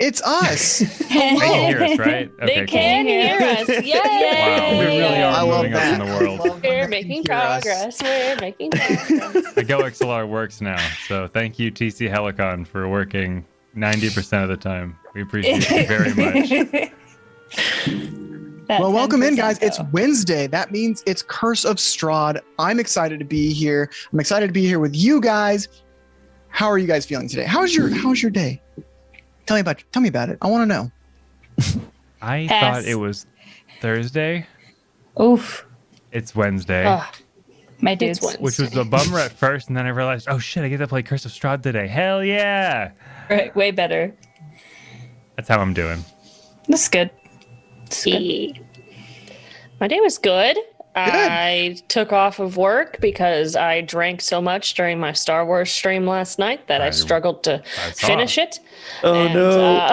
It's us. They can hear us, right? Okay, They can hear us. Yay! Wow, we really I are love moving up that. in the world. Love when We're they making can hear us. progress. We're making progress. The Go XLR works now, so thank you, TC Helicon, for working 90% of the time. We appreciate you very much. Well, welcome in, guys. Though. It's Wednesday. That means it's Curse of Strahd. I'm excited to be here. I'm excited to be here with you guys. How are you guys feeling today? How's your day? Tell me about it. I want to know. I Pass. thought it was Thursday. Oof, It's Wednesday, my It's dudes. Wednesday. which was a bummer at first, and then I realized, oh shit, I get to play Curse of Strahd today. Hell yeah! Right, way better. That's how I'm doing. That's good. That's good. My day was good. I took off of work because I drank so much during my Star Wars stream last night that I struggled to saw. finish it. Oh, no.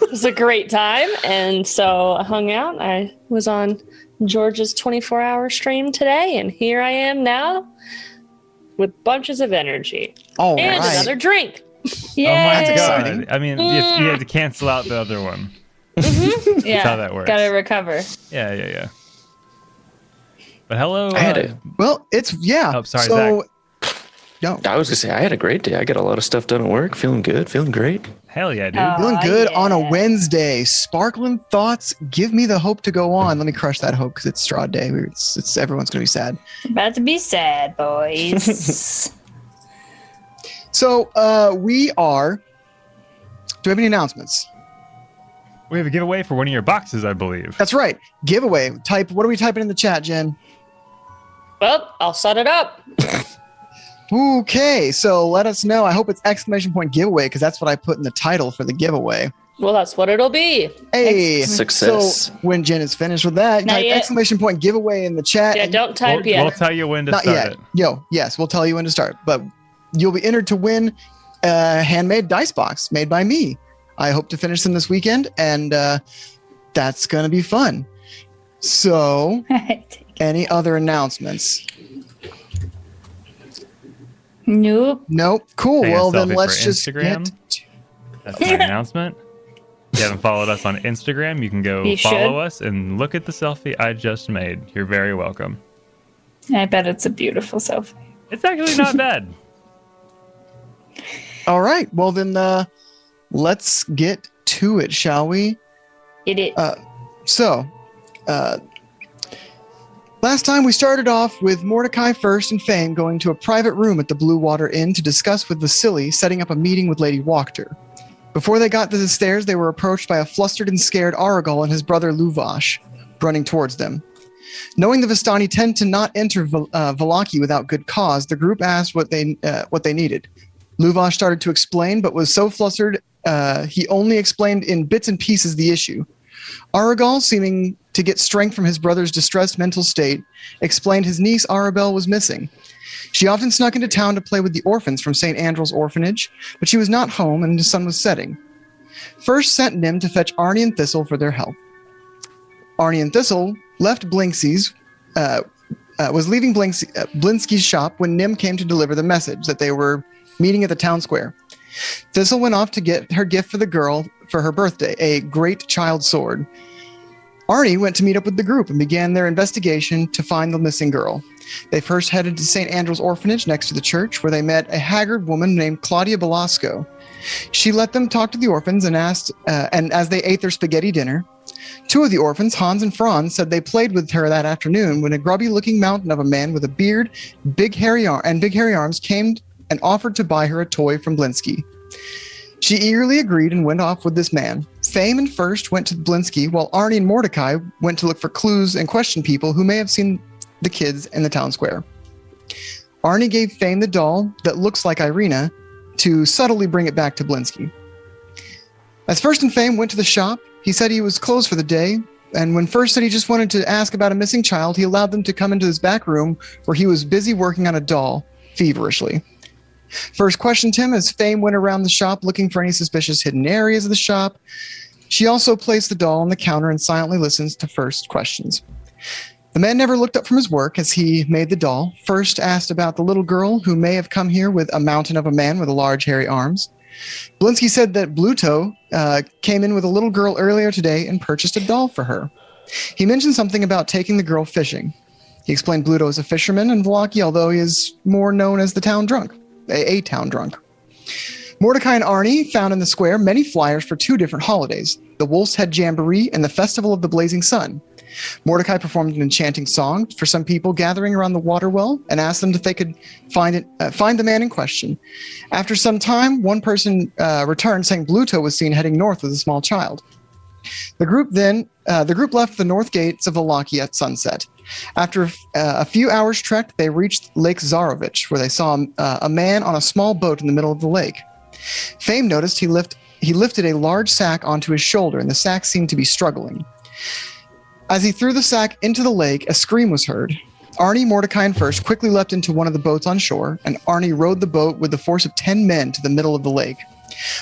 It was a great time. And so I hung out. I was on George's 24-hour stream today, and here I am now with bunches of energy All and right. another drink. Yay! Oh my That's god! exciting. I mean, you had to cancel out the other one. Yeah, how that works. Gotta recover. Yeah. But hello. I had a, Well, it's yeah. Oh, sorry, so, no, I was gonna say I had a great day. I got a lot of stuff done at work. Feeling good. Feeling great. Hell yeah, dude. Oh. feeling good on a yeah. Wednesday. Sparkling thoughts give me the hope to go on. Let me crush that hope because it's Strahd Day. It's everyone's gonna be sad. About to be sad, boys. So we are. Do we have any announcements? We have a giveaway for one of your boxes, I believe. That's right. Giveaway. Type. What are we typing in the chat, Jen? Well, I'll set it up. Okay, so let us know. I hope it's exclamation point giveaway because that's what I put in the title for the giveaway. Well, that's what it'll be. Hey, Success. So when Jen is finished with that, Not type yet. exclamation point giveaway in the chat. Yeah, and- don't type We'll yet. tell you when to Not start yet. it. Yes, we'll tell you when to start. But you'll be entered to win a handmade dice box made by me. I hope to finish them this weekend, and that's going to be fun. So, any other announcements? Nope. Nope. Cool. Take a Well, then selfie let's for just Instagram. get. That's my announcement. If you haven't followed us on Instagram, you can go You follow should. us and look at the selfie I just made. You're very welcome. I bet it's a beautiful selfie. It's actually not bad. All right. Well, then let's get to it, shall we? It is. So, last time we started off with Mordecai First and Fame going to a private room at the Blue Water Inn to discuss with Vasily setting up a meeting with Lady Wachter. Before they got to the stairs, they were approached by a flustered and scared Aragal and his brother Luvash, running towards them. Knowing the Vistani tend to not enter Valaki without good cause, the group asked what they needed. Luvash started to explain, but was so flustered he only explained in bits and pieces the issue. Aragal, seeming to get strength from his brother's distressed mental state, explained his niece Arabelle was missing. She often snuck into town to play with the orphans from St. Andrew's orphanage, but she was not home and the sun was setting. First sent Nim to fetch Arnie and Thistle for their help. Arnie and Thistle left Blinsky's, was leaving Blinsky's shop when Nim came to deliver the message that they were meeting at the town square. Thistle went off to get her gift for the girl for her birthday, a great child sword. Arnie went to meet up with the group and began their investigation to find the missing girl. They first headed to St. Andrew's orphanage next to the church, where they met a haggard woman named Claudia Belasco. She let them talk to the orphans and asked, and as they ate their spaghetti dinner, two of the orphans, Hans and Franz, said they played with her that afternoon when a grubby-looking mountain of a man with a beard, big hairy arms came and offered to buy her a toy from Blinsky. She eagerly agreed and went off with this man. Fame and First went to Blinsky, while Arnie and Mordecai went to look for clues and question people who may have seen the kids in the town square. Arnie gave Fame the doll that looks like Irina to subtly bring it back to Blinsky. As First and Fame went to the shop, he said he was closed for the day, and when First said he just wanted to ask about a missing child, he allowed them to come into his back room where he was busy working on a doll, feverishly. First questioned him as Fame went around the shop looking for any suspicious hidden areas of the shop. She also placed the doll on the counter and silently listens to First's questions. The man never looked up from his work as he made the doll. First asked about the little girl who may have come here with a mountain of a man with large hairy arms. Blinsky said that Bluto came in with a little girl earlier today and purchased a doll for her. He mentioned something about taking the girl fishing. He explained Bluto is a fisherman in Vlaki, although he is more known as the town drunk, a town drunk. Mordecai and Arnie found in the square many flyers for 2 different holidays, the Wolf's Head Jamboree and the Festival of the Blazing Sun. Mordecai performed an enchanting song for some people gathering around the water well and asked them if they could find the man in question. After some time, one person returned saying Bluto was seen heading north with a small child. The group left the north gates of Valaki at sunset. After a few hours' trek, they reached Lake Zarovich, where they saw a man on a small boat in the middle of the lake. Fame noticed he lifted a large sack onto his shoulder, and the sack seemed to be struggling. As he threw the sack into the lake, a scream was heard. Arnie, Mordecai, and First quickly leapt into one of the boats on shore, and Arnie rowed the boat with the force of 10 men to the middle of the lake.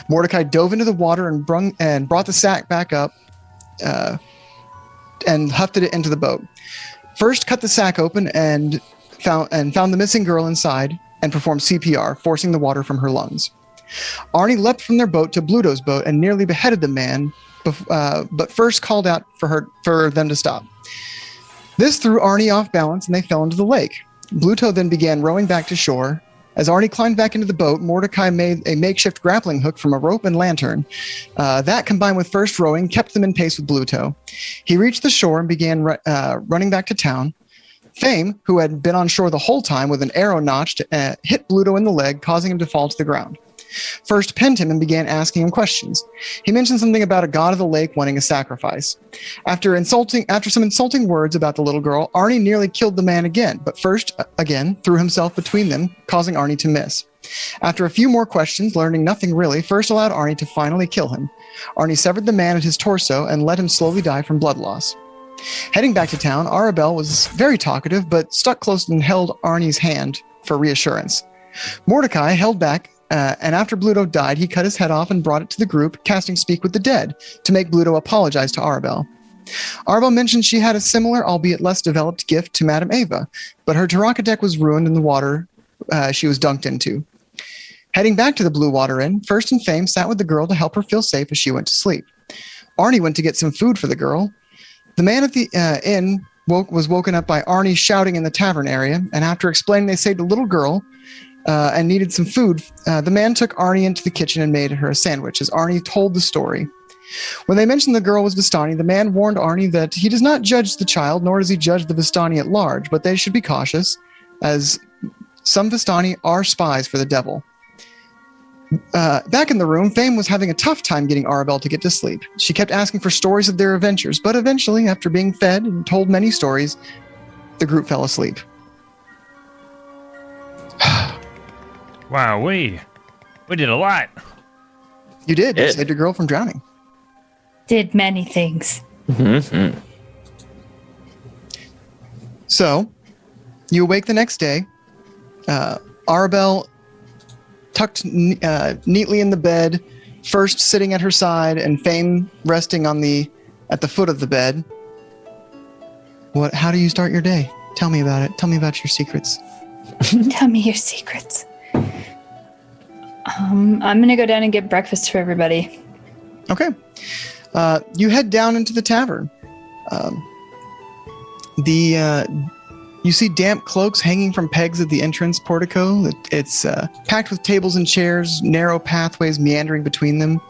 Mordecai dove into the water and brought the sack back up and hefted it into the boat. First cut the sack open and found the missing girl inside and performed CPR, forcing the water from her lungs. Arnie leapt from their boat to Bluto's boat and nearly beheaded the man, but First called out for them to stop. This threw Arnie off balance and they fell into the lake. Bluto then began rowing back to shore. As Arnie climbed back into the boat, Mordecai made a makeshift grappling hook from a rope and lantern. That, combined with First rowing, kept them in pace with Bluto. He reached the shore and began running back to town. Fame, who had been on shore the whole time with an arrow notched, hit Bluto in the leg, causing him to fall to the ground. First pinned him and began asking him questions. He mentioned something about a god of the lake wanting a sacrifice. After some insulting words about the little girl, Arnie nearly killed the man again, but First, again, threw himself between them, causing Arnie to miss. After a few more questions, learning nothing really, First allowed Arnie to finally kill him. Arnie severed the man at his torso and let him slowly die from blood loss. Heading back to town, Arabelle was very talkative, but stuck close and held Arnie's hand for reassurance. Mordecai held back, and after Bluto died, he cut his head off and brought it to the group, casting Speak with the Dead, to make Bluto apologize to Arabelle. Arabelle mentioned she had a similar, albeit less developed, gift to Madame Ava, but her Taraka deck was ruined in the water she was dunked into. Heading back to the Blue Water Inn, First and Fame sat with the girl to help her feel safe as she went to sleep. Arnie went to get some food for the girl. The man at the inn was woken up by Arnie shouting in the tavern area, and after explaining they saved a little girl and needed some food, the man took Arnie into the kitchen and made her a sandwich as Arnie told the story. When they mentioned the girl was Vistani, the man warned Arnie that he does not judge the child, nor does he judge the Vistani at large, but they should be cautious, as some Vistani are spies for the devil. Back in the room, Fame was having a tough time getting Arabelle to get to sleep. She kept asking for stories of their adventures, but eventually, after being fed and told many stories, the group fell asleep. Wow, we did a lot. You did. You saved your girl from drowning. Did many things. Mm-hmm. So, you awake the next day. Arabelle tucked neatly in the bed, First sitting at her side, and Fame resting at the foot of the bed. How do you start your day? Tell me about it. Tell me about your secrets. Tell me your secrets. I'm gonna go down and get breakfast for everybody. Okay. You head down into the tavern. You see damp cloaks hanging from pegs at the entrance portico. It's packed with tables and chairs, narrow pathways meandering between them.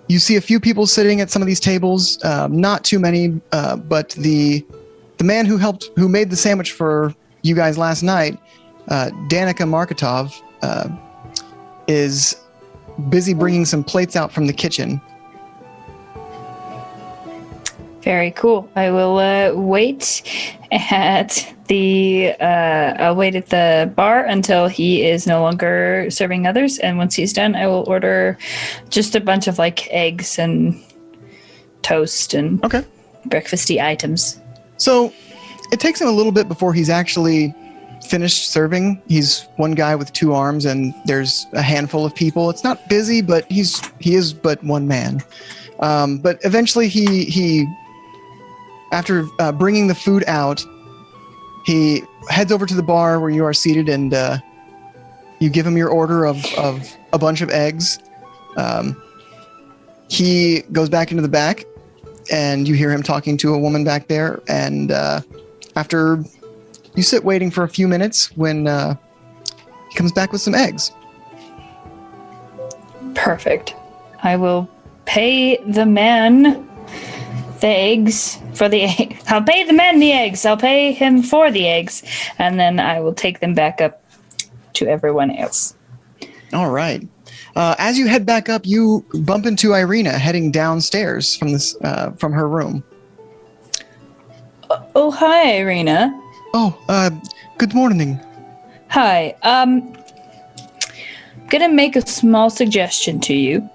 You see a few people sitting at some of these tables, not too many, but the man who made the sandwich for you guys last night, Danica Marketov, is busy bringing some plates out from the kitchen. Very cool. I will wait at the bar until he is no longer serving others, and once he's done, I will order just a bunch of eggs and toast and breakfasty items. So it takes him a little bit before he's actually finished serving. He's one guy with 2 arms, and there's a handful of people. It's not busy, but he is but one man. But eventually he after bringing the food out, he heads over to the bar where you are seated, and You give him your order of a bunch of eggs. He goes back into the back, and you hear him talking to a woman back there. And after you sit waiting for a few minutes, when he comes back with some eggs. Perfect. I will pay the man the eggs for the egg. I'll pay the man the eggs. I'll pay him for the eggs, and then I will take them back up to everyone else. All right. As you head back up, you bump into Irina heading downstairs from her room. Oh, hi, Irina. Oh, good morning. Hi. Gonna make a small suggestion to you.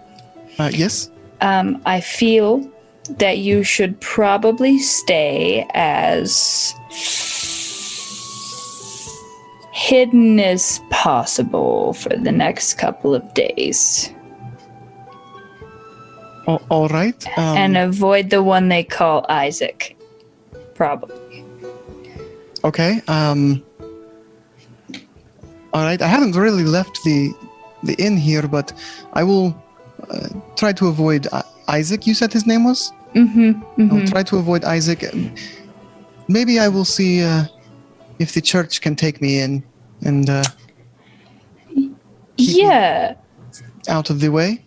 Yes? I feel that you should probably stay as hidden as possible for the next couple of days. All right. And avoid the one they call Isaac. Probably. Okay. All right. I haven't really left the inn here, but I will try to avoid Isaac. You said his name was? I'll try to avoid Isaac. Maybe I will see if the church can take me in and keep me out of the way.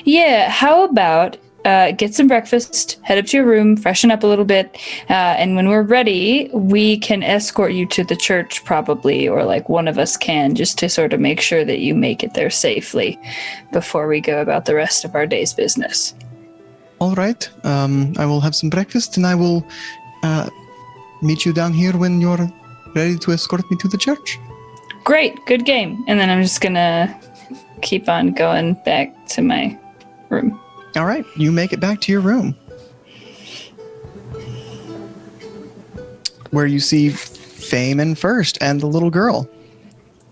Yeah, how about get some breakfast, head up to your room, freshen up a little bit, and when we're ready, we can escort you to the church probably, or like one of us can, just to sort of make sure that you make it there safely before we go about the rest of our day's business. All right. I will have some breakfast and I will meet you down here when you're ready to escort me to the church. Great, good game. And then I'm just gonna keep on going back to my room. All right. You make it back to your room, where you see Feynman first and the little girl.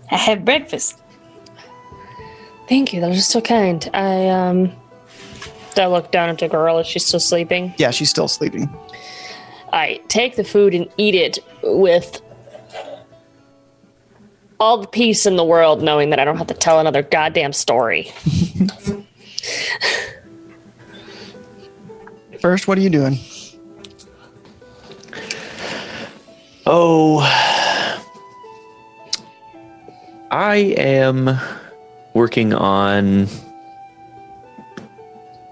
I have breakfast. Thank you. That was so kind. I look down at the girl. Is she still sleeping? Yeah, she's still sleeping. I take the food and eat it with all the peace in the world, knowing that I don't have to tell another goddamn story. First, what are you doing? Oh, I am working on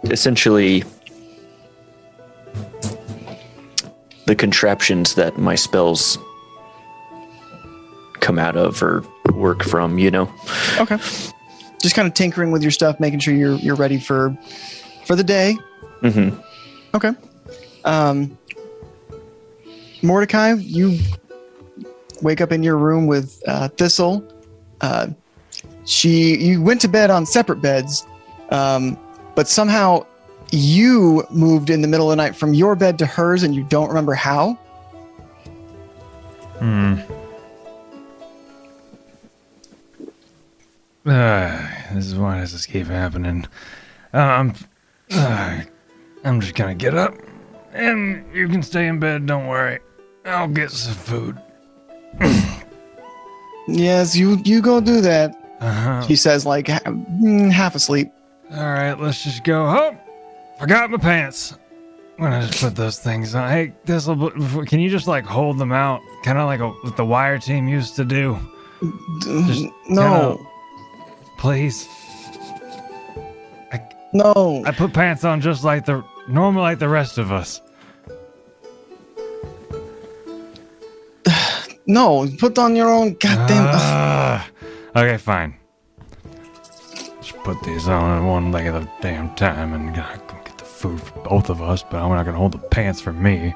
essentially the contraptions that my spells come out of or work from, you know. Okay. Just kind of tinkering with your stuff, making sure you're ready for the day. Mm-hmm. Okay. Mordecai, you wake up in your room with Thistle. You went to bed on separate beds, but somehow you moved in the middle of the night from your bed to hers, and you don't remember how. Why does this keep happening? I'm just gonna get up, and you can stay in bed. Don't worry, I'll get some food. Yes, you go do that. Uh-huh. She says, like half asleep. All right, let's just go. Oh, forgot my pants. I'm gonna just put those things on. Hey, can you just like hold them out, kind of like what the Wire team used to do? No. Please. No. I put pants on just like the rest of us. No, put on your own goddamn. Okay, fine. Just put these on at one leg at a damn time and go get the food for both of us, but I'm not gonna hold the pants for me.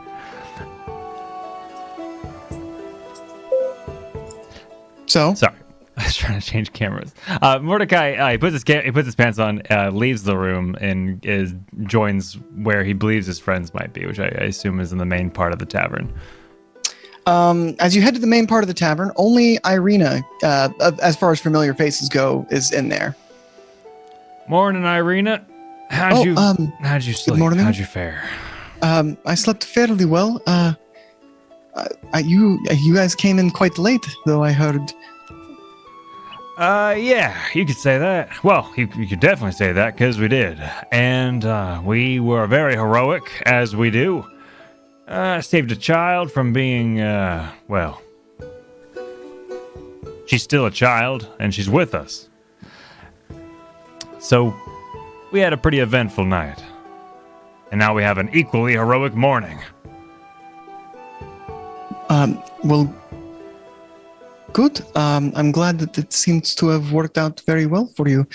So? Sorry. I was trying to change cameras. Mordecai, he puts his pants on, leaves the room, and joins where he believes his friends might be, which I assume is in the main part of the tavern. As you head to the main part of the tavern, only Irina, as far as familiar faces go, is in there. Morning, Irina. How'd you sleep? Good morning. How'd you fare? I slept fairly well. You guys came in quite late, though I heard. Yeah, you could say that. Well, you could definitely say that, because we did. And, we were very heroic, as we do. Saved a child from being, well... She's still a child, and she's with us. So, we had a pretty eventful night. And now we have an equally heroic morning. Well, good. I'm glad that it seems to have worked out very well for you.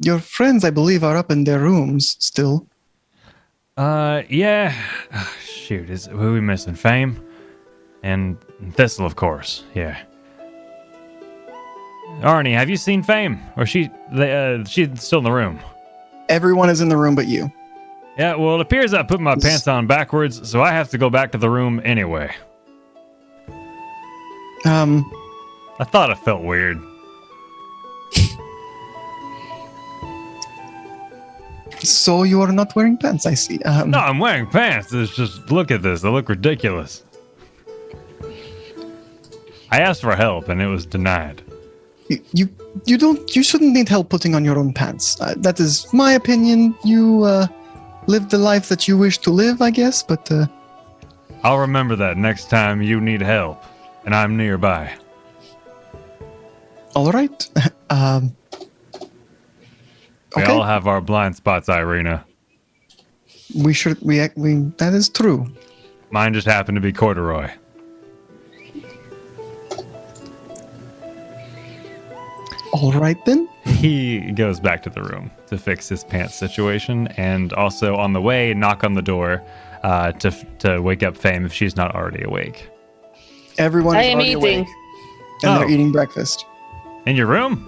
Your friends, I believe, are up in their rooms still. Yeah. Shoot, who are we missing? Fame? And Thistle, of course. Yeah. Arnie, have you seen Fame? Or she's still in the room? Everyone is in the room but you. Yeah, well, it appears I put my pants on backwards, so I have to go back to the room anyway. I thought it felt weird. So you are not wearing pants, I see. No, I'm wearing pants. It's just, look at this. They look ridiculous. I asked for help, and it was denied. You shouldn't need help putting on your own pants. That is my opinion. You live the life that you wish to live, I guess, but I'll remember that next time you need help, and I'm nearby. all right. We Okay. all have our blind spots, Irina. We should that is true. Mine just happened to be corduroy. All right then. He goes back to the room to fix his pants situation, and also on the way, knock on the door to wake up Fame if she's not already awake. Everyone I is am already eating. awake, and they're Oh. eating breakfast. In your room?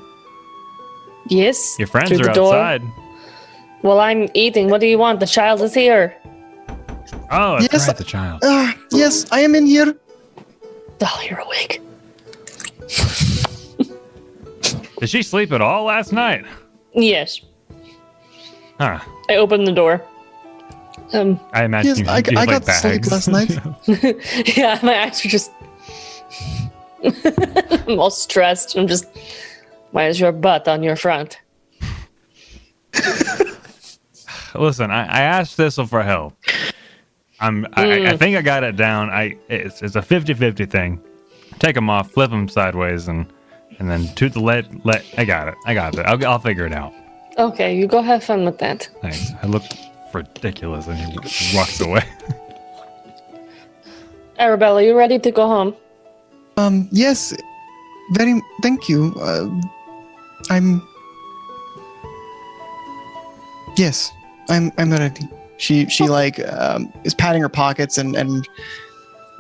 Yes. Your friends through are the door. outside. Well, I'm eating. What do you want? The child is here. Oh, that's Yes, right, the child. Yes, I am in here. Oh, you're awake. Did she sleep at all last night? Yes. Huh. I opened the door. I imagine Yes, you I have like got to sleep bags. last night. Yeah, my eyes are just. I'm all stressed. I'm just. Why is your butt on your front? Listen, I asked Thistle for help. I think I got it down. It's a 50-50 thing. Take them off, flip them sideways, and then toot the let. I got it. I'll figure it out. Okay, you go have fun with that. Thanks. I look ridiculous, and he walks away. Arabella, you ready to go home? Yes. Thank you. Yes, I'm ready. She is patting her pockets and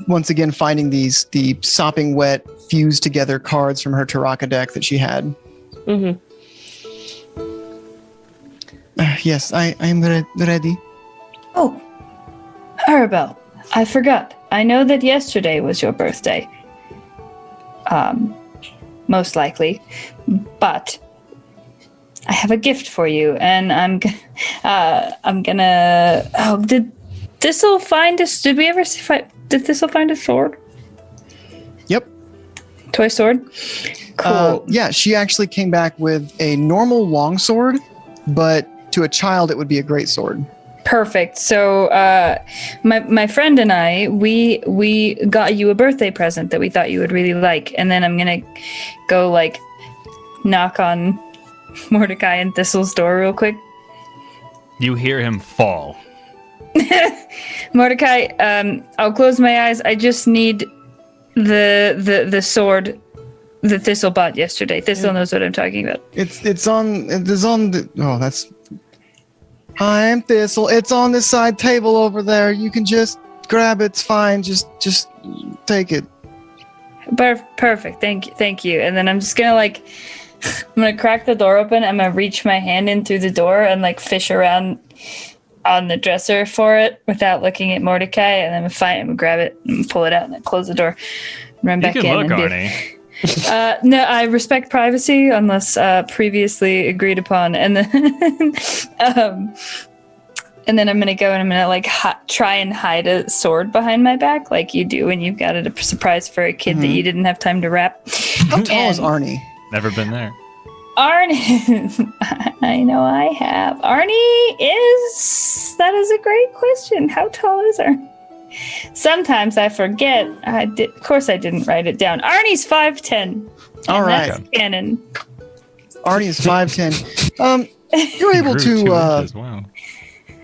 once again finding the sopping wet fused together cards from her Taraka deck that she had. Mm-hmm. Yes, I'm ready. Oh, Arabelle, I forgot. I know that yesterday was your birthday. Most likely, but I have a gift for you, and I'm gonna. Oh, did Thistle find us? Did we ever did Thistle find a sword? Yep. Toy sword. Cool. Yeah, she actually came back with a normal longsword, but to a child, it would be a great sword. Perfect. So, my friend and I, we got you a birthday present that we thought you would really like, and then I'm gonna go knock on Mordecai and Thistle's door real quick. You hear him fall. Mordecai, I'll close my eyes. I just need the sword that Thistle bought yesterday. Thistle knows what I'm talking about. It is on the. Oh, that's. I'm Thistle. It's on this side table over there. You can just grab it. It's fine. Just take it. Perfect. Thank you. And then I'm just gonna I'm gonna crack the door open. I'm gonna reach my hand in through the door and fish around on the dresser for it without looking at Mordecai. And then I'm gonna grab it and pull it out and then close the door, run back You in. can look, and Arnie. No, I respect privacy unless previously agreed upon. And then, and then I'm gonna go and I'm gonna try and hide a sword behind my back, like you do when you've got a surprise for a kid that you didn't have time to wrap. How tall is Arnie? Never been there. Arnie, I know I have. That is a great question. How tall is Arnie? Sometimes I forget. Of course, I didn't write it down. Arnie's 5'10". All right. That's canon. Arnie is 5'10". You're able Grew 2 to inches, wow.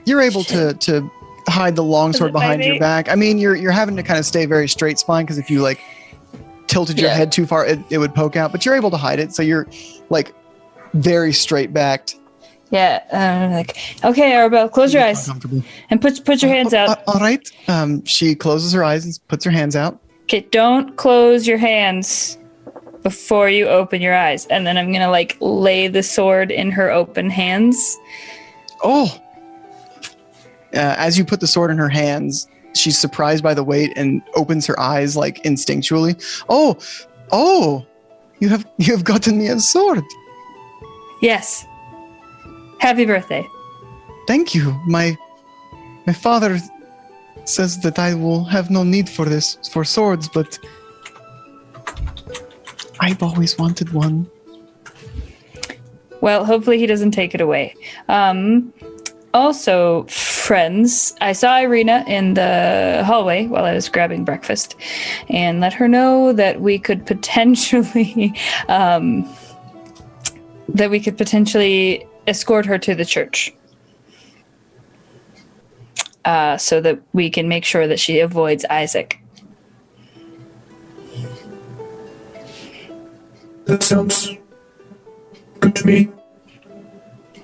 you're able to hide the longsword it behind your 5'8"? back. I mean, you're having to kind of stay very straight spine because if you like tilted your Yeah. head too far, it would poke out. But you're able to hide it, so you're like very straight backed. Yeah. Like, okay, Arabelle, close your eyes Uncomfortable. and put your hands out. All right. She closes her eyes and puts her hands out. Okay, don't close your hands before you open your eyes. And then I'm gonna like lay the sword in her open hands. Oh. As you put the sword in her hands, she's surprised by the weight and opens her eyes like instinctually. Oh, you have gotten me a sword. Yes. Happy birthday. Thank you. My father says that I will have no need for swords, but I've always wanted one. Well, hopefully he doesn't take it away. Also, friends, I saw Irina in the hallway while I was grabbing breakfast and let her know that we could potentially escort her to the church. So that we can make sure that she avoids Isaac. That sounds good to me.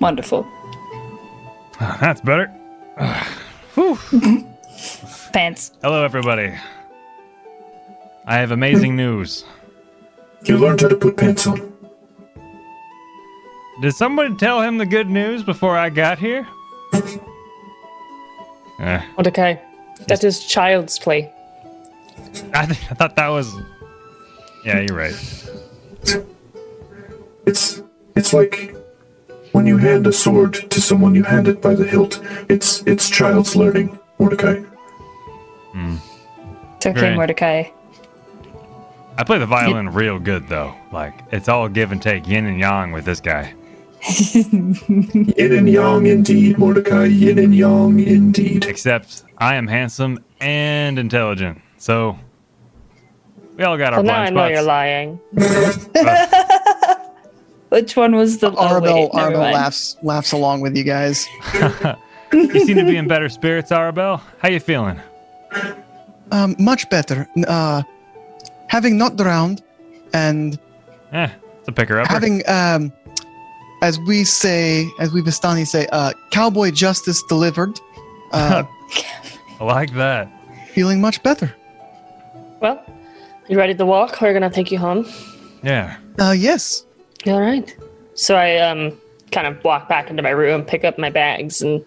Wonderful. That's better. Pants. Hello, everybody. I have amazing news. You learned how to put pants on. Did somebody tell him the good news before I got here? Mordecai, that is child's play. I thought that was... Yeah, you're right. It's like when you hand a sword to someone, you hand it by the hilt. It's child's learning, Mordecai. It's okay, Great. Mordecai. I play the violin real good, though. Like, it's all give and take, yin and yang with this guy. Yin and yang indeed, Mordecai. Yin and yang indeed. Except I am handsome and intelligent. So, we all got our Well, now I blind know spots. you're lying. Which one was the Arabelle never mind. laughs along with you guys. You seem to be in better spirits, Arabelle. How you feeling? Much better. Having not drowned and It's a picker-upper. having, as we Vistani say, cowboy justice delivered. I like that. Feeling much better. Well, you ready to walk? We're gonna take you home. Yeah. Yes. All right. So I kind of walk back into my room, pick up my bags and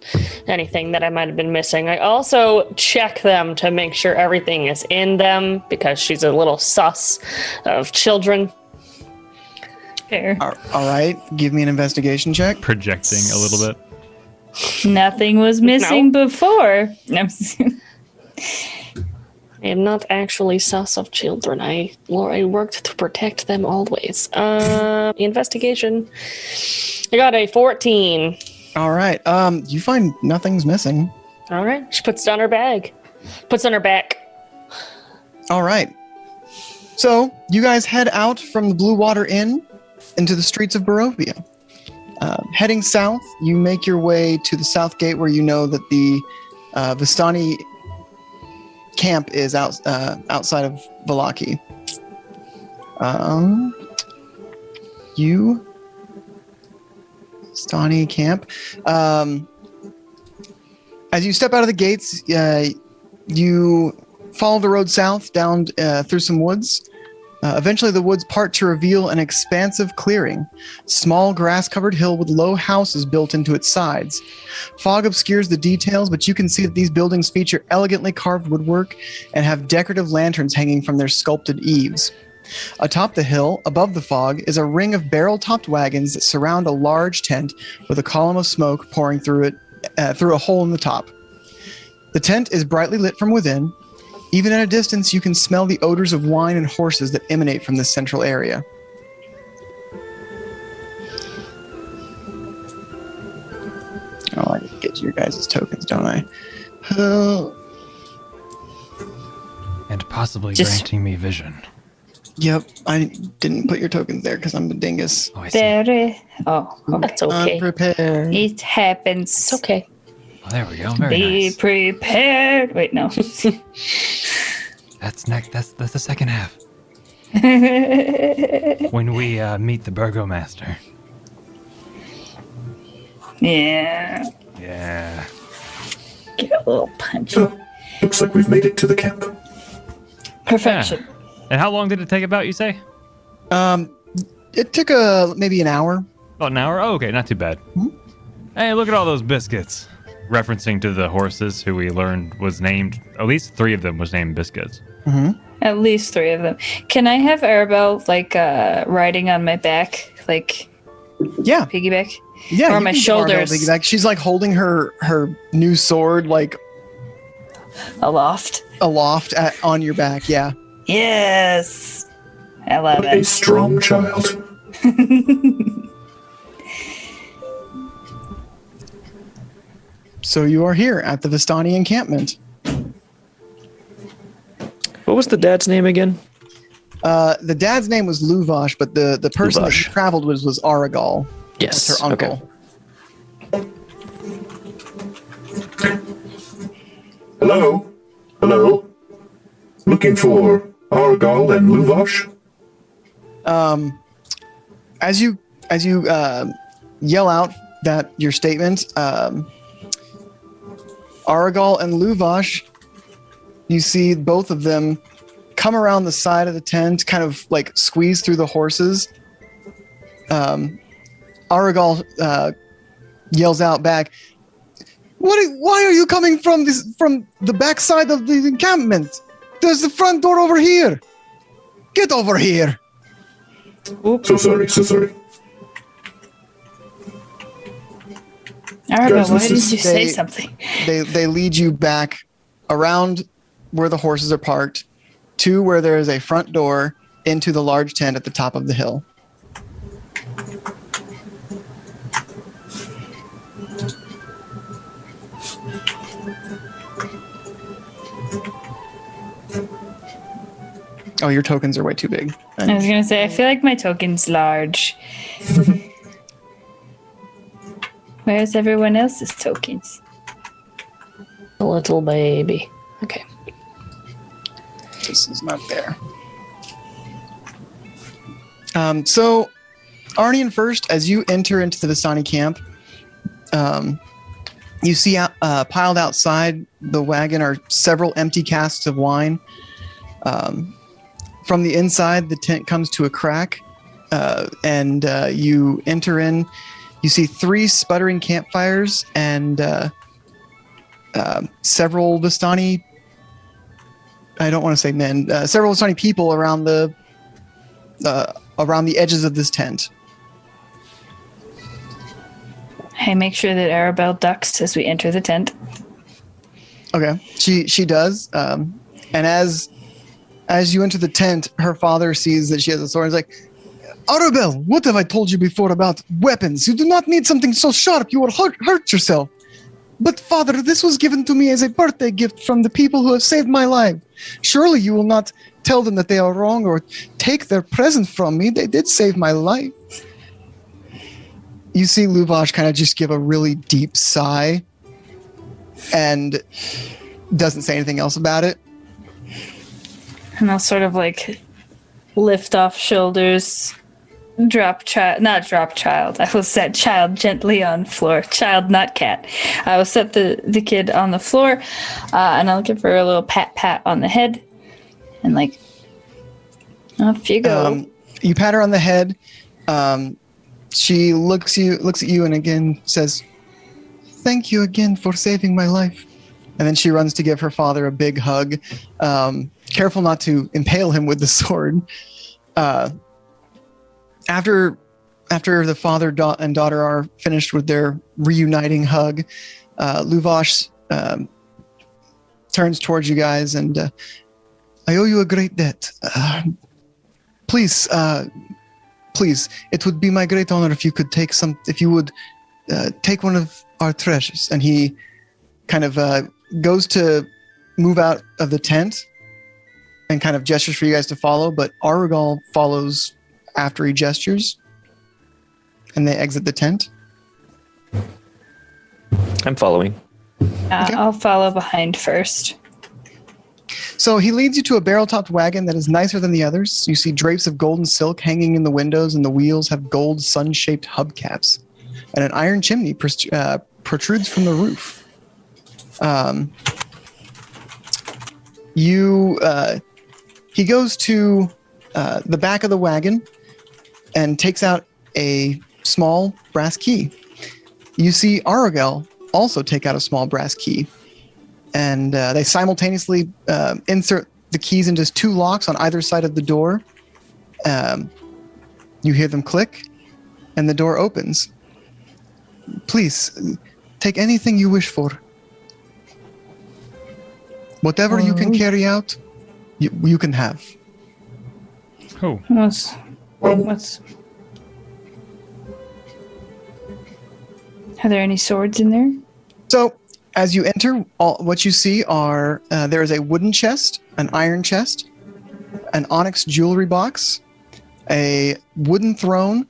anything that I might have been missing. I also check them to make sure everything is in them because she's a little sus of children. Fair. All right. Give me an investigation check. Projecting a little bit. Nothing was missing before. No. I am not actually sus of children. I worked to protect them always. Investigation. I got a 14. All right. You find nothing's missing. All right. She puts it on her bag. Puts it on her back. All right. So you guys head out from the Blue Water Inn into the streets of Barovia. Heading south, you make your way to the south gate where you know that the Vistani camp is outside of Valaki. Vistani camp. As you step out of the gates, you follow the road south down through some woods. Eventually, the woods part to reveal an expansive clearing. Small grass-covered hill with low houses built into its sides. Fog obscures the details, but you can see that these buildings feature elegantly carved woodwork and have decorative lanterns hanging from their sculpted eaves. Atop the hill, above the fog, is a ring of barrel-topped wagons that surround a large tent with a column of smoke pouring through it through a hole in the top. The tent is brightly lit from within. Even at a distance, you can smell the odors of wine and horses that emanate from this central area. your guys' tokens, don't I? And possibly Just- granting me vision. Yep, I didn't put your tokens there because I'm a dingus. Oh, I see. There. Oh, okay. That's okay. Unprepared. It happens. It's okay. Oh, there we go. Very Be nice. prepared. Wait, no. That's next. That's the second half. When we meet the Burgomaster. Yeah. Yeah. Get a little punchy. Oh, looks like we've made it to the camp. Perfection. Yeah. And how long did it take about, you say? It took maybe an hour. About an hour? Oh, okay, not too bad. Hey, look at all those biscuits. Referencing to the horses who we learned was named, at least 3 of them was named Biscuits. At least 3 of them. Can I have Arabelle riding on my back, like Yeah, piggyback? yeah. Or you my can get Argyle shoulders. piggyback. She's like holding her new sword like Aloft. aloft on your back. Yeah. Yes. I love What a it. strong child. So you are here at the Vistani encampment. What was the dad's name again? The dad's name was Luvash, but the person that Luvash. you traveled with was Aragal. Yes. That's her uncle. Okay. Hello? Hello? Looking for Argal and Luvash? As you yell out that your statement, Aragal and Luvash, you see both of them come around the side of the tent, kind of like squeeze through the horses. Aragal yells out back, why are you coming from the backside of the encampment? There's the front door over here. Get over here. So sorry. Arabelle, Guys, why this did is- you say They- something? They lead you back around where the horses are parked to where there is a front door into the large tent at the top of the hill. Oh, your tokens are way too big. I was gonna say, I feel like my token's large. Where's everyone else's tokens? A little baby. Okay. This is not there. So, Arnian first, as you enter into the Vistani camp, you see piled outside the wagon are several empty casks of wine. From the inside, the tent comes to a crack, and you enter in. You see 3 sputtering campfires and several Vistani. I don't want to say men. Several Vistani people around the edges of this tent. I make sure that Arabelle ducks as we enter the tent. Okay, she does. And as you enter the tent, her father sees that she has a sword. He's like, Arabelle, what have I told you before about weapons? You do not need something so sharp. You will hurt yourself. But father, this was given to me as a birthday gift from the people who have saved my life. Surely you will not tell them that they are wrong or take their present from me. They did save my life. You see Luvash kind of just give a really deep sigh and doesn't say anything else about it. And I'll sort of like lift off shoulders, not drop child. I will set child gently on floor. Child, not cat. I will set the kid on the floor, and I'll give her a little pat on the head, and like, off you go. You pat her on the head. She looks at you and again says, "Thank you again for saving my life." And then she runs to give her father a big hug, careful not to impale him with the sword. After the father and daughter are finished with their reuniting hug, Luvash turns towards you guys and, I owe you a great debt. Please, it would be my great honor if you could take one of our treasures. And he kind of goes to move out of the tent and kind of gestures for you guys to follow, but Arugal follows after he gestures, and they exit the tent. I'm following. Okay. I'll follow behind first. So he leads you to a barrel-topped wagon that is nicer than the others. You see drapes of golden silk hanging in the windows, and the wheels have gold sun-shaped hubcaps. And an iron chimney protrudes from the roof. He goes to the back of the wagon and takes out a small brass key. You see Arugal also take out a small brass key. And they simultaneously insert the keys into 2 locks on either side of the door. You hear them click, and the door opens. Please, take anything you wish for. Whatever you can carry out, you can have. Oh. What's... Are there any swords in there? So, as you enter, what you see are there is a wooden chest, an iron chest, an onyx jewelry box, a wooden throne,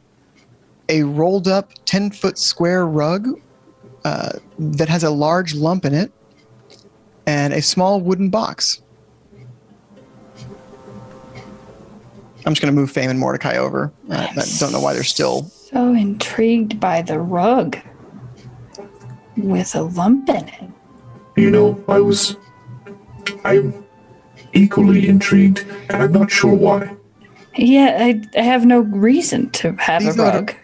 a rolled up 10-foot square rug that has a large lump in it, and a small wooden box. I'm just going to move Fame and Mordecai over. I don't know why they're still... So intrigued by the rug with a lump in it. You know, I'm equally intrigued, and I'm not sure why. Yeah, I have no reason to have a rug.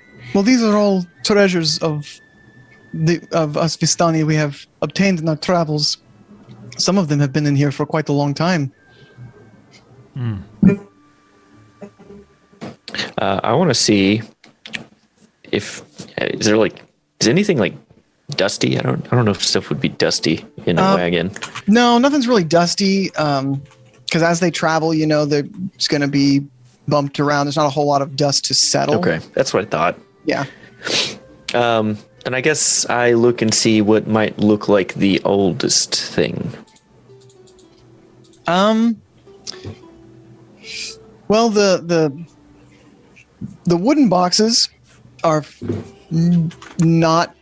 These are all treasures of us Vistani we have obtained in our travels. Some of them have been in here for quite a long time. I want to see if is anything like dusty? I don't know if stuff would be dusty in a wagon. No, nothing's really dusty. Because as they travel, they're just going to be bumped around. There's not a whole lot of dust to settle. Okay, that's what I thought. Yeah. And I guess I look and see what might look like the oldest thing. Well, the wooden boxes are not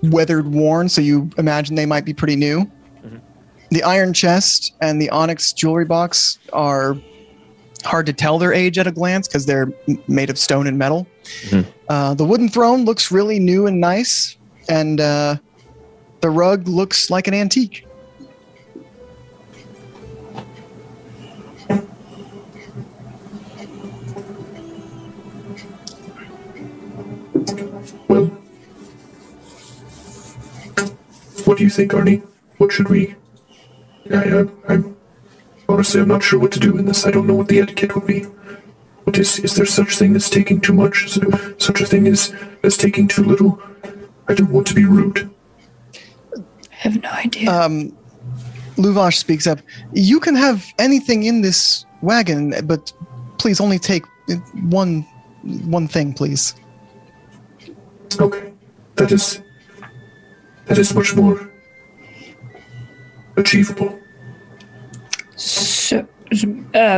weathered worn, so you imagine they might be pretty new. Mm-hmm. The iron chest and the onyx jewelry box are hard to tell their age at a glance because they're made of stone and metal. Mm-hmm. The wooden throne looks really new and nice, and the rug looks like an antique. Well, what do you think, Arnie? What should we... I'm honestly, I'm not sure what to do in this. I don't know what the etiquette would be. What is there such thing as taking too much? Is there such a thing as taking too little? I don't want to be rude. I have no idea. Luvash speaks up. You can have anything in this wagon, but please only take one thing, please. Okay. That is much more achievable. So,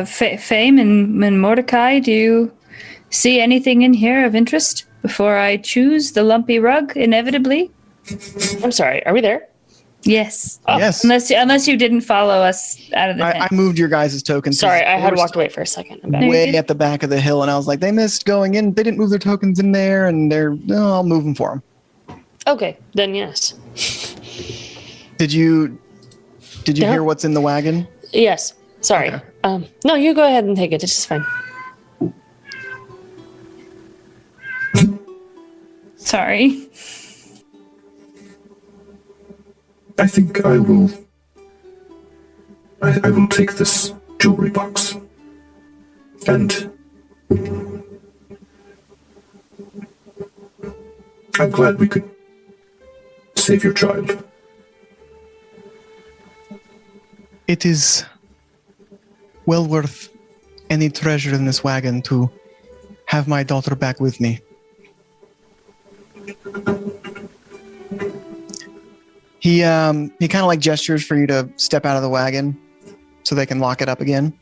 Fame and Mordecai, do you see anything in here of interest before I choose the lumpy rug, inevitably? I'm sorry, are we there? Yes. Oh. Yes. Unless you didn't follow us out of the tent. I moved your guys' tokens. Sorry, I had walked away for a second. I'm back. Way at the back of the hill, and I was like, they missed going in. They didn't move their tokens in there, and I'll move them for them. Okay, then yes. Did you hear what's in the wagon? Yes. Sorry. Okay. No, you go ahead and take it. It's just fine. Sorry. I think I will take this jewelry box. And I'm glad we could save your child. It is well worth any treasure in this wagon to have my daughter back with me. He kind of like gestures for you to step out of the wagon so they can lock it up again.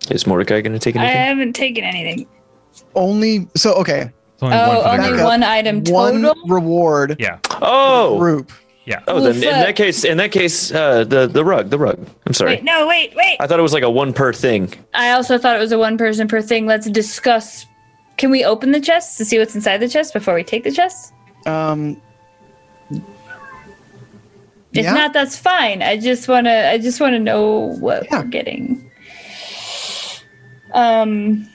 Is Mordecai going to take I anything? haven't taken anything. Okay. It's only one for the Only group. Back up. one item One total. reward Yeah. Oh, group. Yeah. oh. Then in that case, the rug. I'm sorry. Wait, no, wait. I thought it was like a one per thing. I also thought it was a one person per thing. Let's discuss. Can we open the chest to see what's inside the chest before we take the chest? If Yeah. not, that's fine. I just wanna know what Yeah. we're getting. Okay. In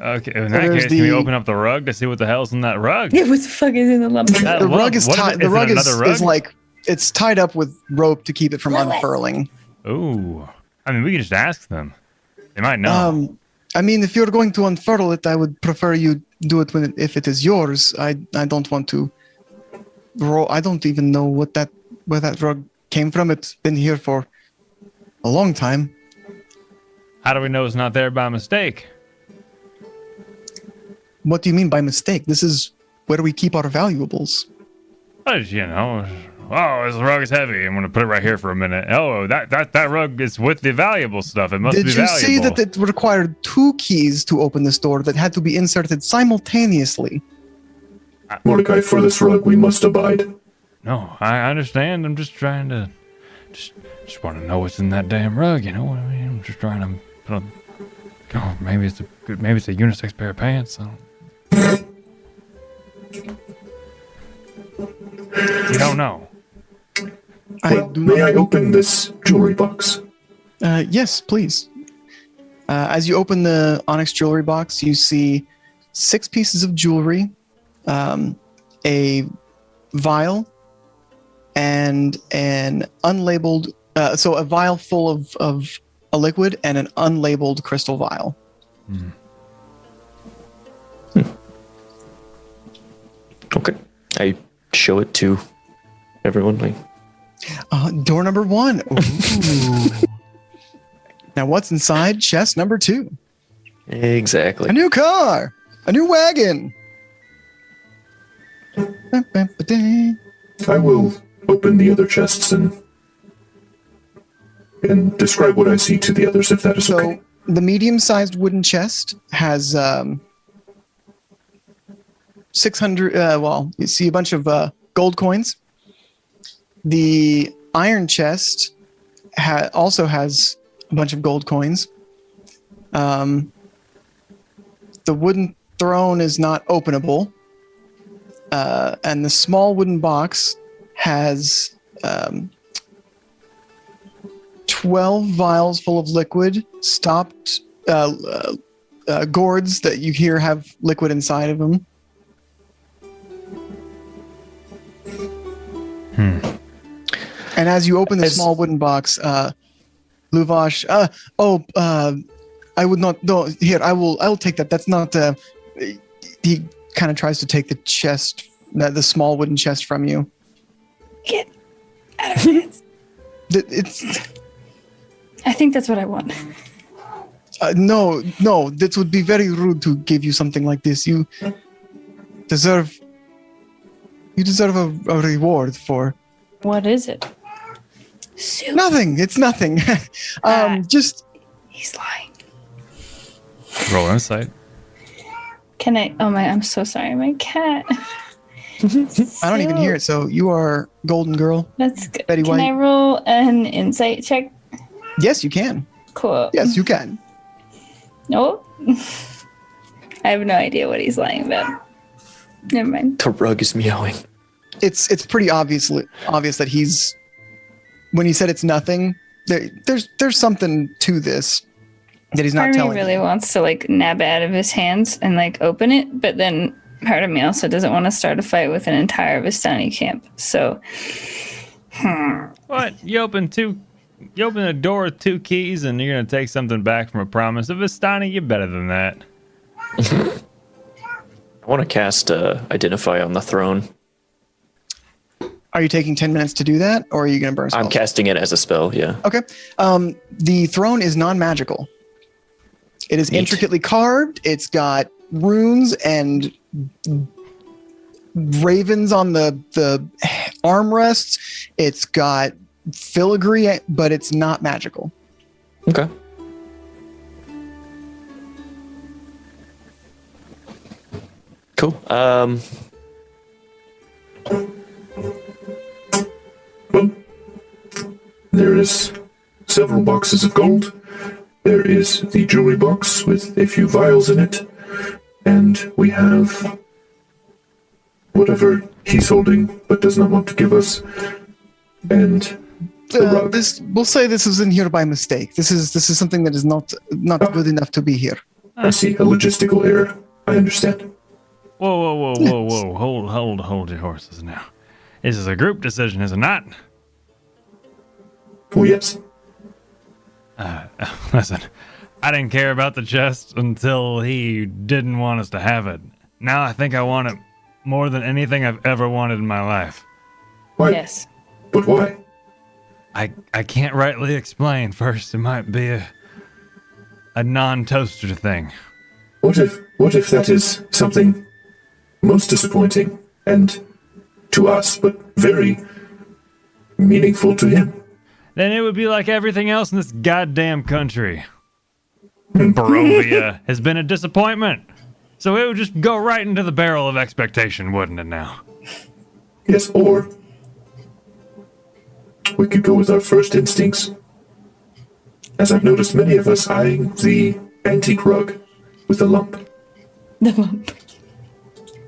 So that there's case, can we the- open up the rug to see what the hell's in that rug? What the fuck is in the lump? That The lump, rug is what tied. it? The Is it rug another rug? is like it's tied up with rope to keep it from unfurling. Ooh. I mean, we can just ask them. They might know. I mean, if you're going to unfurl it, I would prefer you do it if it is yours. I don't want to. I don't even know where that rug came from. It's been here for a long time. How do we know it's not there by mistake? What do you mean by mistake? This is where we keep our valuables. But, you know, oh, this rug is heavy. I'm going to put it right here for a minute. Oh, that rug is with the valuable stuff. It must Did be you valuable. see that it required 2 keys to open this door that had to be inserted simultaneously? Mordecai, for this rug, we must abide. No, I understand. I'm just trying to, just want to know what's in that damn rug. You know what I mean? I'm just trying to put on. Oh, maybe it's a unisex pair of pants. We don't know. May I open this jewelry box? Yes, please. As you open the onyx jewelry box, you see 6 pieces of jewelry, a vial, and an unlabeled. So a vial full of a liquid and an unlabeled crystal vial. Okay. I show it to everyone. Like, Door number 1. Ooh. Now, what's inside chest number 2? exactly. A new car, a new wagon. I will open the other chests and describe what I see to the others, if that is So okay. the medium-sized wooden chest has 600. Well, you see a bunch of gold coins. The iron chest also has a bunch of gold coins. The wooden throne is not openable, and the small wooden box has 12 vials full of liquid, stopped gourds that you hear have liquid inside of them. And as you open the small wooden box, Luvash, I would not. No, here I will take that. That's not. He kind of tries to take the chest, the small wooden chest from you. Get out of here. It's I think that's what I want. no. That would be very rude to give you something like this. You deserve. You deserve a reward for. What is it? Soup. Nothing. It's nothing. Just. He's lying. Roll insight. Can I? Oh my! I'm so sorry. My cat. I don't even hear it. So you are golden girl. That's good. Betty Can White. I roll an insight check? Yes, you can. Cool. Yes, you can. No. I have no idea what he's lying about. Never mind. The rug is meowing. It's pretty obvious that he's. When he said it's nothing, there's something to this that he's not Part of me telling. really you. wants to like nab it out of his hands and like open it, but then part of me also doesn't want to start a fight with an entire Vistani camp. So, What? You open a door with 2 keys and you're going to take something back from a promise of Vistani? You're better than that. I want to cast Identify on the throne. Are you taking 10 minutes to do that, or are you going to burn? I'm Spells? casting it as a spell, yeah. Okay. The throne is non-magical. It is Neat. intricately carved. It's got runes and ravens on the armrests. It's got filigree, but it's not magical. Okay. Cool. Well, there is several boxes of gold. There is the jewelry box with a few vials in it. And we have whatever he's holding but does not want to give us. And the rug. We'll say this was in here by mistake. This is something that is not good enough to be here. I see, a logistical error. I understand. Whoa. Hold your horses now. This is a group decision, is it not? Oh, yes. Listen, I didn't care about the chest until he didn't want us to have it. Now I think I want it more than anything I've ever wanted in my life. Why? Yes. But why? I can't rightly explain. First, it might be a non-toaster thing. What if that is something most disappointing and to us, but very meaningful to him? Then it would be like everything else in this goddamn country. Barovia has been a disappointment. So it would just go right into the barrel of expectation, wouldn't it now? Yes, or we could go with our first instincts. As I've noticed many of us eyeing the antique rug with a lump. The lump.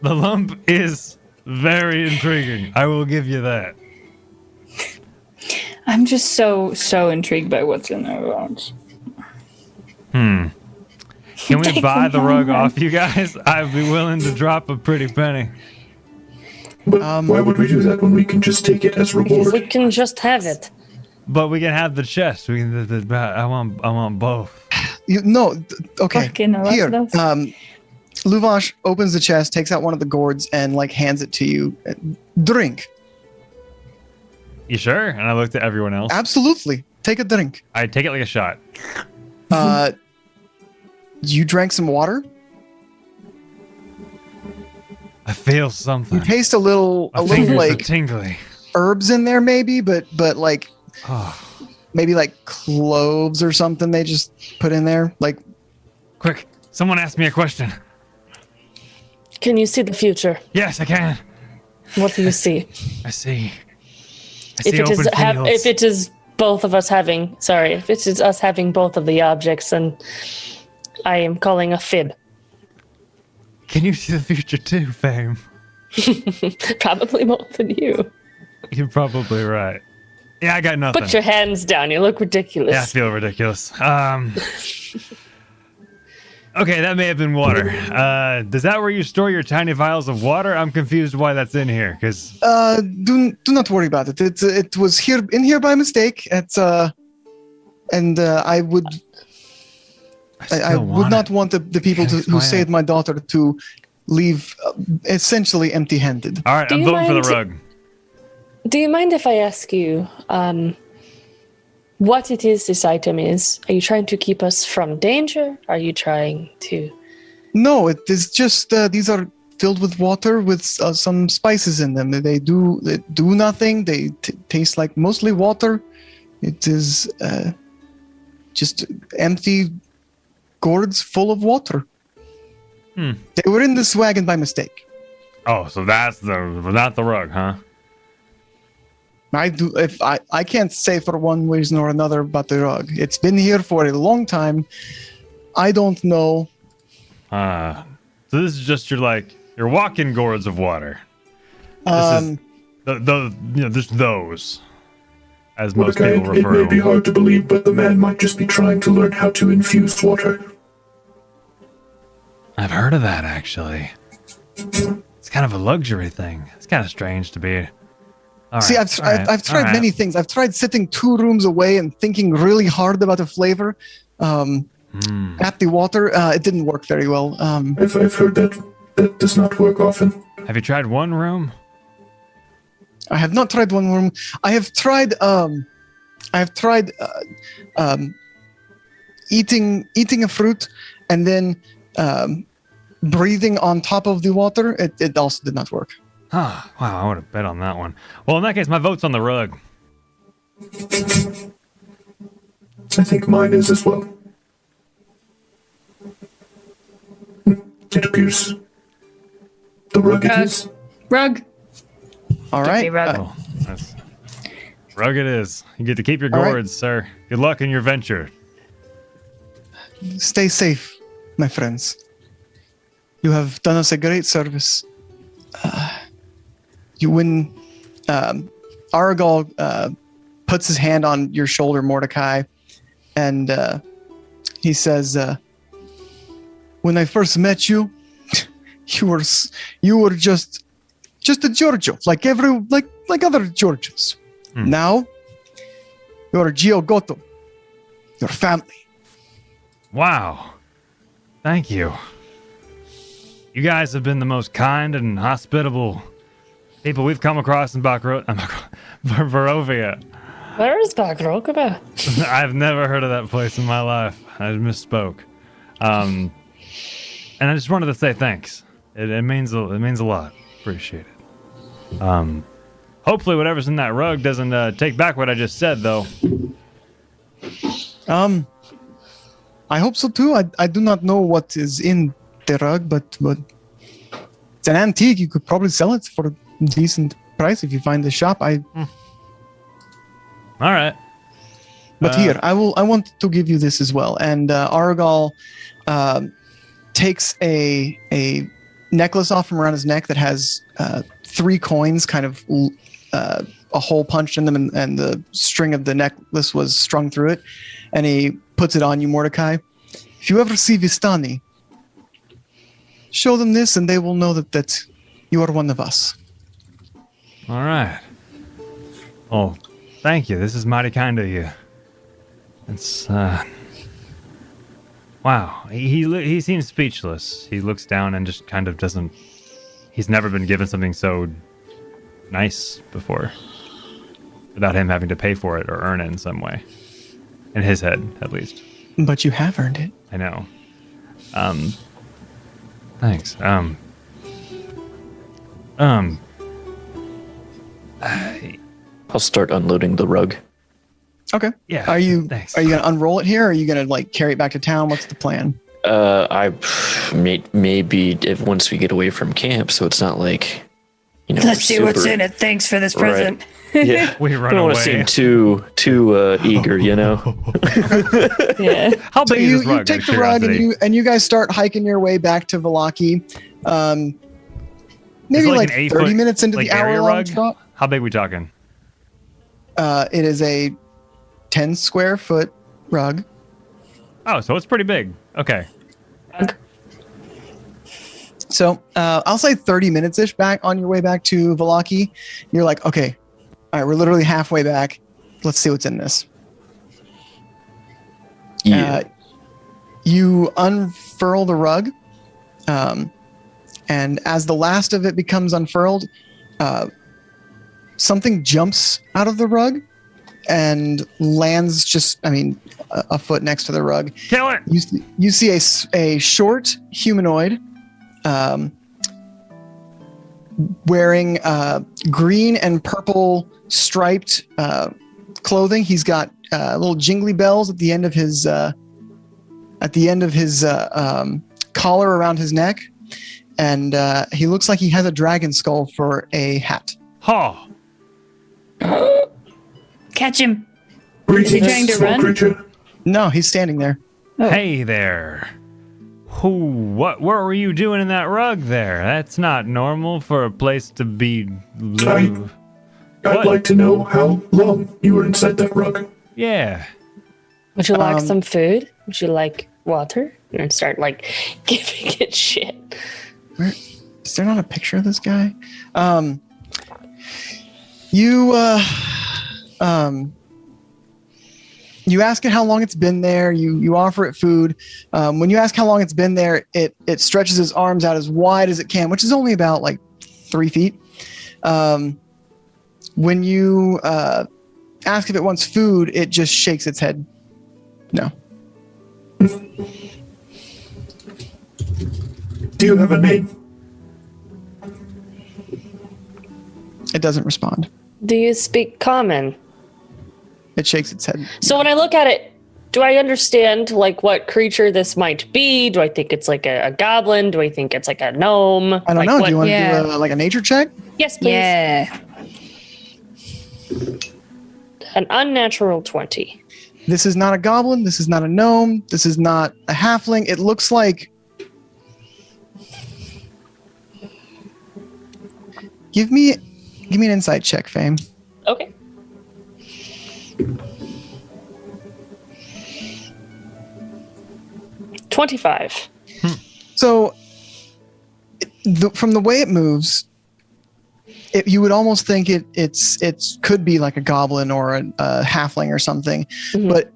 The lump is very intriguing. I will give you that. I'm just so intrigued by what's in their lunch. Can we Take buy the them rug home. off you guys? I'd be willing to drop a pretty penny. But why would we do that when we can just take it as reward? We can just have it. But we can have the chest. We can. I want both. Okay. Fucking I love Here, those. Luvash opens the chest, takes out one of the gourds, and hands it to you. Drink. You sure? And I looked at everyone else. Absolutely. Take a drink. I take it like a shot. You drank some water. I feel something. You taste a little My fingers are like tingly. herbs in there, maybe, but like Oh, maybe like cloves or something they just put in there. Like, quick! Someone asked me a question. Can you see the future? Yes, I can. What do you see? I see. If it is both of us having, if it is us having both of the objects, then I am calling a fib. Can you see the future too, Fame? Probably more than you. You're probably right. Yeah, I got nothing. Put your hands down. You look ridiculous. Yeah, I feel ridiculous. Okay, that may have been water. Is that where you store your tiny vials of water? I'm confused why that's in here. Because do not worry about it. It was in here by mistake. I would not want the people who saved my daughter to leave essentially empty-handed. All right, I'm voting for the rug. Do you mind if I ask you what it is this item is? Are you trying to keep us from danger? Are you trying to... No, it is just these are filled with water with some spices in them. They do nothing. They taste like mostly water. It is just empty gourds full of water. They were in this wagon by mistake. Oh, so that's not the rug, huh? I can't say for one reason or another about the rug. It's been here for a long time. I don't know. So this is just your walk-in gourds of water. This is just those, as most Okay, people it refer may to be them. hard to believe, but the man might just be trying to learn how to infuse water. I've heard of that, actually. It's kind of a luxury thing. It's kind of strange to be... All See, right, I've tried many things. I've tried sitting 2 rooms away and thinking really hard about a flavor at the water. It didn't work very well. I've heard that does not work often. Have you tried one room? I have not tried one room. I have tried eating a fruit and then breathing on top of the water. It also did not work. Ah, wow, I would have bet on that one. Well, in that case, my vote's on the rug. I think mine is as well. It appears the rug it is. Rug. All Give right. me rug. Oh, that's rug it is. You get to keep your All right. gourds, sir. Good luck in your venture. Stay safe, my friends. You have done us a great service. When Aragal puts his hand on your shoulder, Mordecai, and he says, "When I first met you, you were just a Giorgio, like other Giorgios. Now, you're Giogotto, your family." Wow. Thank you. You guys have been the most kind and hospitable people we've come across in Barovia. Where is Bagrokaba? I've never heard of that place in my life. I misspoke. And I just wanted to say thanks. It means a lot. Appreciate it. Hopefully whatever's in that rug doesn't take back what I just said, though. I hope so too. I do not know what is in the rug, but it's an antique. You could probably sell it for a decent price if you find the shop. All right. But here, I want to give you this as well. And Aragal takes a necklace off from around his neck that has 3 coins, kind of a hole punched in them, and the string of the necklace was strung through it. And he puts it on you, Mordecai. If you ever see Vistani, show them this, and they will know that you are one of us. All right. Oh, thank you. This is mighty kind of you. It's wow. He seems speechless. He looks down and just kind of doesn't. He's never been given something so nice before, without him having to pay for it or earn it in some way. In his head, at least. But you have earned it. I know. Thanks. I'll start unloading the rug. Okay. Yeah. Are you Thanks. gonna unroll it here, or are you gonna like carry it back to town? What's the plan? Maybe once we get away from camp, so it's not like, Let's see what's in it. Thanks for this present. Yeah, We run don't want away. to seem too eager, Yeah. How So big is you this rug? take out the of rug curiosity? and you guys start hiking your way back to Valaki. Maybe it like an 8 30 foot, minutes into like, the area hour-long rug? trot. How big we talking? It is a 10 square foot rug. Oh, so it's pretty big. Okay. So I'll say 30 minutes ish back on your way back to Valaki. You're like, okay, all right, we're literally halfway back. Let's see what's in this. Yeah. You unfurl the rug, and as the last of it becomes unfurled, something jumps out of the rug and lands just, a foot next to the rug. Kill it! You see a short humanoid wearing green and purple striped clothing. He's got little jingly bells at the end of his collar around his neck, and he looks like he has a dragon skull for a hat. Ha! Catch him. Greetings, trying to small run? creature. No, he's standing there. Oh. Hey there. What were you doing in that rug there? That's not normal for a place to be live. I'd What? like to know how long you were inside that rug. Yeah. Would you like Um, some food? Would you like water? And start giving it shit. Where is there not a picture of this guy? You ask it how long it's been there. You offer it food. When you ask how long it's been there, it stretches its arms out as wide as it can, which is only about 3 feet. When you ask if it wants food, it just shakes its head. No. Do you have a name? It doesn't respond. Do you speak common? It shakes its head. So when I look at it, do I understand like what creature this might be? Do I think it's like a goblin? Do I think it's like a gnome? I don't know. Do you want to Yeah. do a nature check? Yes, please. Yeah. An unnatural 20. This is not a goblin. This is not a gnome. This is not a halfling. It looks like. Give me an insight check, Fame. Okay. $25. So, from the way it moves, you would almost think it could be like a goblin or a halfling or something, Mhm. but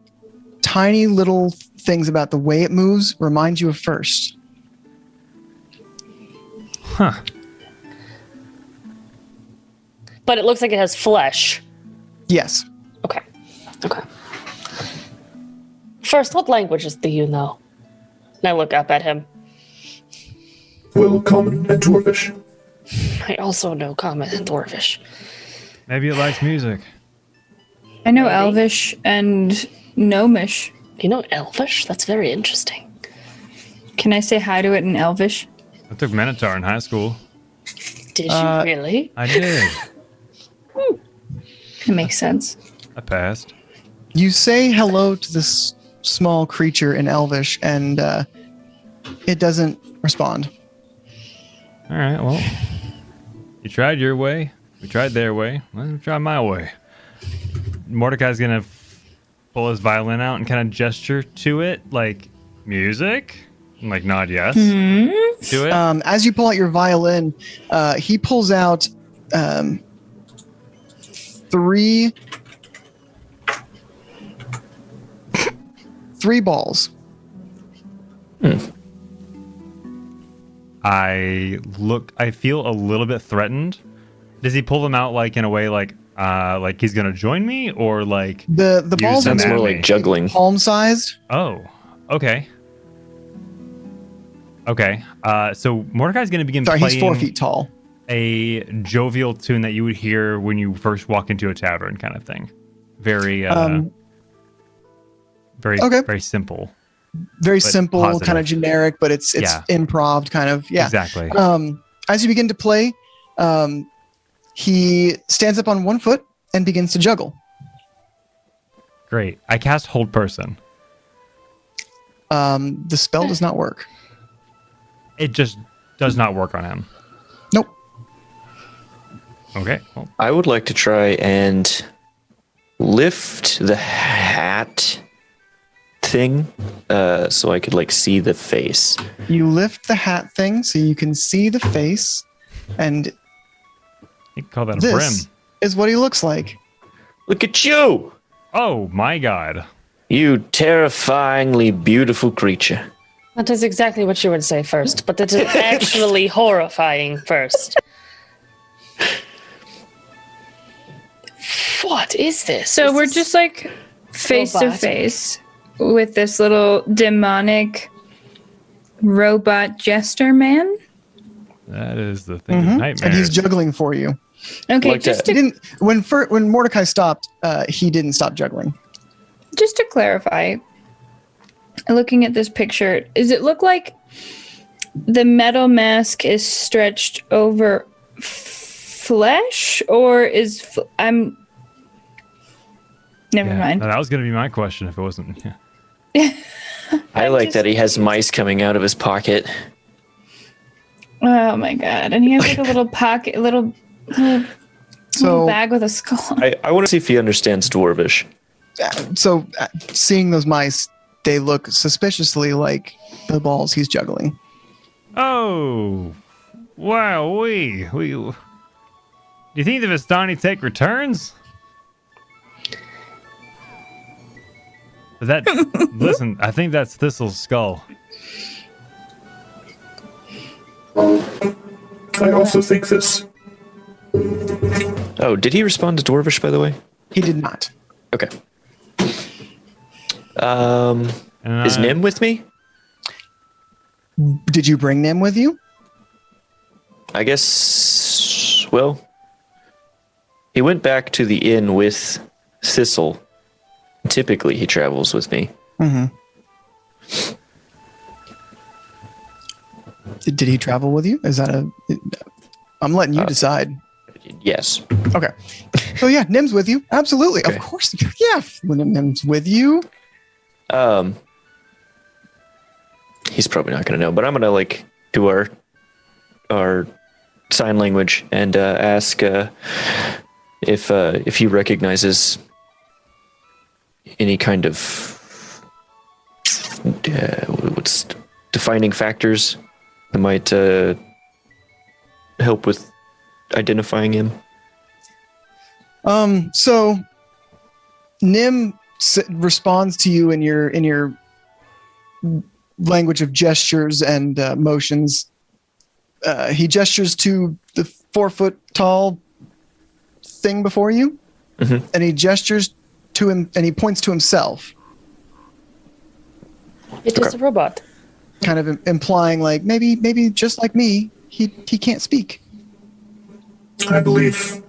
tiny little things about the way it moves remind you of First. Huh. But it looks like it has flesh. Yes. Okay. Okay. First, what languages do you know? And I look up at him. Well, common and dwarvish. I also know Common and Dwarvish. Maybe it likes music. I know Maybe. Elvish and Gnomish. You know Elvish? That's very interesting. Can I say hi to it in Elvish? I took Minotaur in high school. Did you really? I did. It makes sense. I passed. You say hello to this small creature in Elvish, and it doesn't respond. All right, well, you tried your way. We tried their way. Let me try my way. Mordecai's going to pull his violin out and kind of gesture to it, like, music? And, like, nod yes to it. As you pull out your violin, he pulls out three balls. I feel a little bit threatened. Does he pull them out, like, in a way, like he's going to join me? Or, like, The use balls are them Sounds at more me? like juggling. palm sized. Oh, okay. Okay. So Mordecai's going to begin Sorry, playing he's 4 feet tall. a jovial tune that you would hear when you first walk into a tavern, kind of thing. Very, okay. very simple. Very but simple, positive. kind of generic, but it's Yeah. improv kind of. Yeah. Exactly. As you begin to play, he stands up on one foot and begins to juggle. Great. I cast Hold Person. The spell does not work. It just does not work on him. Nope. Okay. Well, I would like to try and lift the hat thing so I could like see the face. You lift the hat thing so you can see the face, and you can call that a this brim. is what he looks like. Look at you! Oh my god. You terrifyingly beautiful creature. That is exactly what you would say first, but that is actually horrifying first. What is this? So Is we're this- just like face to Robot. face with this little demonic robot jester man. That is the thing of nightmares. And he's juggling for you. Okay, Like just that. He to didn't when Mordecai stopped. He didn't stop juggling. just to clarify, looking at this picture, does it look like the metal mask is stretched over flesh, or is I'm never Yeah, mind. that was going to be my question if it wasn't. Yeah. I like that he has mice coming out of his pocket. Oh my god! And he has like a little pocket, little So bag with a skull. I want to see if he understands Dwarvish. Seeing those mice, they look suspiciously like the balls he's juggling. Oh, wow. We. Do you think the Vistani take returns? Is that listen? I think that's Thistle's skull. I also think this. Oh, did he respond to Dwarvish, by the way? He did not. Okay. And Is Nim with me? Did you bring them with you? I guess, well, He went back to the inn with Thistle. Typically, he travels with me. Mm-hmm. Did he travel with you? Is that I'm letting you decide. Yes. Okay. So yeah, Nim's with you. Absolutely. Okay. Of course. Yeah. When Nim's with you. He's probably not going to know, but I'm going to like do our sign language and ask if he recognizes any kind of what's defining factors that might help with identifying him. So Nim responds to you in your language of gestures and motions. He gestures to the 4-foot-tall thing before you, and he gestures to him, and he points to himself, It is a robot. kind of implying like maybe just like me, he can't speak. I believe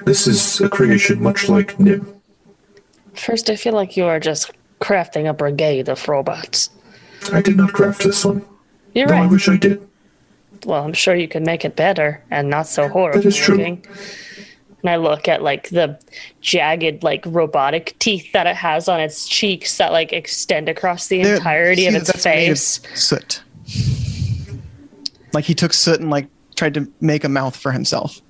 this is a creation much like Nim. First, I feel like you are just crafting a brigade of robots. I did not craft this one. You're Though I right. wish I did. Well, I'm sure you can make it better and not so horrible That is true. looking. And I look at like the jagged, like robotic teeth that it has on its cheeks that like extend across the entirety of its that's made of face. soot. Like he took soot and like tried to make a mouth for himself.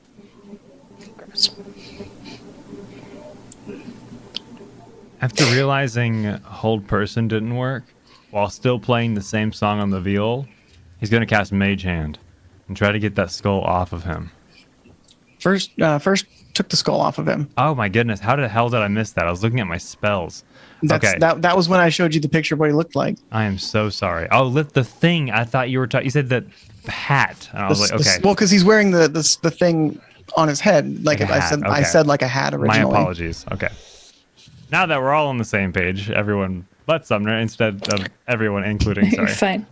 After realizing Hold Person didn't work, while still playing the same song on the viol, he's going to cast Mage Hand and try to get that skull off of him. First took the skull off of him. Oh my goodness, how the hell did I miss that? I was looking at my spells. Okay. That was when I showed you the picture of what he looked like. I am so sorry. Oh, lift the thing. I thought you were talking. You said the hat. And I was like, okay. Well, because he's wearing the thing on his head, like Like a hat, I okay. said like a hat originally. My apologies. Okay. Now that we're all on the same page, everyone but Sumner instead of everyone, including, You're sorry.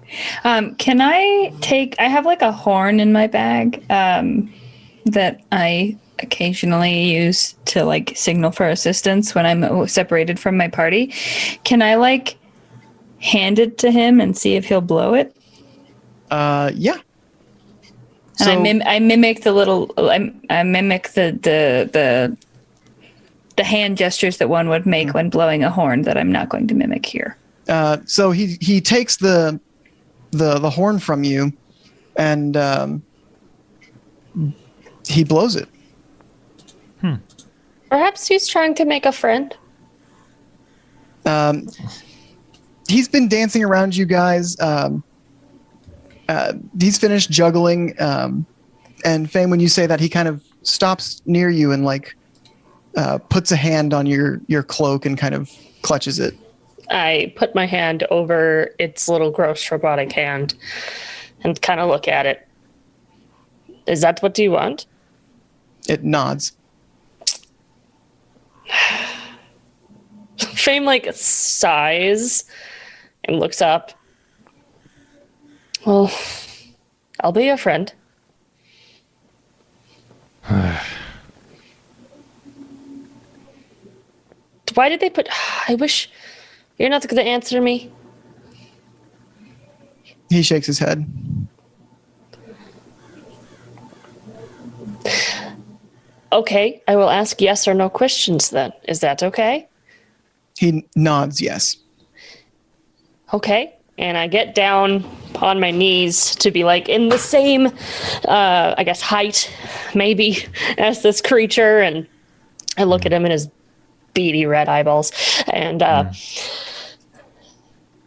fine. Can I have like a horn in my bag that I occasionally use to like signal for assistance when I'm separated from my party. Can I like hand it to him and see if he'll blow it? Yeah. And I mimic the little. I mimic the hand gestures that one would make when blowing a horn that I'm not going to mimic here. So he takes the horn from you, and he blows it. Perhaps he's trying to make a friend. He's been dancing around you guys. He's finished juggling, and Fame, when you say that, he kind of stops near you and like puts a hand on your cloak and kind of clutches it. I put my hand over its little gross robotic hand and kind of look at it. Is that what you want? It nods. Fame like sighs and looks up. Well, I'll be your friend. Why did they put... I wish... You're not going to answer me. He shakes his head. Okay, I will ask yes or no questions then. Is that okay? He nods yes. Okay. And I get down on my knees to be like in the same, I guess, height, maybe, as this creature. And I look at him in his beady red eyeballs. And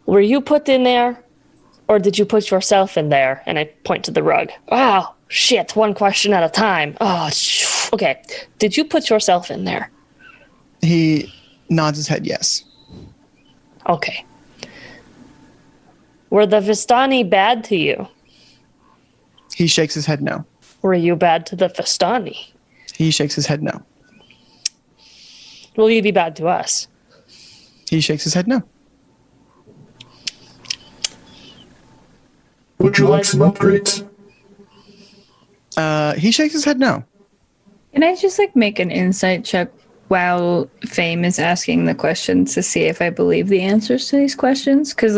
were you put in there? Or did you put yourself in there? And I point to the rug. Wow, shit, one question at a time. Oh, okay. Did you put yourself in there? He nods his head yes. Okay. Were the Vistani bad to you? He shakes his head no. Were you bad to the Vistani? He shakes his head no. Will you be bad to us? He shakes his head no. Would you like some upgrades? He shakes his head no. Can I just make an insight check while Fame is asking the questions to see if I believe the answers to these questions? Because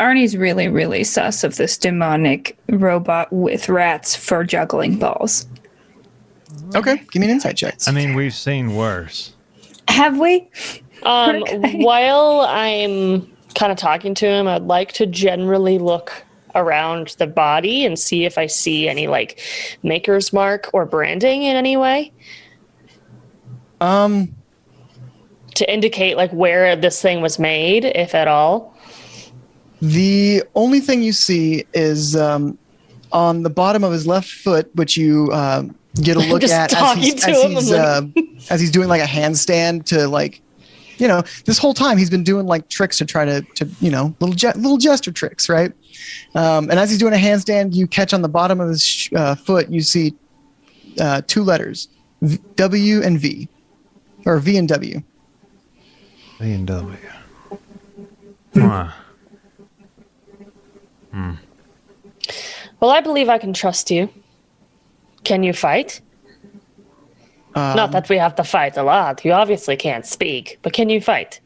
Arnie's really, really sus of this demonic robot with rats for juggling balls. Okay, give me an insight check. I mean, we've seen worse. Have we? While I'm kind of talking to him, I'd like to generally look around the body and see if I see any maker's mark or branding in any way. To indicate where this thing was made, if at all. The only thing you see is on the bottom of his left foot, which you get a look Just at talking to him, as he's doing a handstand to this whole time he's been doing tricks to try to little gesture tricks, right? And as he's doing a handstand, you catch on the bottom of his foot, you see two letters, W and V, or V and W. V and W. Huh. Well, I believe I can trust you. Can you fight? Not that we have to fight a lot. You obviously can't speak, but can you fight?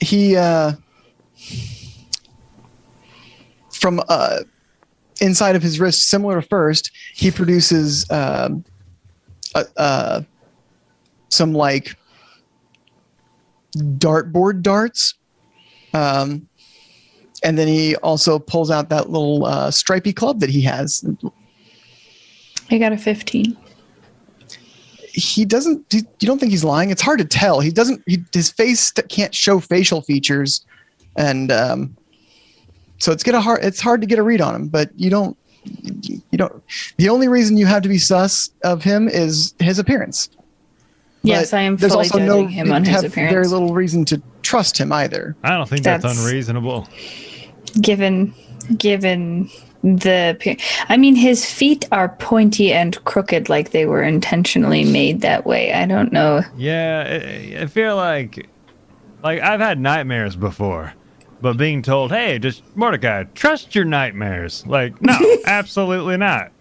He from inside of his wrist, similar to first, he produces some dartboard darts, and then he also pulls out that little stripy club that he has. I got a 15. He doesn't. You don't think he's lying? It's hard to tell. He doesn't. His face can't show facial features, and so it's hard to get a read on him. But you don't. The only reason you have to be sus of him is his appearance. Yes, I am fully judging him on his appearance. Very little reason to trust him either. I don't think that's unreasonable. Given his feet are pointy and crooked, like they were intentionally made that way. I don't know. Yeah, I feel like I've had nightmares before, but being told, hey, just Mordecai, trust your nightmares. No, absolutely not.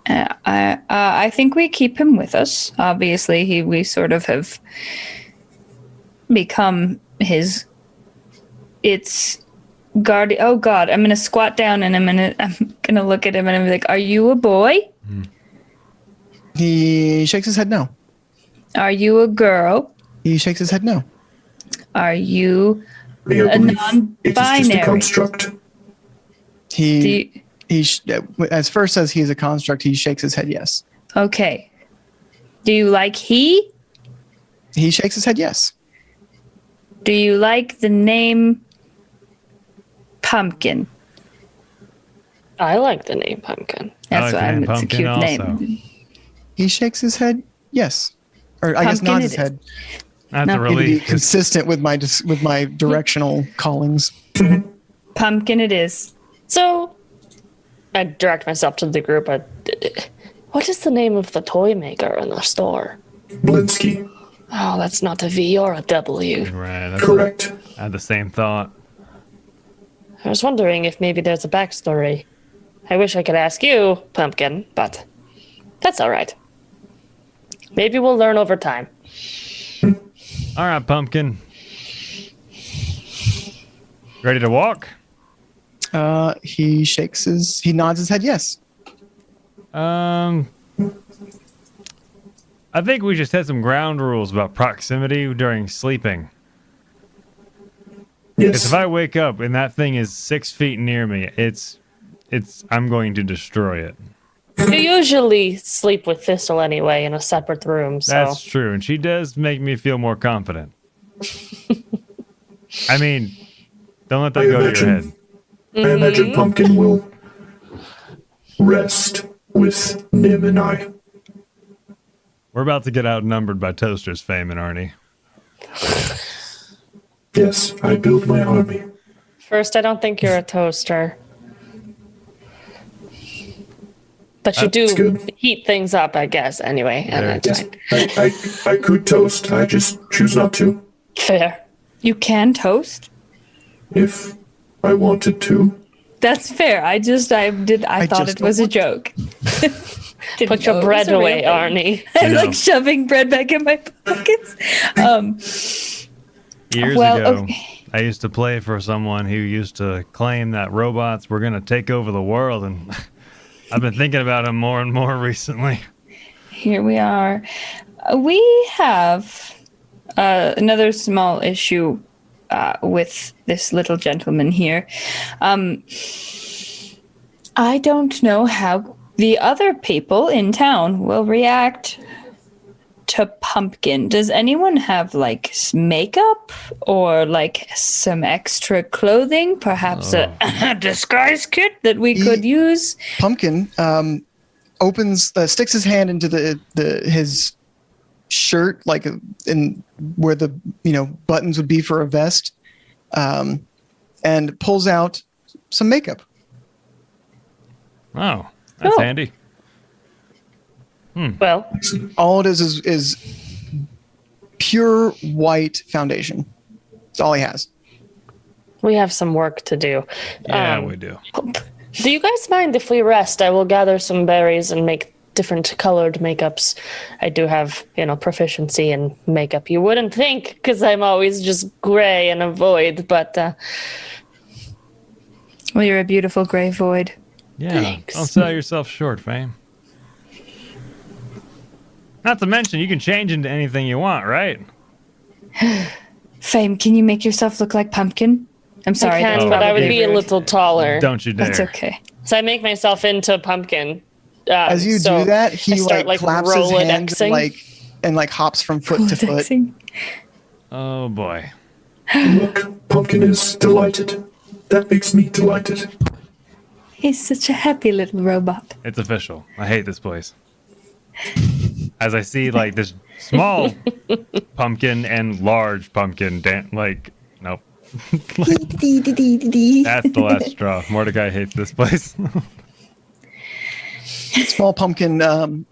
I think we keep him with us. Obviously, we sort of have become his. It's guard. Oh God, I'm gonna squat down and I'm gonna look at him and I'm like, "Are you a boy?" He shakes his head no. Are you a girl? He shakes his head no. Are you a non-binary? It is just a construct. As first says he is a construct, he shakes his head yes. Okay. Do you like he? He shakes his head yes. Do you like the name Pumpkin? I like the name Pumpkin. That's why name it's a Pumpkin cute also. name. He shakes his head yes. Or I guess Pumpkin nods it his is. head. That's a To be relief. consistent with my directional callings. Pumpkin it is. So, I direct myself to the group. What is the name of the toy maker in the store? Blinsky. Oh, that's not a V or a W. Right. Correct. I had the same thought. I was wondering if maybe there's a backstory. I wish I could ask you, Pumpkin, but that's all right. Maybe we'll learn over time. All right, Pumpkin. Ready to walk? He nods his head yes. I think we should set some ground rules about proximity during sleeping. Because Yes. if I wake up and that thing is 6 feet near me, I'm going to destroy it. You usually sleep with Thistle anyway in a separate room, so That's true, and she does make me feel more confident. I mean, don't let that go to your head. I imagine Pumpkin will rest with Nim and I. We're about to get outnumbered by Toaster's fame and Arnie. Yes, I build my army. first, I don't think you're a toaster. But you That's do good. heat things up, I guess, anyway, and that's Yes, fine. I could toast. I just choose not to. Fair. You can toast? If I wanted to. That's fair. I thought just it was a don't joke. Didn't Put your know it bread was a real away, thing. Arnie. I'm know. like shoving bread back in my pockets. Years Well, ago, okay. I used to play for someone who used to claim that robots were going to take over the world, and I've been thinking about him more and more recently. Here we are. We have another small issue with this little gentleman here. I don't know how the other people in town will react to Pumpkin. Does anyone have like makeup or like some extra clothing? Perhaps a disguise kit that we could use? Pumpkin sticks his hand into his shirt, like in where the buttons would be for a vest, and pulls out some makeup. Oh, that's Oh. handy. Well, All it is pure white foundation. That's all he has. we have some work to do. Yeah, we do. Do you guys mind if we rest? I will gather some berries and make different colored makeups. I do have, proficiency in makeup. You wouldn't think, because I'm always just gray and a void, but Well, you're a beautiful gray void. Yeah, Thanks. don't sell yourself short, Fame. Not to mention, you can change into anything you want, right? Fame, can you make yourself look like Pumpkin? I'm sorry, I can, that's but I would probably be a rude. little taller. Don't you dare. That's okay. So I make myself into Pumpkin. As you So do that, I he start, claps his hands Rolodexing. and hops from foot to foot. Rolodexing. Oh, boy. Look, Pumpkin is delighted. That makes me delighted. He's such a happy little robot. It's official. I hate this place. As I see, this small pumpkin and large pumpkin, nope. That's the last straw. Mordecai hates this place. Small Pumpkin,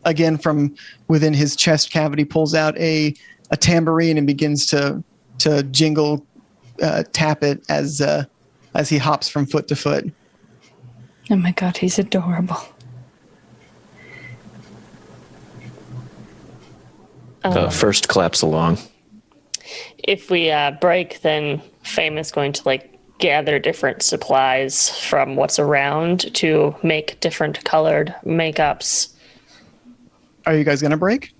again from within his chest cavity, pulls out a tambourine and begins to jingle, tap it as he hops from foot to foot. Oh my god, he's adorable. First claps along. If we break, then Fame is going to gather different supplies from what's around to make different colored makeups. Are you guys gonna break?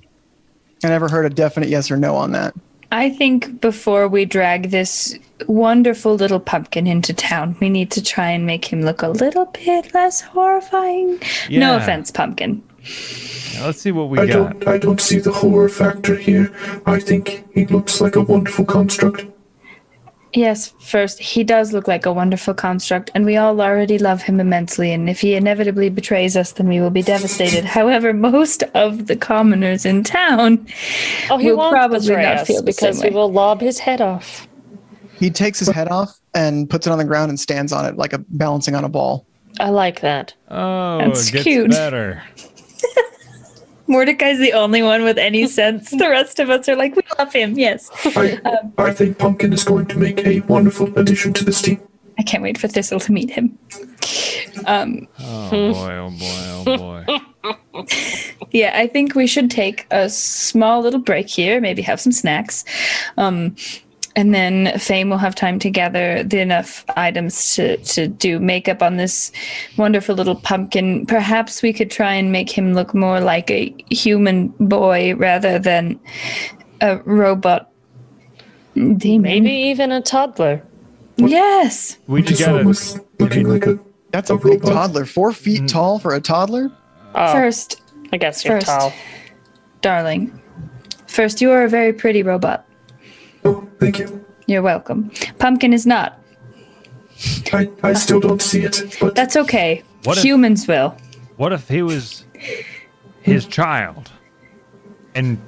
I never heard a definite yes or no on that. I think before we drag this wonderful little pumpkin into town, we need to try and make him look a little bit less horrifying. No Yeah. offense, pumpkin. Now, let's see what we I got. don't see the horror factor here. I think he looks like a wonderful construct. Yes, first, he does look like a wonderful construct, and we all already love him immensely, and if he inevitably betrays us, then we will be devastated. However, most of the commoners in town Oh, he will won't probably betray not us feel the because same we way. will lob his head off. He takes his head off and puts it on the ground and stands on it balancing on a ball. I like that. Oh, That's it gets cute. better. Mordecai's the only one with any sense. The rest of us are like, we love him, yes. I think Pumpkin is going to make a wonderful addition to this team. I can't wait for Thistle to meet him. Oh boy, oh boy, oh boy. Yeah, I think we should take a small little break here, maybe have some snacks. And then Fame will have time to gather enough items to do makeup on this wonderful little pumpkin. Perhaps we could try and make him look more like a human boy rather than a robot demon. Maybe even a toddler. Yes. We What just is wrong gotta. with looking like a That's a A big robot. toddler, 4 feet tall for a toddler. Oh, First, I guess you're first. tall. darling. First, you are a very pretty robot. Oh, thank you. You're welcome. Pumpkin is not. I still don't see it, but That's okay. What if- Humans will. What if he was his child? And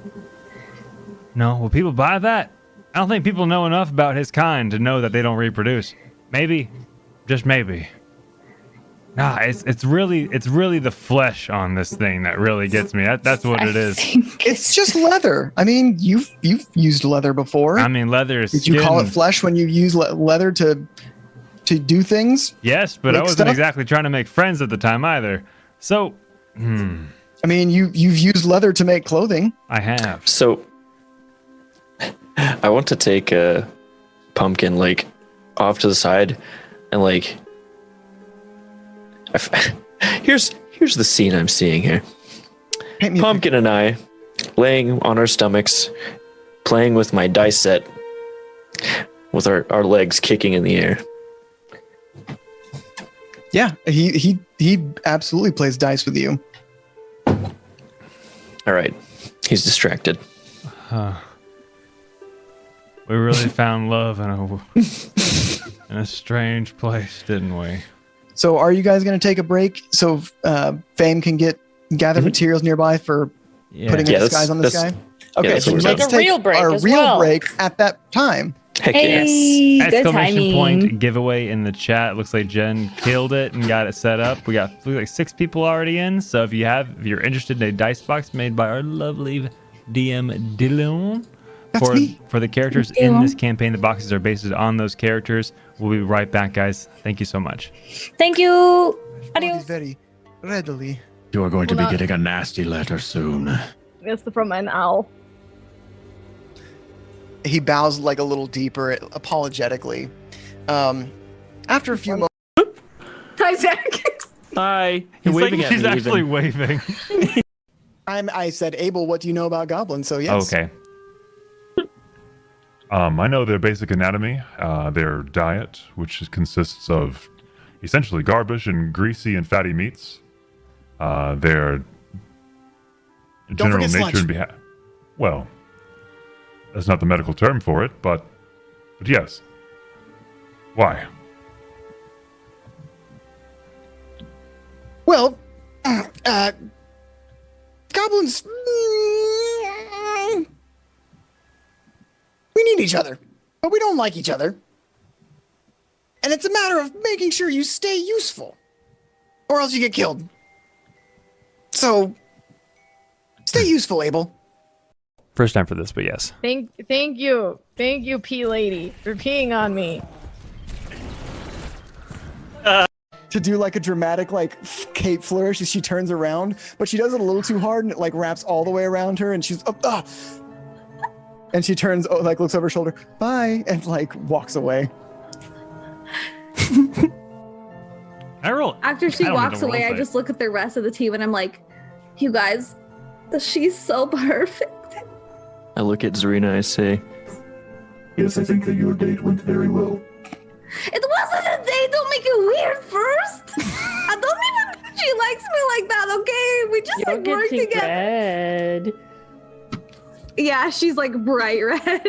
no, will people buy that? I don't think people know enough about his kind to know that they don't reproduce. Maybe, just maybe. Nah, it's really the flesh on this thing that really gets me. That's what it I is. think It's just leather. I mean, you've used leather before. I mean, leather is. Did you call it skin. flesh when you use leather to do things? Yes, but I Like wasn't stuff? exactly trying to make friends at the time either. So, I mean, you've used leather to make clothing. I have. So I want to take a Pumpkin like off to the side and like here's the scene I'm seeing here. Paint me a Pumpkin and I laying on our stomachs, playing with my dice set, with our legs kicking in the air. Yeah, he absolutely plays dice with you. All right, he's distracted. We really found love in a strange place, didn't we? So are you guys going to take a break so Fame can gather materials nearby for putting a Yeah, disguise on this guy? Okay, that's so what we're let's doing. Take a real break our as real well. break at that time. Heck yes. Hey, good Exclamation timing. point giveaway in the chat. Looks like Jen killed it and got it set up. We got like 6 people already in. So if you're interested in a dice box made by our lovely DM Dylan That's me. for the characters in this campaign, the boxes are based on those characters. We'll be right back, guys. Thank you so much. Thank you. Adios. Adios. Very readily. You are going to be Well, getting a nasty letter soon. It's from an owl. He bows like a little deeper, apologetically. After a few moments, Hi, Zach. Hi. He's waving like, at she's me actually even. waving. I said, Abel, what do you know about goblins? So yes. Okay. I know their basic anatomy, their diet, which consists of essentially garbage and greasy and fatty meats. Their general forget nature sludge. and behavior. Well, that's not the medical term for it, but yes. Why? Well, goblins. We need each other, but we don't like each other. And it's a matter of making sure you stay useful, or else you get killed. So, stay useful, Abel. First time for this, but yes. Thank you, P lady, for peeing on me. To do like a dramatic like cape flourish as she turns around, but she does it a little too hard and it like wraps all the way around her and she's and she turns like looks over her shoulder, bye, and like walks away. After she walks away, I just look at the rest of the team and I'm like, you guys, she's so perfect. I look at Zarina, I say, Yes, I think that your date went very well. It wasn't a date. Don't make it weird first. I don't even think she likes me like that, okay? We just like work together. Red. Yeah, she's like bright red.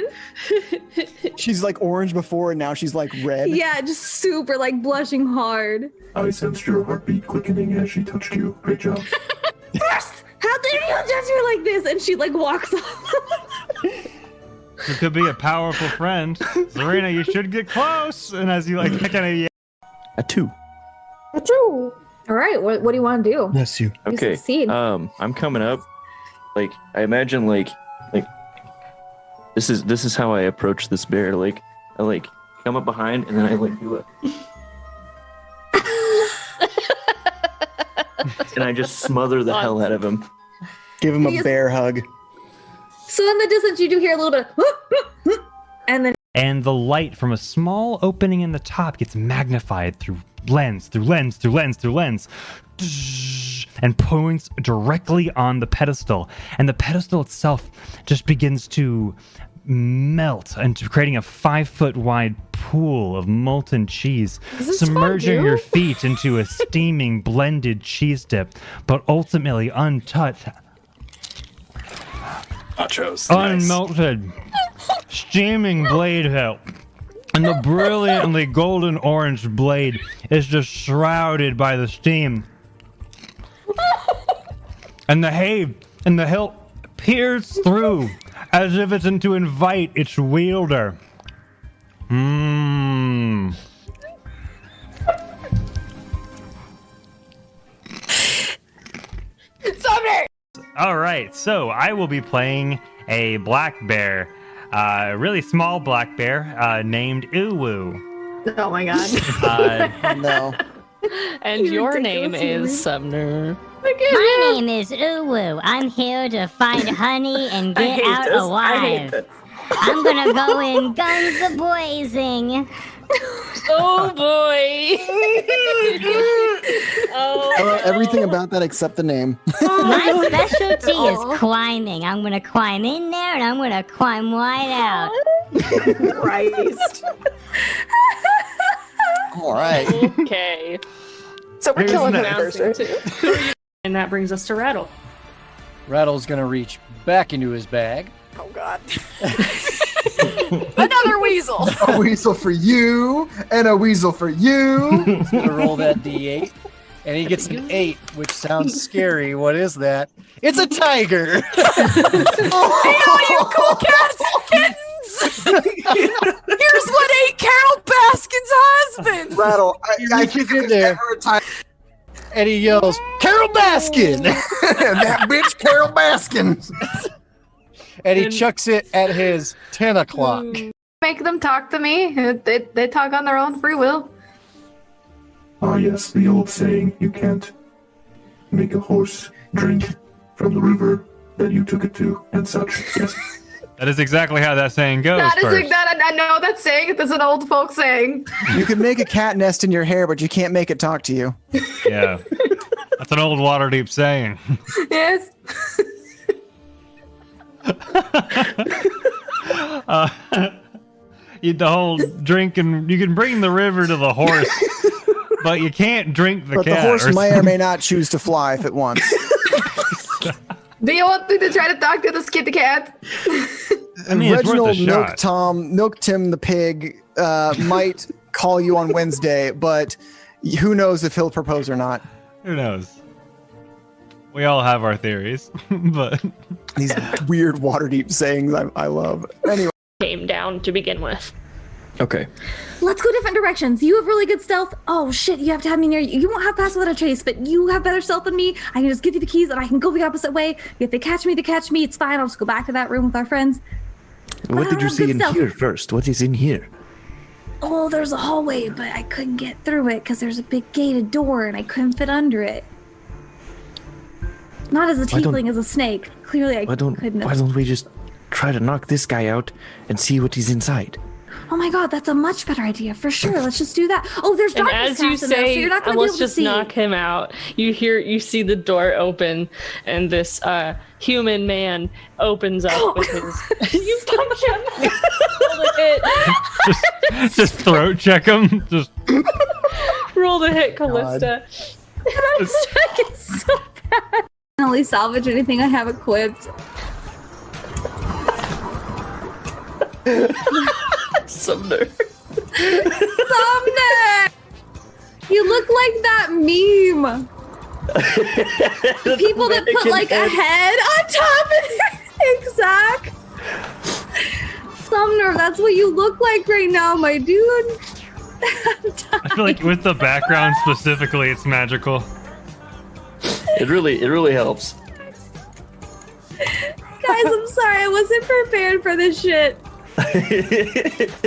She's like orange before and now she's like red. Yeah, just super like blushing hard. I sensed your heartbeat quickening as she touched you. Great job. First, how dare you judge her like this? And she like walks off. You could be a powerful friend. Serena, you should get close. And as you like kind of a 2. All right, what do you want to do? Bless you. You Okay. succeed. I'm coming up. Like I imagine like this is how I approach this bear. Like I like come up behind and then I like do it. And I just smother the hell out of him. Give him a bear hug. So in the distance, you do hear a little bit of, and the light from a small opening in the top gets magnified through lens, and points directly on the pedestal. And the pedestal itself just begins to melt into creating a 5-foot wide pool of molten cheese, submerging your feet into a steaming blended cheese dip, but ultimately untouched. Nachos. Unmelted, steaming blade hilt. And the brilliantly golden orange blade is just shrouded by the steam. And the hilt peers through as if it's to invite its wielder. Mmm. All right, so I will be playing a black bear, a really small black bear named Uwu. Oh my god. No. And your Ridiculous name humor. is Sumner. My name is Uwu. I'm here to find honey and get out alive. I'm gonna go in guns a-blazing. Oh boy. Oh, everything about that except the name. My specialty is climbing. I'm gonna climb in there and I'm gonna climb right out. Christ. All right. Okay. So we're Here's killing him next. first, right? And that brings us to Rattle. Rattle's gonna reach back into his bag. Oh God. Another weasel. A weasel for you, and a weasel for you. He's gonna roll that d8, and he gets an 8, which sounds scary. What is that? It's a tiger. Hey, all you cool cats and kittens! Here's what ate Carol Baskin's husband. Rattle, I He's in there, and he yells, "Carol Baskin!" that bitch Carol Baskin. And he chucks it at his 10 o'clock. Make them talk to me. They talk on their own free will. Ah, yes, the old saying, you can't make a horse drink from the river that you took it to, and such. Yes. That is exactly how that saying goes. That is first. that. I know that saying. It's an old folk saying. You can make a cat nest in your hair, but you can't make it talk to you. Yeah. That's an old Waterdeep saying. Yes. The whole drinking, you can bring the river to the horse, but you can't drink the But cat. the horse may or may not choose to fly if it wants. Do you want me to try to talk to this kitty cat? I mean, it's worth a Reginald shot. Milk Tim the pig might call you on Wednesday, but who knows if he'll propose or not. Who knows? We all have our theories, but these weird Waterdeep sayings I love. Anyway, came down to begin with. Okay. Let's go different directions. You have really good stealth. Oh shit, you have to have me near you. You won't have pass without a trace, but you have better stealth than me. I can just give you the keys and I can go the opposite way. If they catch me, they catch me. It's fine. I'll just go back to that room with our friends. What did you see in here first? What is in here? Oh, there's a hallway, but I couldn't get through it because there's a big gated door and I couldn't fit under it. Not as a tiefling, as a snake. Clearly, I couldn't. Why don't we just try to knock this guy out and see what is inside? Oh my god, that's a much better idea for sure. Let's just do that. Oh, there's And darkness as you cast in there, so say, you're not going to be let's able to just see. knock him out. You see the door open, and this human man opens up with his. You punch him. Roll the hit. just throat check him. Just roll the hit, Callista. I'm striking so bad. I can only salvage anything I have equipped. Sumner. Sumner! You look like that meme. People that put like a head on top of it. Exact. Sumner, that's what you look like right now, my dude. I feel like with the background specifically, it's magical. It really helps. Guys, I'm sorry, I wasn't prepared for this shit.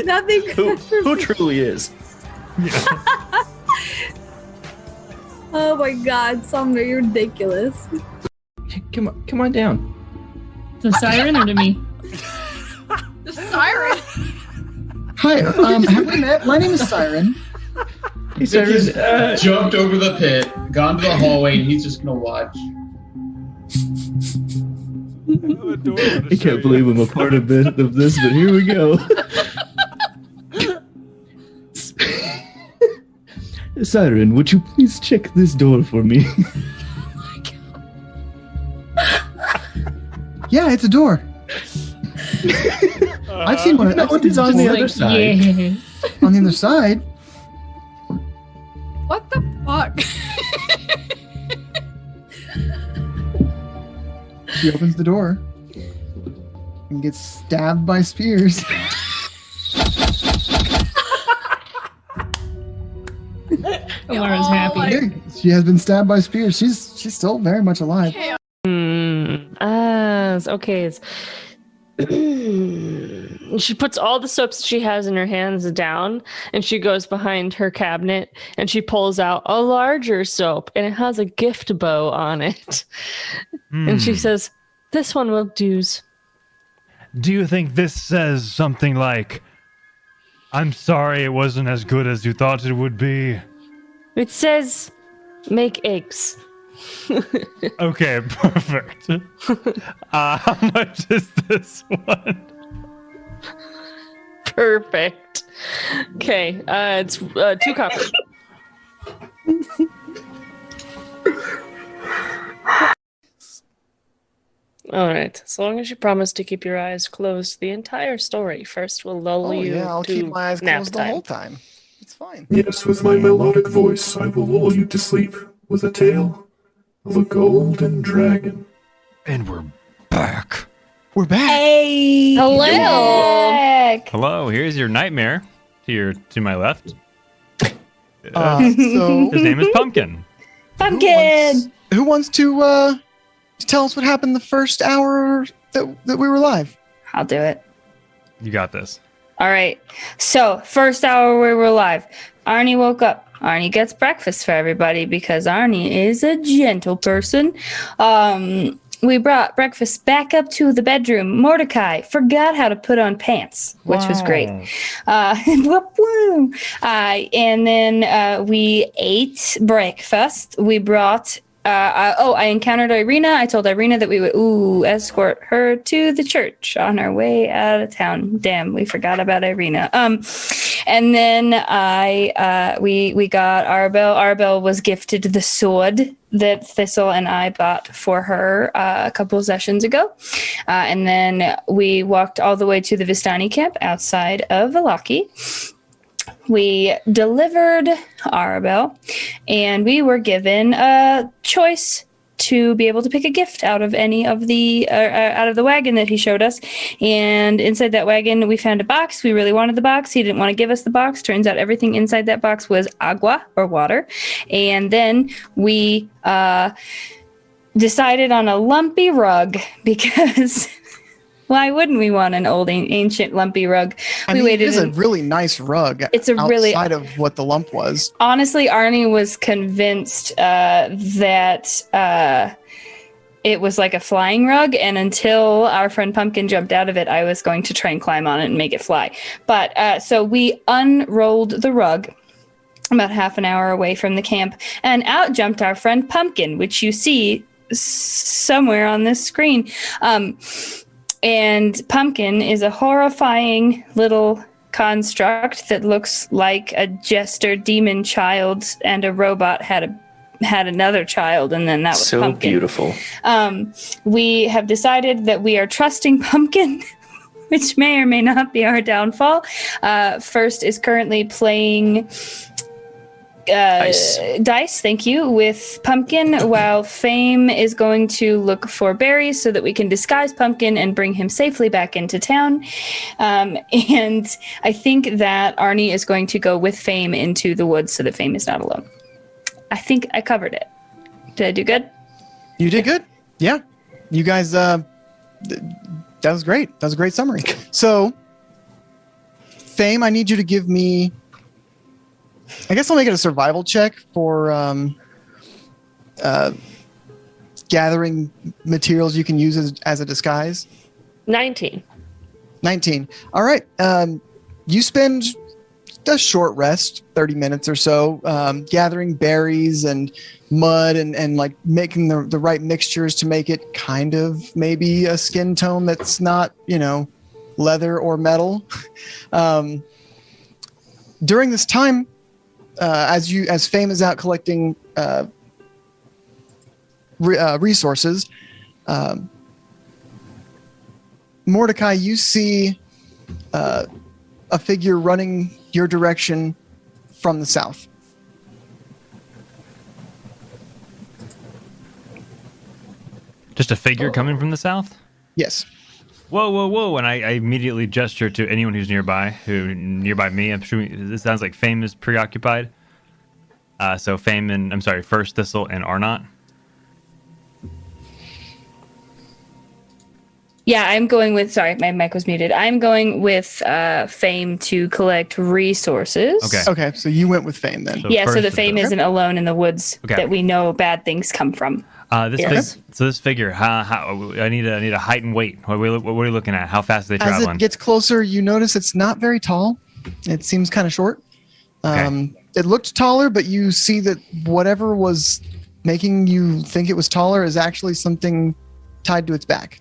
Nothing. Who truly is? Oh my god, Sumner, you're ridiculous. Come on down. The siren or to me? The siren. hi, have we met? My name is Siren. He's jumped over the pit, gone to the hallway, and he's just gonna watch. I can't believe I'm a part of this, but here we go. Siren, would you please check this door for me? Yeah, it's a door. I've seen one. What is on the other side? Yeah. On the other side. What the fuck? She opens the door and gets stabbed by spears. Laura's happy. Yeah, she has been stabbed by spears. She's still very much alive. Okay. She puts all the soaps that she has in her hands down, and she goes behind her cabinet and she pulls out a larger soap, and it has a gift bow on it. And she says, "This one will do's." Do you think this says something like, "I'm sorry it wasn't as good as you thought it would be"? It says, "Make eggs." Okay, perfect. How much is this one? Perfect. Okay, it's 2 copper. All right. As long as you promise to keep your eyes closed the entire story, first we'll lull you I'll to keep my eyes nap closed the whole time. It's fine. Yes, with my melodic voice, I will lull you to sleep with a tale of a golden dragon. And we're back. We're back. Hey. Hello. Back. Hello, here's your nightmare to my left. So His name is Pumpkin. Pumpkin. Who wants to tell us what happened the first hour that we were live? I'll do it. You got this. All right. So, first hour we were live. Arnie woke up. Arnie gets breakfast for everybody because Arnie is a gentle person. We brought breakfast back up to the bedroom. Mordecai forgot how to put on pants, which was great. And then we ate breakfast. We brought... I encountered Irina. I told Irina that we would escort her to the church on our way out of town. Damn, we forgot about Irina. And then we got Arbel. Arbel was gifted the sword that Thistle and I bought for her a couple of sessions ago. And then we walked all the way to the Vistani camp outside of Valaki. We delivered Arabelle, and we were given a choice to be able to pick a gift out of any of the out of the wagon that he showed us. And inside that wagon, we found a box. We really wanted the box. He didn't want to give us the box. Turns out everything inside that box was agua, or water. And then we decided on a lumpy rug because... Why wouldn't we want an old, ancient, lumpy rug? It is a really nice rug. It's a outside of what the lump was. Honestly, Arnie was convinced that it was like a flying rug, and until our friend Pumpkin jumped out of it, I was going to try and climb on it and make it fly. But so we unrolled the rug about half an hour away from the camp, and out jumped our friend Pumpkin, which you see somewhere on this screen. And Pumpkin is a horrifying little construct that looks like a jester demon child, and a robot had another child, and then that was so Pumpkin. Beautiful. We have decided that we are trusting Pumpkin, which may or may not be our downfall. First is currently playing dice, thank you, with Pumpkin, while Fame is going to look for berries so that we can disguise Pumpkin and bring him safely back into town. And I think that Arnie is going to go with Fame into the woods so that Fame is not alone. I think I covered it. Did I do good? You did good. Yeah. You guys, that was great. That was a great summary. So, Fame, I need you to give me... I guess I'll make it a survival check for gathering materials you can use as a disguise. 19. 19. All right. You spend a short rest, 30 minutes or so, gathering berries and mud and like making the right mixtures to make it kind of maybe a skin tone that's not, leather or metal. During this time, as Fame is out collecting resources, Mordecai, you see a figure running your direction from the south. Just a figure coming from the south? Yes. Whoa, whoa, whoa. And I immediately gesture to anyone who's nearby me. I'm sure this sounds like Fame is preoccupied. So Fame and, First Thistle and Arnott. Yeah, I'm going with. Sorry, my mic was muted. I'm going with Fame to collect resources. Okay, so you went with Fame then. So the Fame isn't alone in the woods Okay. that we know bad things come from. This figure, how I need a height and weight. What are we looking at? How fast are they As traveling? it gets closer, you notice it's not very tall. It seems kind of short. It looked taller, but you see that whatever was making you think it was taller is actually something tied to its back.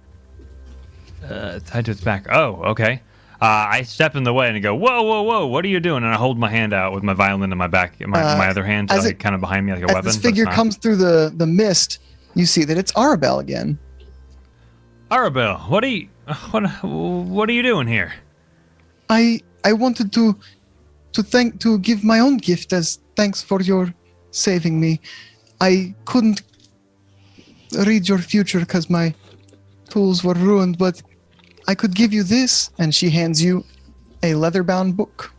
Tied to its back. Oh, okay. I step in the way and go, whoa, whoa, whoa! What are you doing? And I hold my hand out with my violin in my back, my other hand, as like it- kind of behind me, like a As weapon. this but figure it's not. comes through the mist, you see that it's Arabelle again. Arabelle, what are you doing here? I wanted to give my own gift as thanks for your saving me. I couldn't read your future because my tools were ruined, but I could give you this. And she hands you a leather-bound book.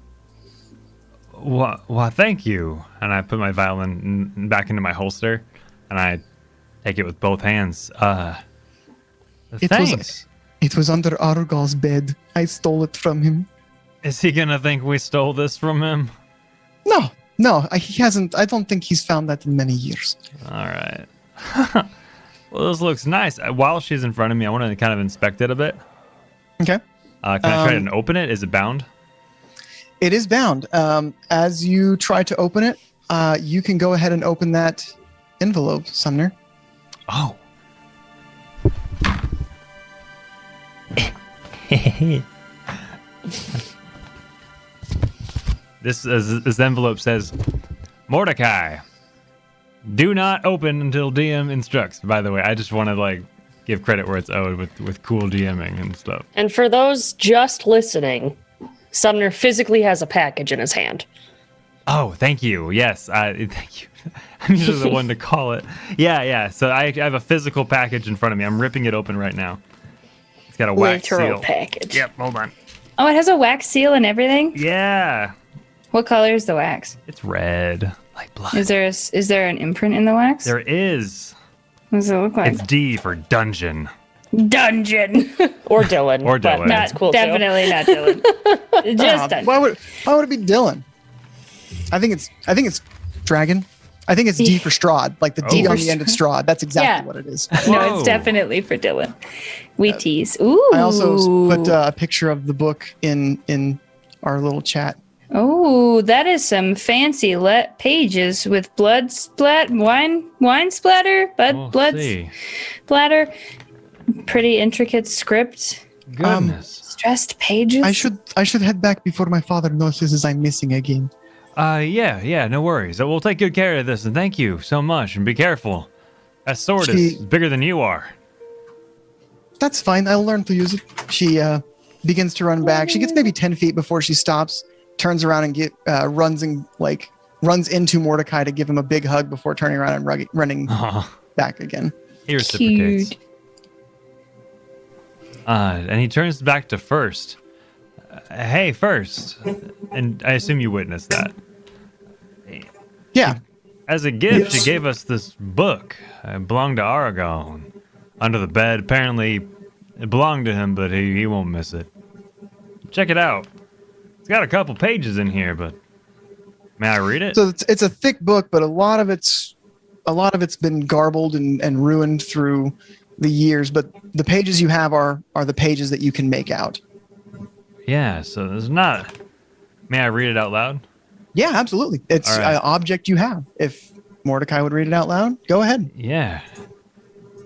Well, thank you. And I put my violin back into my holster, and I take it with both hands. Thanks. It was under Argal's bed. I stole it from him. Is he gonna think we stole this from him? No, he hasn't. I don't think he's found that in many years. All right. Well, this looks nice. While she's in front of me, I want to kind of inspect it a bit. Okay. Can I try and open it? Is it bound? It is bound. As you try to open it, you can go ahead and open that envelope, Sumner. Oh. This envelope says, Mordecai, do not open until DM instructs. By the way, I just want to give credit where it's owed with cool DMing and stuff. And for those just listening, Sumner physically has a package in his hand. Oh, thank you. Yes, thank you. I'm usually the one to call it. Yeah. So I have a physical package in front of me. I'm ripping it open right now. It's got a wax Literal seal. package. Yep, hold on. Oh, it has a wax seal and everything? Yeah. What color is the wax? It's red, like blood. Is there an imprint in the wax? There is. What does it look like? It's D for dungeon. Dungeon. Or Dylan. Or Dylan. But that's cool Definitely not Dylan. Just Dungeon. Why would it be Dylan? I think it's dragon. I think it's D for Strahd, like the D on the end of Strahd. That's exactly what it is. No, it's definitely for Dylan. We tease. Ooh. I also put a picture of the book in our little chat. Oh, that is some fancy pages with blood wine splatter, blood see. splatter, pretty intricate script. Goodness. Stressed pages. I should head back before my father notices I'm missing again. Yeah, no worries. We'll take good care of this, and thank you so much, and be careful. That sword is bigger than you are. That's fine. I'll learn to use it. She begins to run back. She gets maybe 10 feet before she stops, turns around and runs into Mordecai to give him a big hug before turning around and running back again. He reciprocates. Cute. And he turns back to First. Hey, First. And I assume you witnessed that. Yeah. As a gift, Yes. she gave us this book. It belonged to Aragon. Under the bed. Apparently, it belonged to him, but he won't miss it. Check it out. It's got a couple pages in here, but may I read it? So it's a thick book, but a lot of it's been garbled and ruined through the years. But the pages you have are the pages that you can make out. Yeah, so there's not... May I read it out loud? Yeah, absolutely. It's All right. an object you have. If Mordecai would read it out loud, go ahead. Yeah.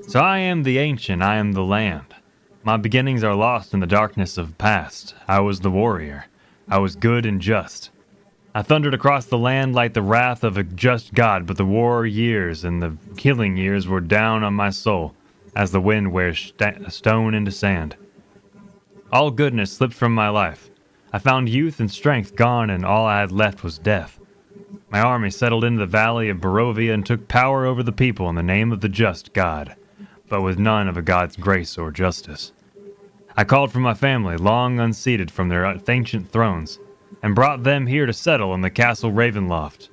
So I am the ancient, I am the land. My beginnings are lost in the darkness of past. I was the warrior. I was good and just. I thundered across the land like the wrath of a just god, but the war years and the killing years were down on my soul, as the wind wears stone into sand. All goodness slipped from my life. I found youth and strength gone, and all I had left was death. My army settled into the valley of Barovia and took power over the people in the name of the just God, but with none of a God's grace or justice. I called for my family, long unseated from their ancient thrones, and brought them here to settle in the castle Ravenloft.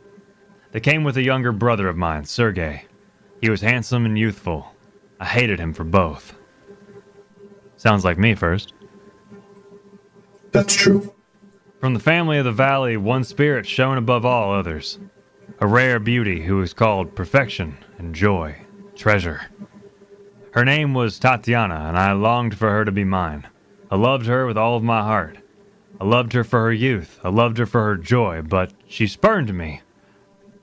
They came with a younger brother of mine, Sergei. He was handsome and youthful. I hated him for both. Sounds like me first. That's true. From the family of the valley, one spirit shone above all others. A rare beauty who is called perfection and joy, treasure. Her name was Tatiana, and I longed for her to be mine. I loved her with all of my heart. I loved her for her youth. I loved her for her joy, but she spurned me.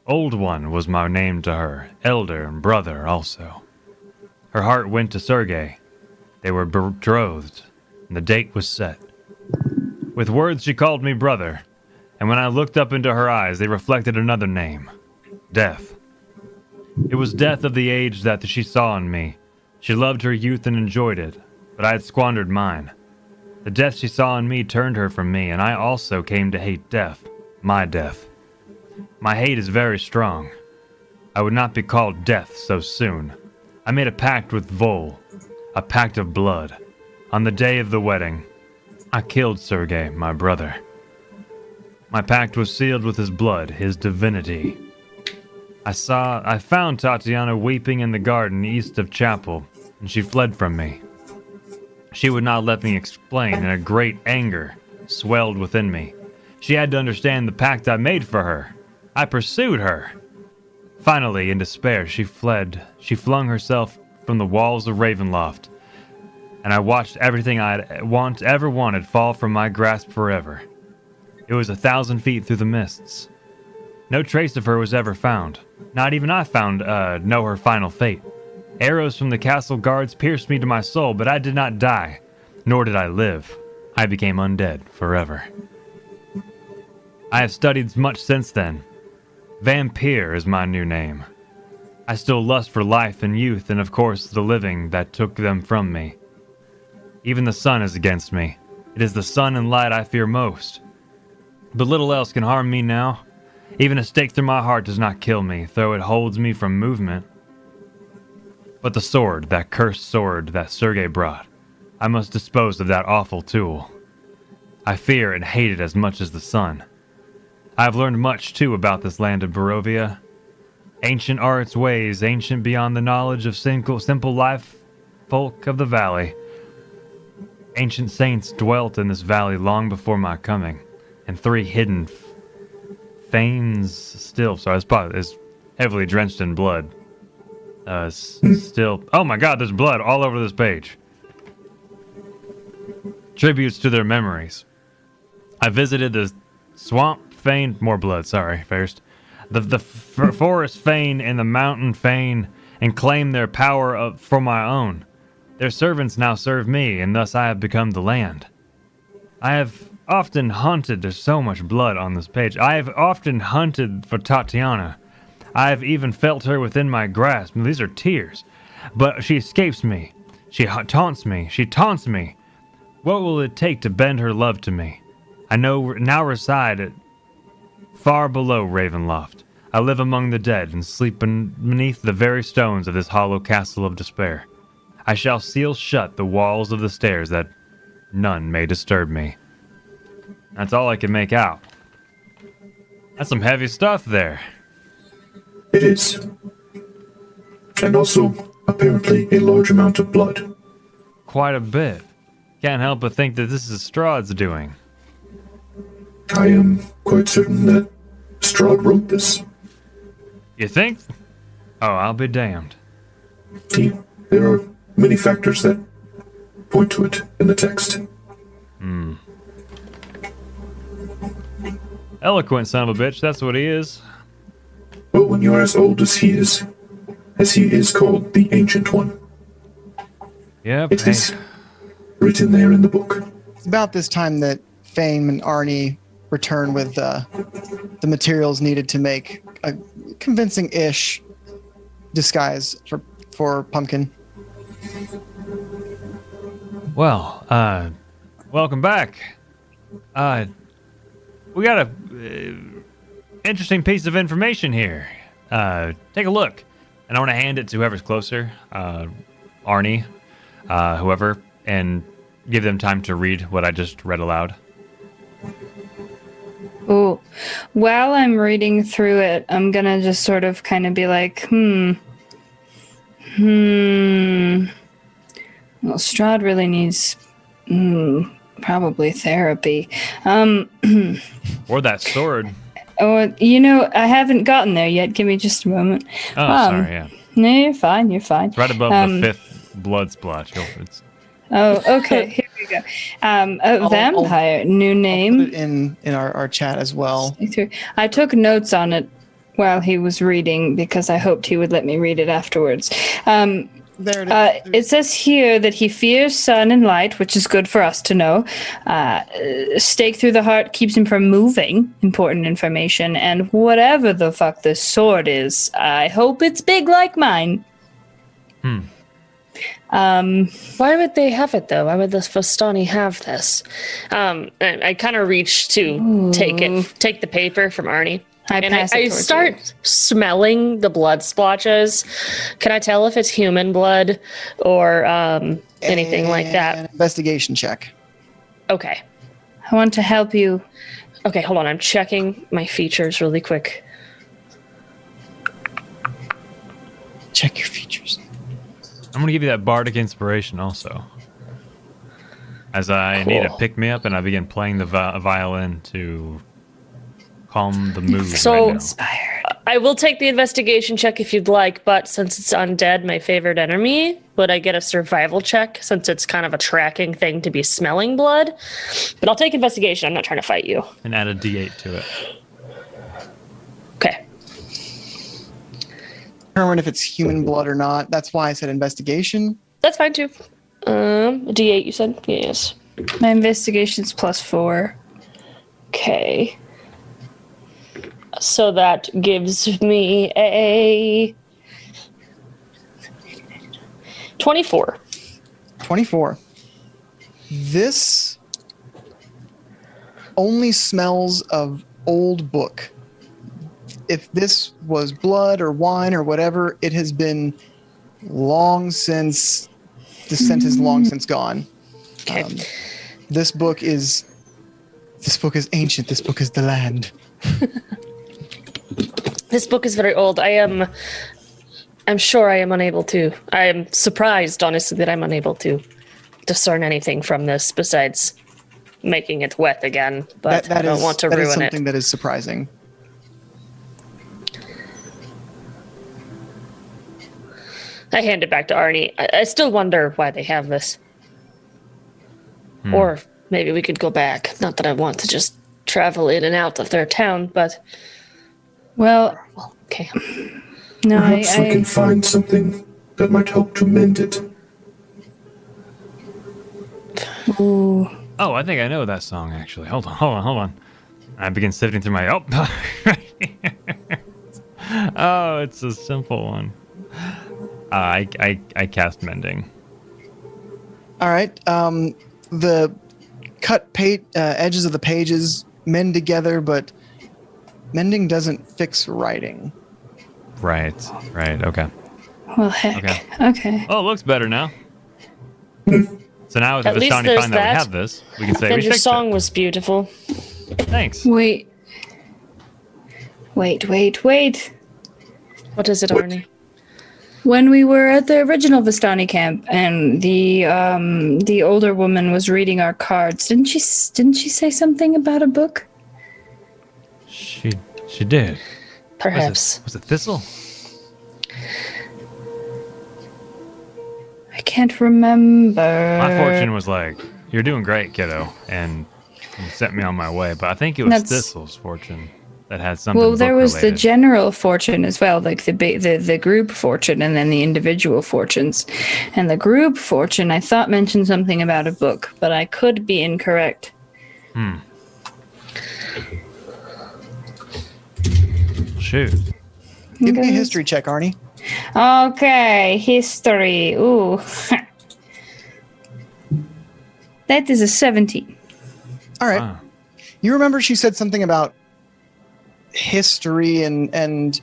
Old One was my name to her, elder and brother also. Her heart went to Sergei. They were betrothed, and the date was set. With words she called me brother, and when I looked up into her eyes, they reflected another name, death. It was death of the age that she saw in me. She loved her youth and enjoyed it, but I had squandered mine. The death she saw in me turned her from me, and I also came to hate death, my death. My hate is very strong. I would not be called death so soon. I made a pact with Vol, a pact of blood. On the day of the wedding, I killed Sergei, my brother. My pact was sealed with his blood, his divinity. I found Tatiana weeping in the garden east of chapel, and she fled from me. She would not let me explain, and a great anger swelled within me. She had to understand the pact I made for her. I pursued her. Finally, in despair, she fled. She flung herself from the walls of Ravenloft, and I watched everything I had ever wanted fall from my grasp forever. It was 1,000 feet through the mists. No trace of her was ever found. Not even I know her final fate. Arrows from the castle guards pierced me to my soul, but I did not die, nor did I live. I became undead forever. I have studied much since then. Vampire is my new name. I still lust for life and youth, and of course the living that took them from me. Even the sun is against me. It is the sun and light I fear most. But little else can harm me now. Even a stake through my heart does not kill me, though it holds me from movement. But the sword, that cursed sword that Sergei brought, I must dispose of that awful tool. I fear and hate it as much as the sun. I have learned much, too, about this land of Barovia. Ancient are its ways, ancient beyond the knowledge of simple life folk of the valley. Ancient saints dwelt in this valley long before my coming, and 3 hidden fanes still. Sorry, this pot is heavily drenched in blood. Still. Oh my God, there's blood all over this page. Tributes to their memories. I visited the swamp fane. More blood. Sorry, first. The forest fane and the mountain fane, and claim their power for my own. Their servants now serve me, and thus I have become the land. I have often hunted. There's so much blood on this page. I have often hunted for Tatiana. I have even felt her within my grasp. These are tears. But she escapes me. She taunts me. She taunts me. What will it take to bend her love to me? I now reside far below Ravenloft. I live among the dead and sleep beneath the very stones of this hollow castle of despair. I shall seal shut the walls of the stairs that none may disturb me. That's all I can make out. That's some heavy stuff there. It is. And also, apparently, a large amount of blood. Quite a bit. Can't help but think that this is Strahd's doing. I am quite certain that Strahd wrote this. You think? Oh, I'll be damned. There are many factors that point to it in the text. Eloquent son of a bitch, that's what he is. Well, when you're as old as he is called the Ancient One. Yep. It is written there in the book. It's about this time that Fame and Arnie return with the materials needed to make a convincing-ish disguise for Pumpkin. Well, welcome back. We got a interesting piece of information here. Take a look. And I want to hand it to whoever's closer, Arnie, whoever, and give them time to read what I just read aloud. Oh, while I'm reading through it, I'm gonna just sort of kind of be like, Well, Strahd really needs probably therapy. Or that sword. Oh, I haven't gotten there yet. Give me just a moment. Oh, sorry, yeah. No, you're fine. You're fine. It's right above the 5th blood splotch. Oh, okay. Here we go. A vampire. New name. I'll put it in our chat as well. I took notes on it while he was reading because I hoped he would let me read it afterwards. There it is. It says here that he fears sun and light, which is good for us to know. Stake through the heart keeps him from moving. Important information. And whatever the fuck this sword is, I hope it's big like mine. Why would they have it though? Why would the Vistani have this? I kind of reach to take the paper from Arnie. I start smelling the blood splotches. Can I tell if it's human blood or anything like that? An investigation check. Okay. I want to help you. Okay, hold on. I'm checking my features really quick. Check your features. I'm going to give you that bardic inspiration also. As I need a pick-me-up and I begin playing the violin to calm the mood right now. I will take the investigation check if you'd like, but since it's undead, my favorite enemy, would I get a survival check since it's kind of a tracking thing to be smelling blood? But I'll take investigation. I'm not trying to fight you. And add a d8 to it. Okay. Determine if it's human blood or not. That's why I said investigation. That's fine too. D8 you said? Yes. My investigation's +4. Okay. So that gives me a 24. 24. This only smells of old book. If this was blood or wine or whatever, it has been long since, the scent is long since gone. Okay. This book is ancient. This book is the land. This book is very old. I'm sure I am unable to. I am surprised, honestly, that I'm unable to discern anything from this besides making it wet again. But I don't want to ruin it. That is something that is surprising. I hand it back to Arnie. I still wonder why they have this. Or maybe we could go back. Not that I want to just travel in and out of their town, but... Well, okay. No, Perhaps we can find something that might help to mend it. Ooh. Oh, I think I know that song, actually. Hold on. I begin sifting through my... Oh, it's a simple one. I cast Mending. All right. The cut edges of the pages mend together, but mending doesn't fix writing. Right. Okay. Well, heck. Okay. Oh, it looks better now. So now, if the Vistani find that we have this, we can say and we your fixed song was beautiful. Thanks. Wait. What is it, Arnie? When we were at the original Vistani camp and the older woman was reading our cards, didn't she say something about a book? She did. Perhaps. Was it Thistle? I can't remember. My fortune was like, "You're doing great, kiddo," and sent me on my way. But I think it was Thistle's fortune that had something. Well, there was the book-related. general fortune as well, like the group fortune, and then the individual fortunes. And the group fortune, I thought mentioned something about a book, but I could be incorrect. Shoot. Give me a history check, Arnie. Okay, history. Ooh. That is a 17. All right. Wow. You remember she said something about history and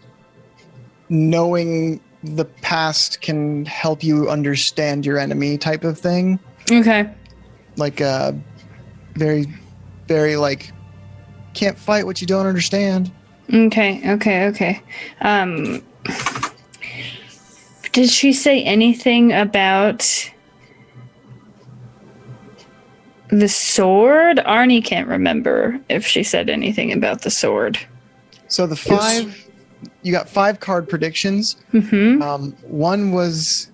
knowing the past can help you understand your enemy type of thing? Okay. Like very, very like, can't fight what you don't understand. Okay. Did she say anything about The sword? Arnie can't remember if she said anything about the sword. So the 5, you got 5 card predictions. Mm-hmm. One was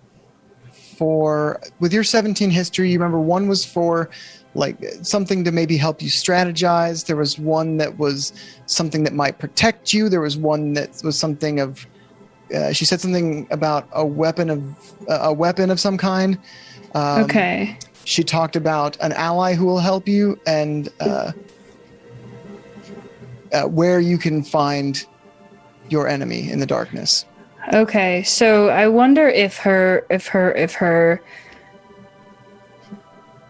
for, with your 17 history, you remember one was for like something to maybe help you strategize. There was one that was something that might protect you. There was one that was something of, she said something about a weapon of some kind. Okay. She talked about an ally who will help you and where you can find your enemy in the darkness. Okay, so I wonder if her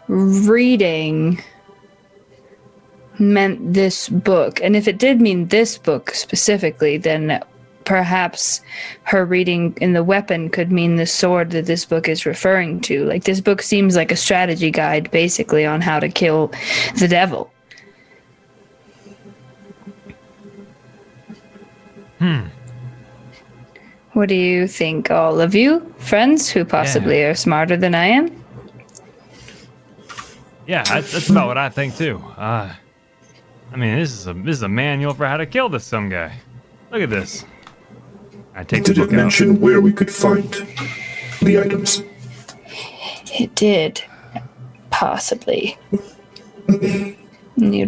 reading meant this book, and if it did mean this book specifically, then perhaps her reading in the weapon could mean the sword that this book is referring to. Like, this book seems like a strategy guide, basically, on how to kill the devil. What do you think, all of you, friends who possibly are smarter than I am? Yeah, that's about what I think too. I mean, this is a manual for how to kill this some guy. Look at this. I take the Did it book out. mention where we could find the items? It did, possibly. You'd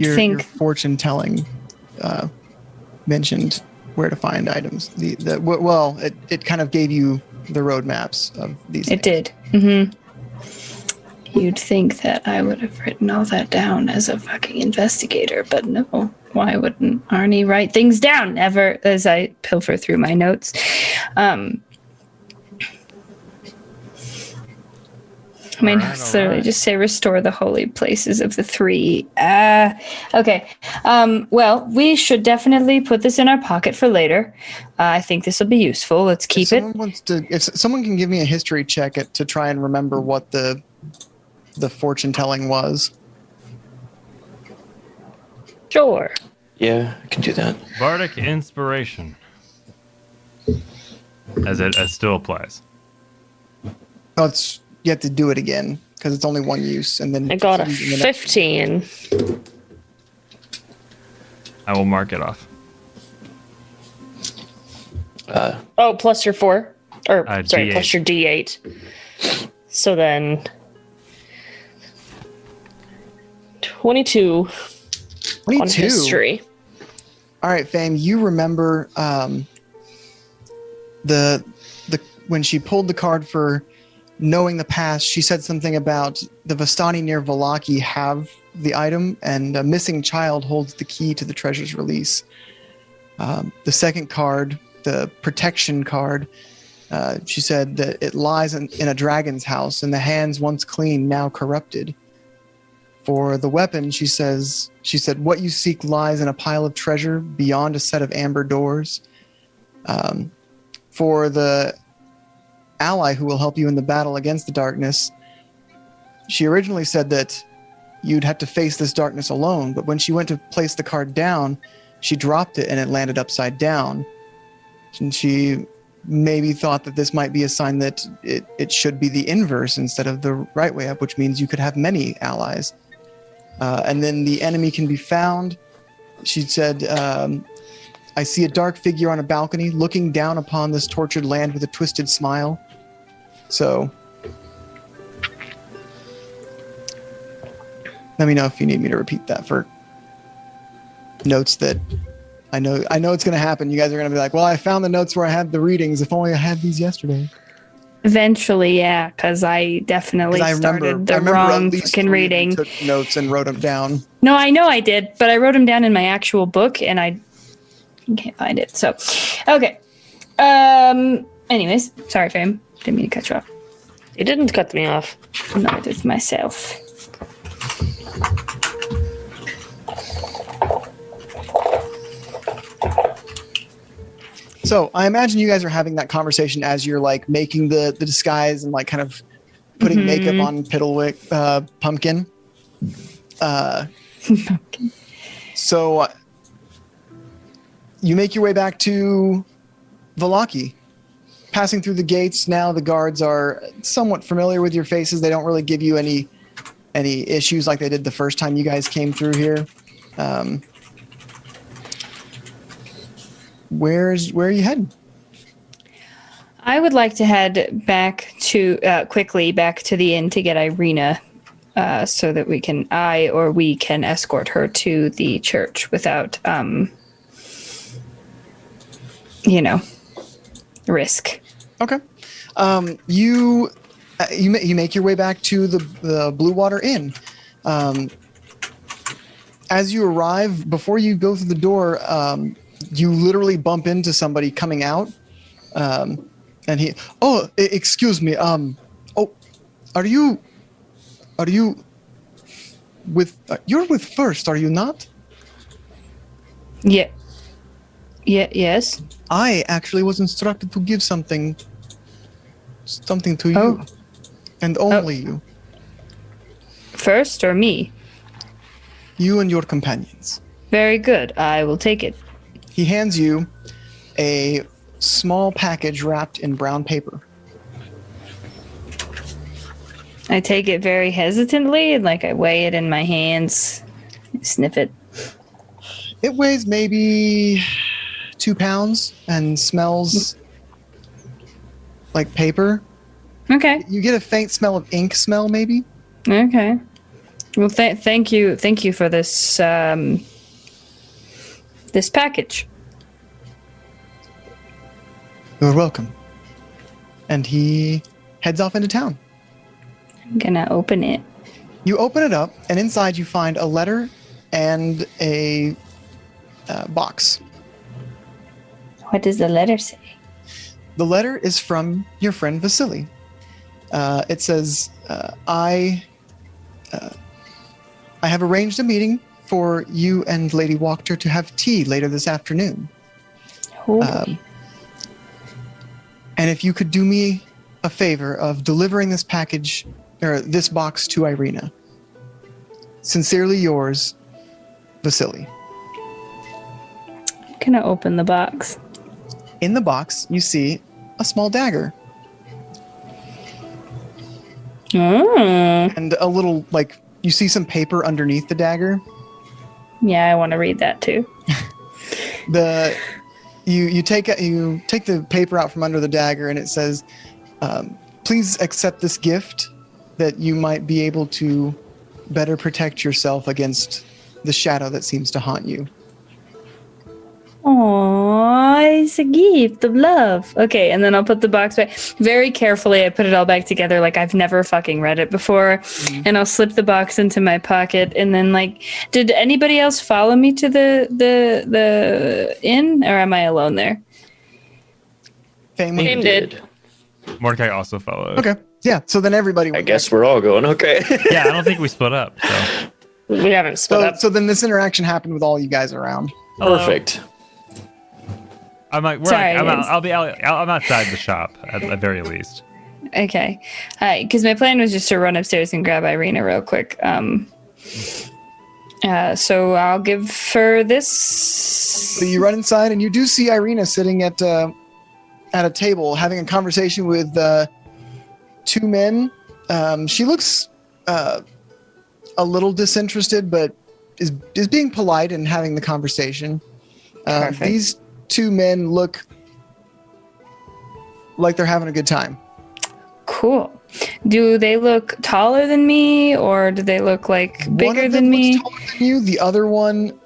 Your think fortune telling mentioned where to find items. It kind of gave you the roadmaps of these. it did. Mm-hmm. You'd think that I would have written all that down as a fucking investigator, but no. Why wouldn't Arnie write things down ever as I pilfer through my notes? I mean, literally just say restore the holy places of the 3. Okay. Well, we should definitely put this in our pocket for later. I think this will be useful. Let's keep it. If someone can give me a history check to try and remember what the fortune telling was. Sure. Yeah, I can do that. Bardic inspiration. As it still applies. Oh, you have to do it again because it's only one use, and then I got a 15. I will mark it off. Plus your 4. Or, sorry, D8. plus your D8. So then... 22 on history. All right, Fame, you remember the when she pulled the card for knowing the past, she said something about the Vistani near Valaki have the item, and a missing child holds the key to the treasure's release. The second card, the protection card, she said that it lies in a dragon's house, and the hands once clean, now corrupted. For the weapon, she said, what you seek lies in a pile of treasure beyond a set of amber doors. For the ally who will help you in the battle against the darkness, she originally said that you'd have to face this darkness alone, but when she went to place the card down, she dropped it and it landed upside down. And she maybe thought that this might be a sign that it should be the inverse instead of the right way up, which means you could have many allies. And then the enemy can be found. She said, I see a dark figure on a balcony looking down upon this tortured land with a twisted smile. So, let me know if you need me to repeat that for notes that I know it's going to happen. You guys are going to be like, well, I found the notes where I had the readings. If only I had these yesterday. Eventually, yeah, because I definitely started the wrong fucking reading. Took notes and wrote them down. No, I know I did, but I wrote them down in my actual book, and I can't find it. So, okay. Anyways, sorry, Fame. Didn't mean to cut you off. You didn't cut me off. No, I did myself. So I imagine you guys are having that conversation as you're like making the disguise and like kind of putting makeup on Piddlewick Pumpkin. So you make your way back to Valaki. Passing through the gates, now the guards are somewhat familiar with your faces. They don't really give you any any issues like they did the first time you guys came through here. Where are you heading? I would like to head back to quickly back to the inn to get Irina, so that we can escort her to the church without, risk. Okay. You make your way back to the Blue Water Inn. As you arrive, before you go through the door, you literally bump into somebody coming out. And he, excuse me. Are you with? You're with First, are you not? Yeah. Yes. I actually was instructed to give something to you, and only you. First or me? You and your companions. Very good. I will take it. He hands you a small package wrapped in brown paper. I take it very hesitantly, and I weigh it in my hands, sniff it. It weighs maybe 2 pounds and smells like paper. Okay. You get a faint smell of ink smell, maybe. Okay. Well, thank you for this this package. You're welcome. And he heads off into town. I'm gonna open it. You open it up, and inside you find a letter and a box. What does the letter say? The letter is from your friend Vasily. It says, I have arranged a meeting for you and Lady Wachter to have tea later this afternoon. And if you could do me a favor of delivering this package, or this box to Irina. Sincerely yours, Vasily. I'm gonna open the box. In the box, you see a small dagger. And a little, you see some paper underneath the dagger. Yeah, I want to read that too. You take the paper out from under the dagger, and it says, please accept this gift that you might be able to better protect yourself against the shadow that seems to haunt you. Aww, it's a gift of love. Okay, and then I'll put the box back. Very carefully, I put it all back together like I've never fucking read it before. And I'll slip the box into my pocket. And then, did anybody else follow me to the inn? Or am I alone there? Fame did. Mordecai also followed. Okay, yeah, so then everybody... I guess we're all going, okay. Yeah, I don't think we split up, so... We haven't split up. So then this interaction happened with all you guys around. Perfect. I'm outside the shop at the very least. Okay. Because my plan was just to run upstairs and grab Irina real quick. So I'll give her this. So you run inside, and you do see Irina sitting at a table having a conversation with 2 men. She looks a little disinterested, but is being polite and having the conversation. These 2 men look like they're having a good time. Cool. Do they look taller than me, or do they look bigger than me? One of them looks taller than you. The other one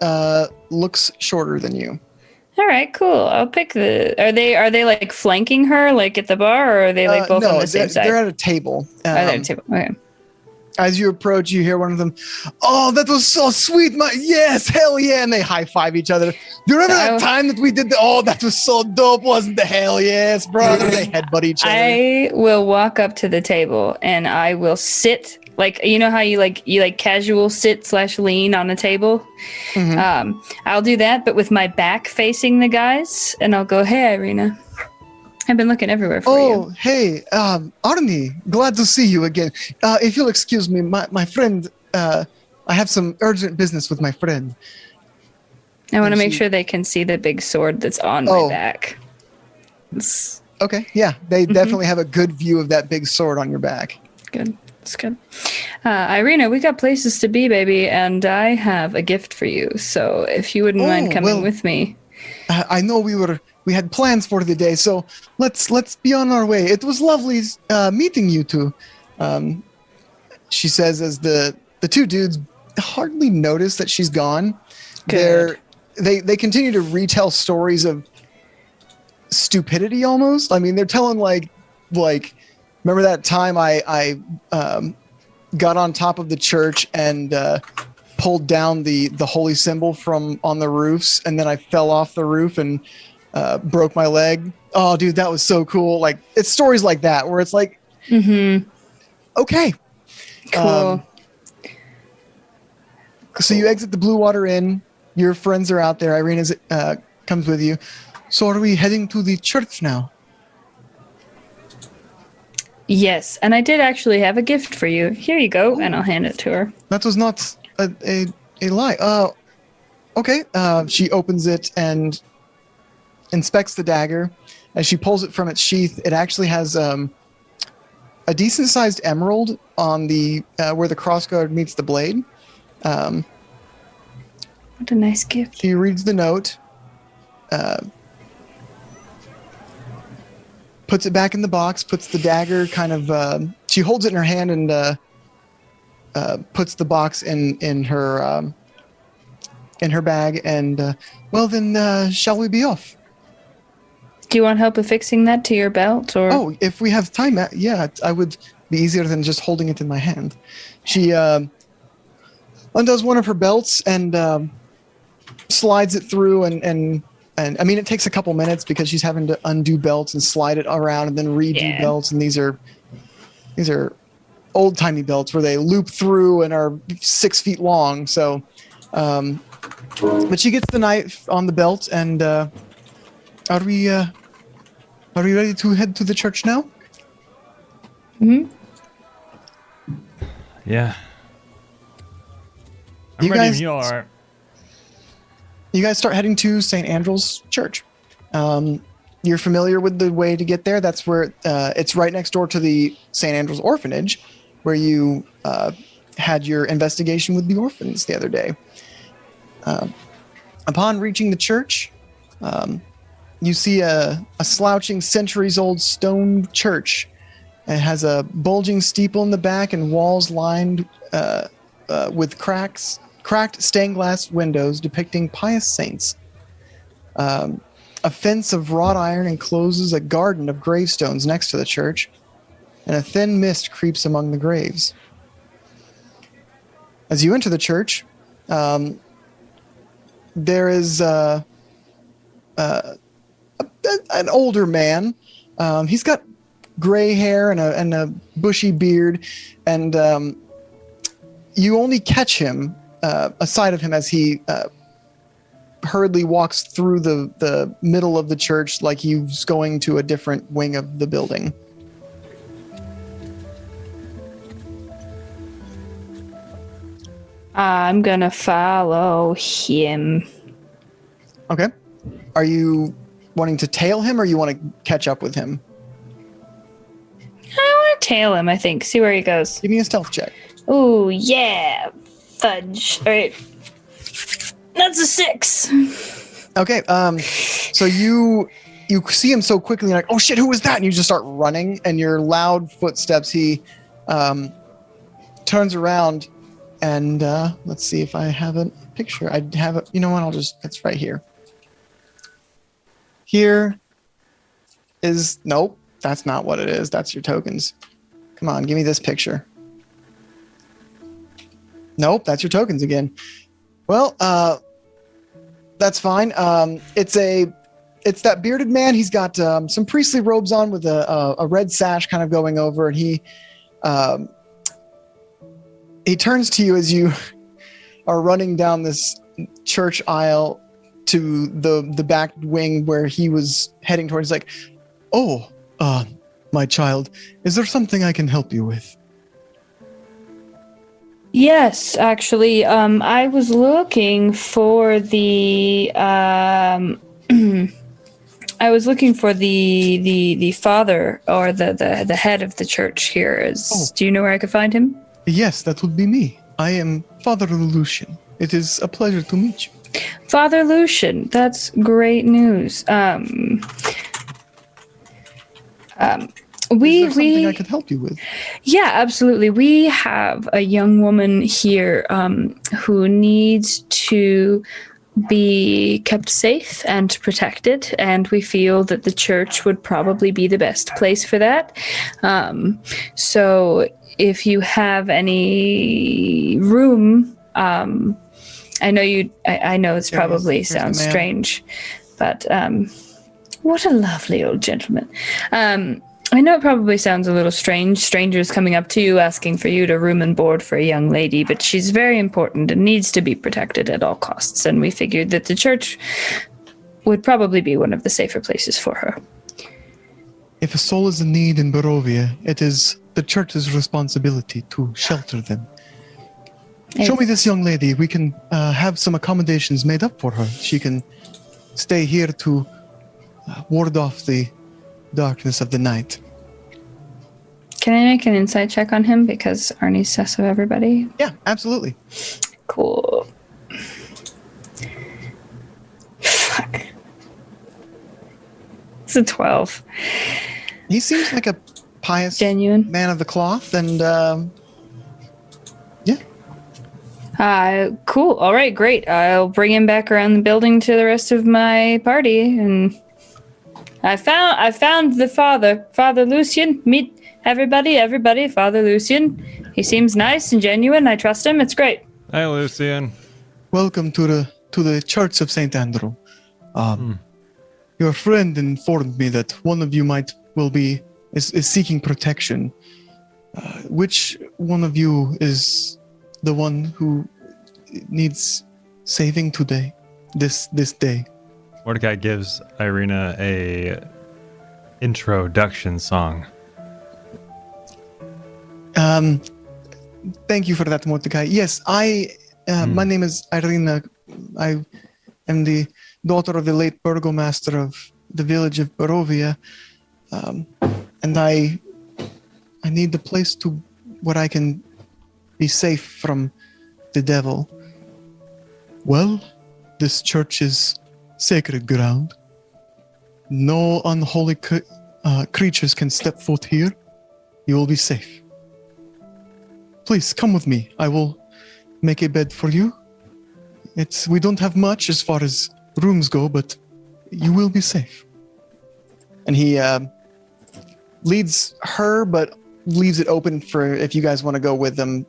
looks shorter than you. All right, cool. I'll pick the. Are they flanking her at the bar, or are they both on the same side? They're at a table. They're at a table. Okay. As you approach, you hear one of them, "Oh, that was so sweet! Yes, hell yeah!" And they high five each other. Do you remember that time that we did that was so dope, wasn't the hell yes, brother? They headbutt each other. I will walk up to the table and I will sit, you know how you casual sit / lean on a table? Mm-hmm. I'll do that, but with my back facing the guys, and I'll go, "Hey, Irina. I've been looking everywhere for you." Oh, hey, Arnie, glad to see you again. If you'll excuse me, my friend, I have some urgent business with my friend. I want to make sure they can see the big sword that's on my back. Okay, yeah, they definitely have a good view of that big sword on your back. Good. That's good. Irina, we got places to be, baby, and I have a gift for you. So if you wouldn't mind coming with me. I know we had plans for the day, so let's be on our way. It was lovely meeting you two. She says as the two dudes hardly notice that she's gone. Good. They continue to retell stories of stupidity almost. I mean, they're telling like remember that time I got on top of the church and pulled down the holy symbol from on the roofs, and then I fell off the roof and broke my leg. Oh, dude, that was so cool. Like, it's stories like that where it's like, okay, cool. So you exit the Blue Water Inn. Your friends are out there. Irina comes with you. So are we heading to the church now? Yes, and I did actually have a gift for you. Here you go, and I'll hand it to her. That was not a lie. Okay. She opens it and inspects the dagger. As she pulls it from its sheath, it actually has a decent-sized emerald on the where the crossguard meets the blade. What a nice gift. She reads the note. Puts it back in the box, puts the dagger kind of... she holds it in her hand and puts the box in her bag. And, well, then, shall we be off? Do you want help with fixing that to your belt? Or? Oh, if we have time, yeah, I would be easier than just holding it in my hand. She undoes one of her belts and slides it through and I mean, it takes a couple minutes because she's having to undo belts and slide it around and then redo belts. And these are old-timey belts where they loop through and are 6 feet long. So, but she gets the knife on the belt and are we ready to head to the church now? Yeah. You ready guys- when you are. You guys start heading to St. Andrew's Church. You're familiar with the way to get there. That's where it's right next door to the St. Andrew's Orphanage, where you had your investigation with the orphans the other day. Upon reaching the church, you see a slouching centuries-old stone church. It has a bulging steeple in the back and walls lined with cracked stained glass windows depicting pious saints. A fence of wrought iron encloses a garden of gravestones next to the church, and a thin mist creeps among the graves. As you enter the church, there is an older man. He's got gray hair and a bushy beard, and you only catch him, a sight of him as he hurriedly walks through the middle of the church like he's going to a different wing of the building. I'm gonna follow him. Okay. Are you wanting to tail him or you want to catch up with him? I want to tail him, I think. See where he goes. Give me a stealth check. Ooh, yeah. Fudge. All right. That's a 6. Okay. So you see him so quickly, you're like, oh shit, who was that? And you just start running, and your loud footsteps, he turns around and let's see if I have a picture. I have it. You know what? It's right here. Here is, nope, that's not what it is. That's your tokens. Come on, give me this picture. Nope, that's your tokens again. Well, that's fine. It's that bearded man. He's got some priestly robes on with a red sash kind of going over, and he turns to you as you are running down this church aisle to the back wing where he was heading towards. He's like, oh, my child, is there something I can help you with? Yes, actually, I was looking for the I was looking for the father or the head of the church here. Do you know where I could find him? Yes, that would be me. I am Father Lucian. It is a pleasure to meet you. Father Lucian, that's great news. Is there something I could help you with? Yeah, absolutely. We have a young woman here who needs to be kept safe and protected, and we feel that the church would probably be the best place for that. So if you have any room, I know this probably sounds strange, but what a lovely old gentleman. I know it probably sounds a little strange, strangers coming up to you asking for you to room and board for a young lady, but she's very important and needs to be protected at all costs, and we figured that the church would probably be one of the safer places for her. If a soul is in need in Barovia, it is the church's responsibility to shelter them. Show me this young lady. We can have some accommodations made up for her. She can stay here to ward off the darkness of the night. Can I make an insight check on him because Arnie's sus of everybody? Yeah, absolutely. Cool. Fuck. It's a 12. He seems like a pious, genuine man of the cloth, and cool. All right, great. I'll bring him back around the building to the rest of my party, and I found the Father Lucian. Meet everybody, Father Lucian. He seems nice and genuine. I trust him. It's great. Hey, Lucian. Welcome to the Church of St. Andrew. Your friend informed me that one of you is seeking protection. Which one of you is the one who needs saving today, this day? Mordecai gives Irina a introduction song. Thank you for that, Mordecai. Yes, my name is Irina. I am the daughter of the late burgomaster of the village of Barovia, and I need the place where I can be safe from the devil. Well, this church is sacred ground. No unholy creatures can step foot here. You will be safe. Please come with me. I will make a bed for you. We don't have much as far as rooms go, but you will be safe. And he leads her, but leaves it open for if you guys want to go with them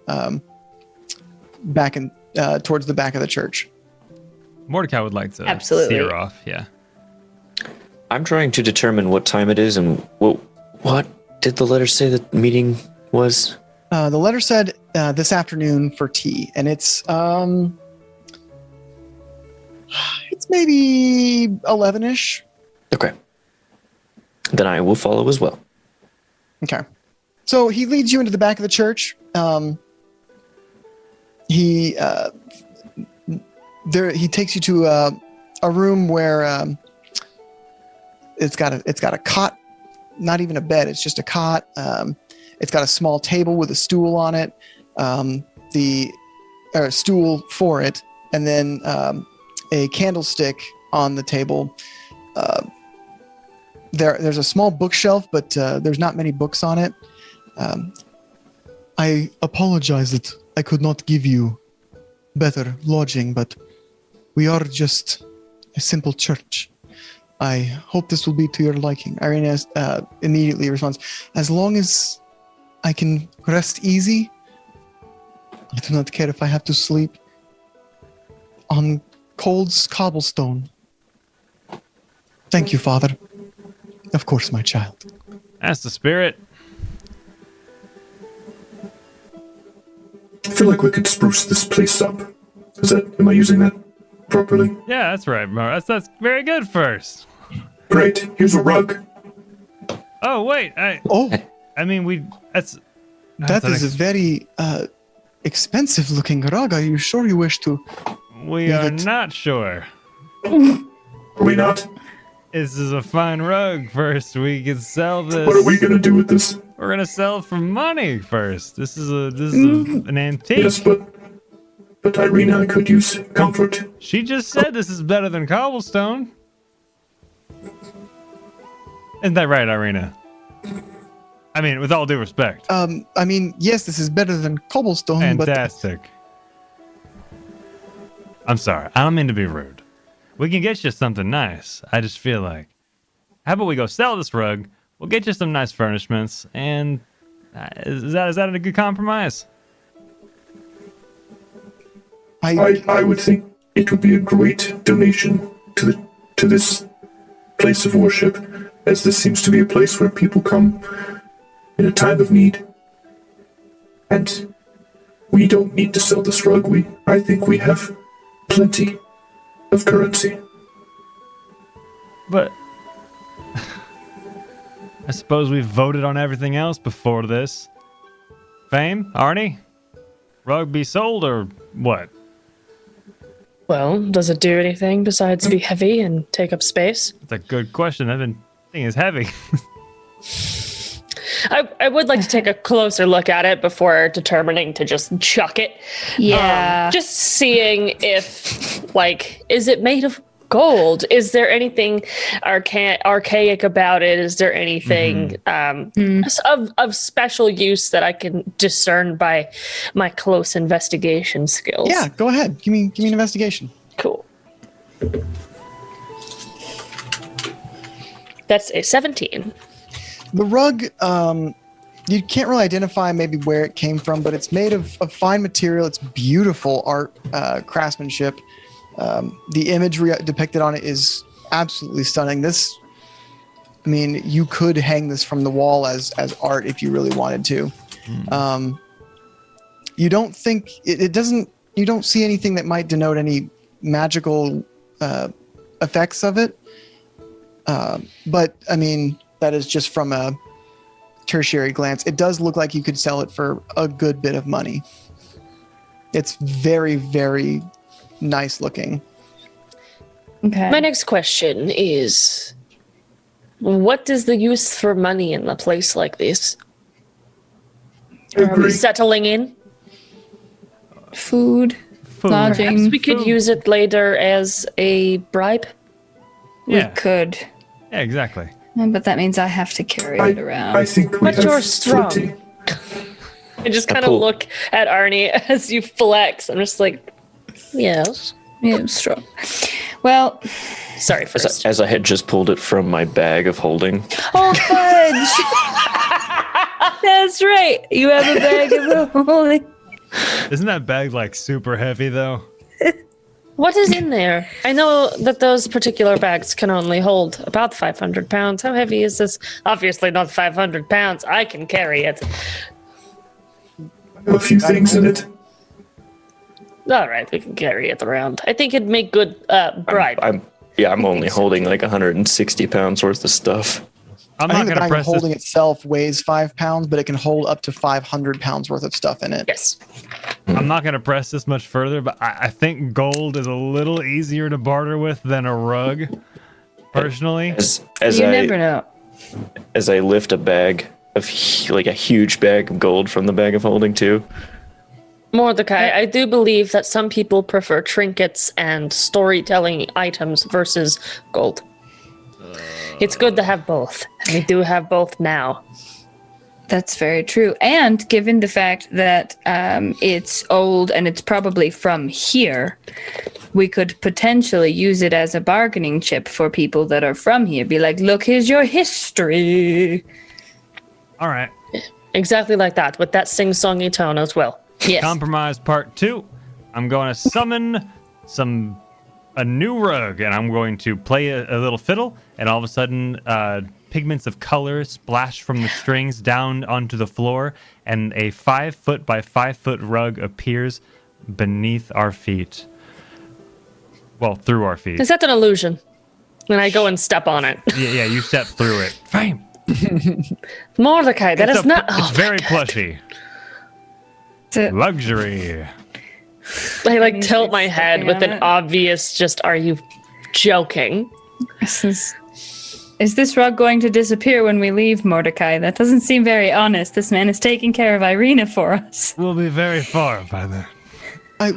back in towards the back of the church. Mordecai would like to Absolutely. see her off, yeah. I'm trying to determine what time it is and what did the letter say the meeting was? The letter said this afternoon for tea, and it's maybe 11-ish. Okay. Then I will follow as well. Okay. So he leads you into the back of the church. He takes you to a room where it's got a cot, not even a bed. It's just a cot. It's got a small table with a stool on it, a stool for it, and then a candlestick on the table. There's a small bookshelf, but there's not many books on it. I apologize that I could not give you better lodging, but we are just a simple church. I hope this will be to your liking. Irina immediately responds, as long as I can rest easy, I do not care if I have to sleep on cold cobblestone. Thank you, Father. Of course, my child. That's the spirit. I feel like we could spruce this place up. Am I using that properly? Yeah, that's right, Mar. That's very good first. Great. Here's a rug. Oh, wait. That is a very expensive looking rug. Are you sure you wish to? We are not sure. Are we not? This is a fine rug. First, we can sell this. What are we gonna do with this? We're gonna sell it for money first. This is an antique. Yes, but Irina could use comfort. She just said this is better than cobblestone. Isn't that right, Irina? I mean, with all due respect. I mean, yes, this is better than cobblestone, Fantastic. I'm sorry. I don't mean to be rude. We can get you something nice. I just feel like, how about we go sell this rug? We'll get you some nice furnishments, and is that a good compromise? I would think it would be a great donation to this place of worship, as this seems to be a place where people come in a time of need. And we don't need to sell this rug. I think we have plenty of currency. But I suppose we've voted on everything else before this. Fame, Arnie, rug be sold or what? Well, does it do anything besides be heavy and take up space? That's a good question. That thing is heavy. I would like to take a closer look at it before determining to just chuck it. Yeah. Just seeing if, like, is it made of gold? Is there anything archaic about it? Is there anything of special use that I can discern by my close investigation skills? Yeah, go ahead. Give me an investigation. Cool. That's a 17. The rug, you can't really identify maybe where it came from, but it's made of fine material. It's beautiful art craftsmanship. The imagery depicted on it is absolutely stunning. You could hang this from the wall as art if you really wanted to. You don't think it doesn't. You don't see anything that might denote any magical effects of it. But I mean, that is just from a tertiary glance. It does look like you could sell it for a good bit of money. It's very, very nice looking. Okay. My next question is, what is the use for money in a place like this? Are we settling in? Food, lodging. Perhaps we could use it later as a bribe. We could. Yeah, exactly. But that means I have to carry it around. I think we But have you're strong. plenty. I just kind of look at Arnie as you flex. I'm just like, yes. Yeah, I'm strong. Well, sorry for as I had just pulled it from my bag of holding. Oh, fudge! That's right. You have a bag of holding. Isn't that bag like super heavy though? What is in there? I know that those particular bags can only hold about 500 pounds. How heavy is this? Obviously not 500 pounds. I can carry it. A few things in it. All right, we can carry it around. I think it'd make good bribe. I'm only holding like 160 pounds worth of stuff. I think the bag of holding itself weighs 5 pounds, but it can hold up to 500 pounds worth of stuff in it. Yes. I'm not going to press this much further, but I think gold is a little easier to barter with than a rug, personally. Never know. As I lift a bag of, like a huge bag of gold from the bag of holding too. Mordecai, I do believe that some people prefer trinkets and storytelling items versus gold. It's good to have both. And we do have both now. That's very true. And given the fact that it's old and it's probably from here, we could potentially use it as a bargaining chip for people that are from here. Be like, look, here's your history. All right. Exactly like that, with that sing-songy tone as well. Yes. Compromise part 2. I'm going to summon a new rug, and I'm going to play a little fiddle, and all of a sudden, pigments of color splash from the strings down onto the floor, and a 5 foot by 5 foot rug appears beneath our feet. Well, through our feet. Is that an illusion? When I go and step on it. Yeah, you step through it. Fine. Mordecai, that is not. It's very plushy. Luxury. I tilt my head with an obvious, just, are you joking? This is Is this rug going to disappear when we leave, Mordecai? That doesn't seem very honest. This man is taking care of Irina for us. We'll be very far by then. I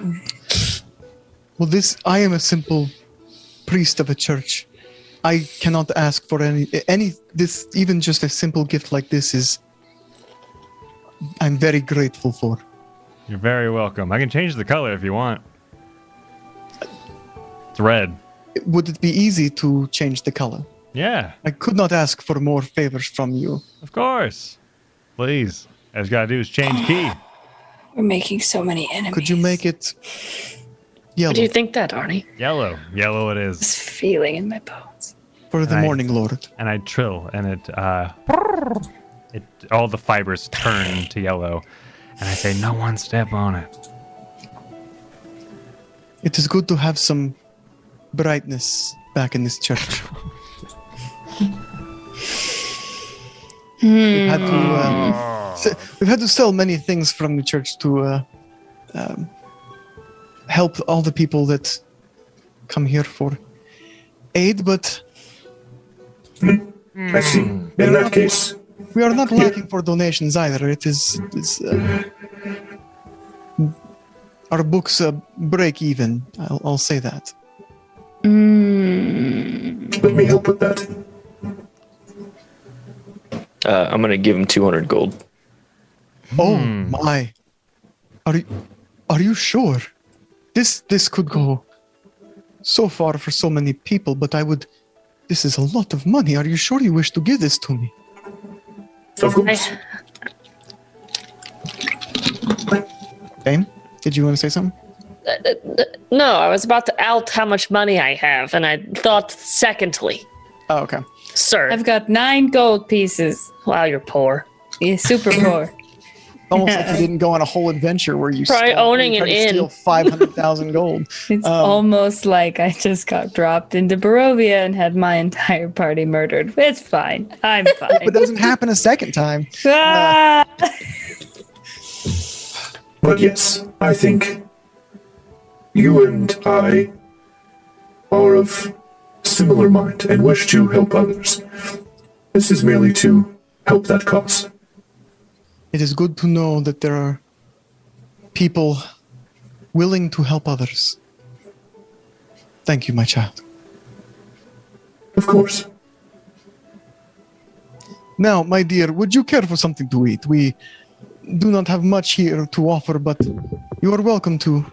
am a simple priest of a church. I cannot ask for this, even just a simple gift like this is, I'm very grateful for. You're very welcome. I can change the color if you want. It's red. Would it be easy to change the color? Yeah. I could not ask for more favors from you. Of course. Please. All you gotta do is change key. We're making so many enemies. Could you make it yellow? What do you think that, Arnie? Yellow. Yellow it is. This feeling in my bones. For the morning, Lord. And I trill, and it all the fibers turn to yellow. And I say, no one step on it. It is good to have some brightness back in this church. We've had to sell many things from the church to help all the people that come here for aid, but I see. In that case, we are not lacking for donations either. It is our books break even. I'll say that. Let me help with that. I'm gonna give him 200 gold. Oh my! Are you sure? This could go so far for so many people, but I would. This is a lot of money. Are you sure you wish to give this to me? Of course. Dame, did you want to say something? No, I was about to out how much money I have, and I thought secondly. Oh, okay. Sir. I've got 9 gold pieces. Wow, you're poor. You're super poor. Almost like you didn't go on a whole adventure where you Try owning an inn. Steal 500,000 gold. It's almost like I just got dropped into Barovia and had my entire party murdered. It's fine. I'm fine. It doesn't happen a second time. Ah! But yes, I think you and I are of similar mind and wish to help others. This is merely to help that cause. It is good to know that there are people willing to help others. Thank you, my child. Of course. Now, my dear, would you care for something to eat? We do not have much here to offer, but you are welcome to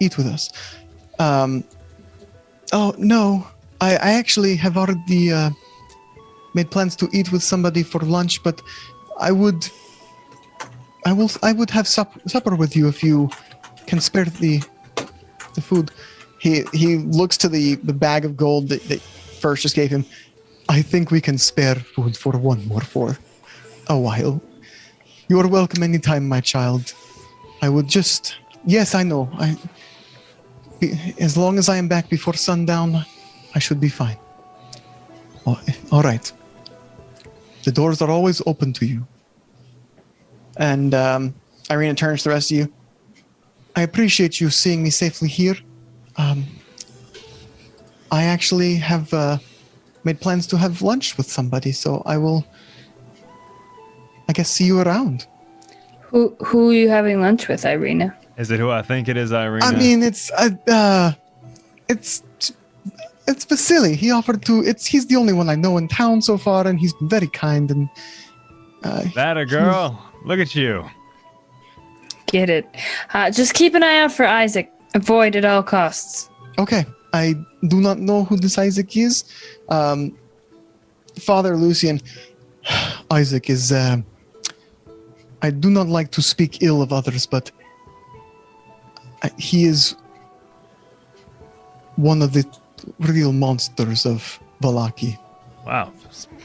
eat with us. Oh, no. I actually have already made plans to eat with somebody for lunch, but I would have supper with you if you can spare the food. He looks to the bag of gold that First just gave him. I think we can spare food for for a while. You are welcome anytime, my child. I would just... Yes, I know. As long as I am back before sundown, I should be fine. All right. The doors are always open to you. And Irina turns to the rest of you. I appreciate you seeing me safely here. I actually have made plans to have lunch with somebody, so I will, I guess, see you around. Who are you having lunch with, Irina? Is it who I think it is, Irina? I mean, it's Vasily. He offered to. He's the only one I know in town so far, and he's very kind. And that a girl? Look at you. Get it. Just keep an eye out for Isaac. Avoid at all costs. Okay. I do not know who this Isaac is. Father Lucian, Isaac is... I do not like to speak ill of others, but he is one of the real monsters of Vallaki. Wow.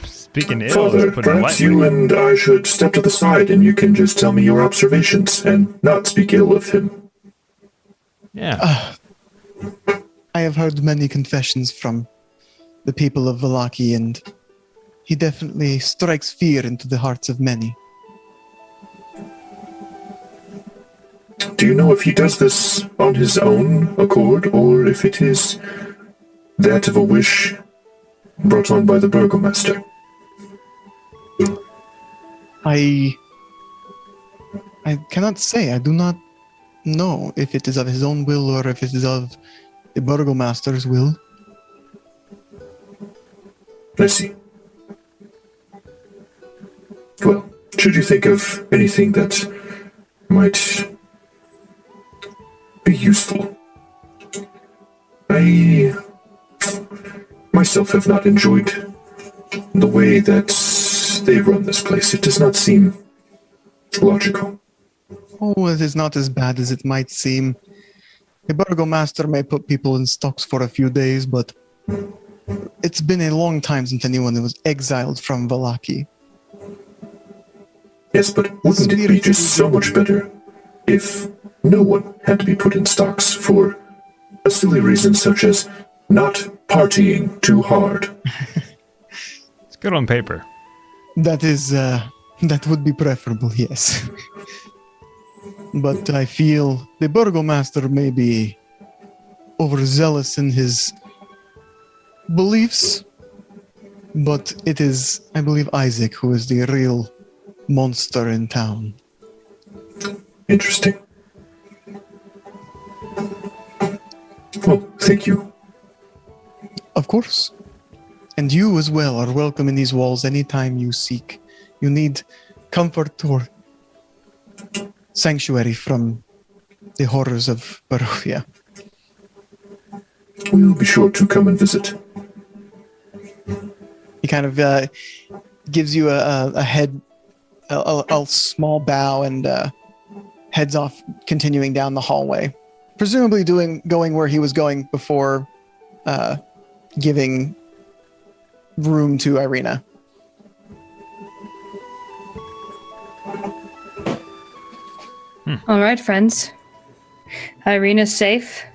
Speaking ill, Father, perhaps you and I should step to the side and you can just tell me your observations and not speak ill of him. Yeah. I have heard many confessions from the people of Vallaki, and he definitely strikes fear into the hearts of many. Do you know if he does this on his own accord, or if it is that of a wish brought on by the burgomaster? I cannot say. I do not know if it is of his own will or if it is of the burgomaster's will. I see. Well, should you think of anything that might be useful, I myself have not enjoyed the way that they run this place. It does not seem logical. Oh, it is not as bad as it might seem. The burgomaster may put people in stocks for a few days, but it's been a long time since anyone was exiled from Vallaki. Yes, but wouldn't it be just so much better if no one had to be put in stocks for a silly reason such as not partying too hard? It's good on paper. That is, that would be preferable, yes. But I feel the burgomaster may be overzealous in his beliefs, but it is, I believe, Isaac who is the real monster in town. Interesting. Well, thank you. Of course. And you as well are welcome in these walls anytime you seek. You need comfort or sanctuary from the horrors of Barovia. We will be sure to come and visit. He kind of gives you a head, a small bow, and heads off, continuing down the hallway. Presumably going where he was going before giving room to Irina. All right, friends. Irina's safe.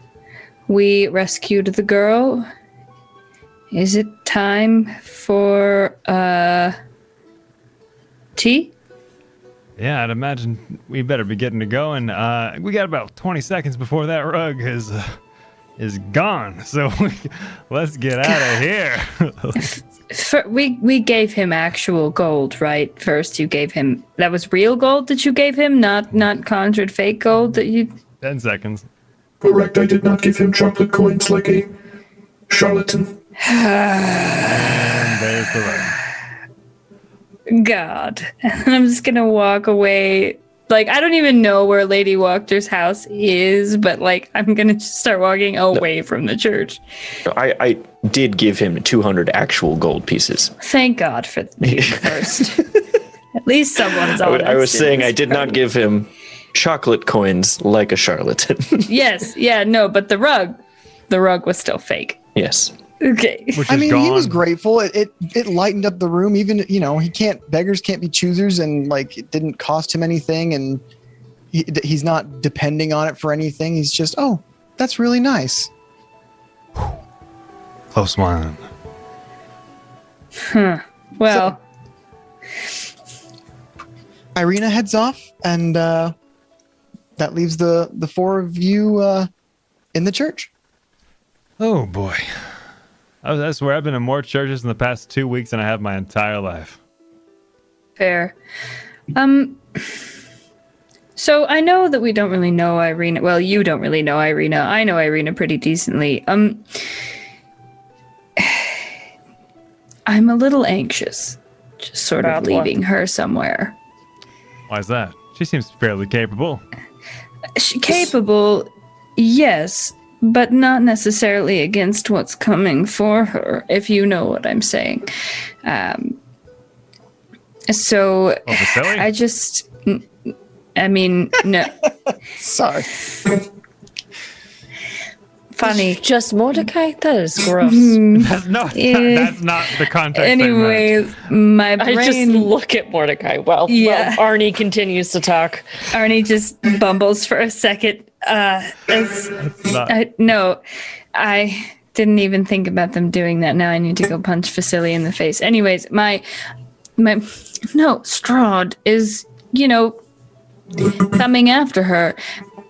We rescued the girl. Is it time for tea? Yeah, I'd imagine we better be getting to going. We got about 20 seconds before that rug is gone, so let's get out of here. We gave him actual gold, right? First, you gave him that was real gold that you gave him, not conjured fake gold that you. 10 seconds. Correct. I did not give him chocolate coins like a charlatan. And there's the rug. God, and I'm just gonna walk away. Like, I don't even know where Lady Walker's house is, but like, I'm gonna just start walking away from the church. I did give him 200 actual gold pieces. Thank God for me first. At least someone's honest. I was saying I did not give him chocolate coins like a charlatan. Yes, yeah, no, but the rug was still fake. Yes. Okay. I mean, he was grateful. It lightened up the room. Even, beggars can't be choosers, and like, it didn't cost him anything, and he's not depending on it for anything. He's just, oh, that's really nice. Close one. Well, Irina heads off, and that leaves the four of you in the church. Oh boy. I swear I've been in more churches in the past 2 weeks than I have my entire life. fair. So I know that we don't really know Irina. Well, you don't really know Irina. I know Irina pretty decently. I'm a little anxious, just sort of leaving her somewhere. Why is that? She seems fairly capable. Capable, yes, but not necessarily against what's coming for her, if you know what I'm saying. So I just, I mean, no. Sorry. Funny. Just Mordecai? That is gross. That's not the context. Anyway, my brain. I just look at Mordecai while Arnie continues to talk. Arnie just bumbles for a second. I didn't even think about them doing that. Now I need to go punch Vasily in the face. Anyways, Strahd is, coming after her.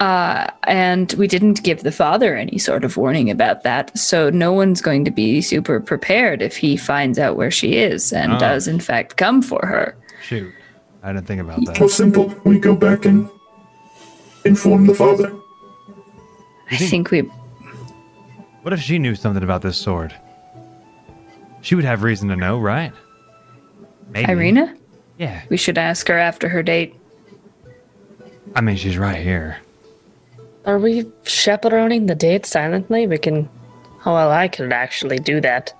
And we didn't give the father any sort of warning about that, so no one's going to be super prepared if he finds out where she is and does, in fact, come for her. Shoot. I didn't think about that. How simple. We go back and inform the father. I think we... What if she knew something about this sword? She would have reason to know, right? Maybe. Irina? Yeah. We should ask her after her date. I mean, she's right here. Are we chaperoning the date silently? We can... Oh, well, I could actually do that.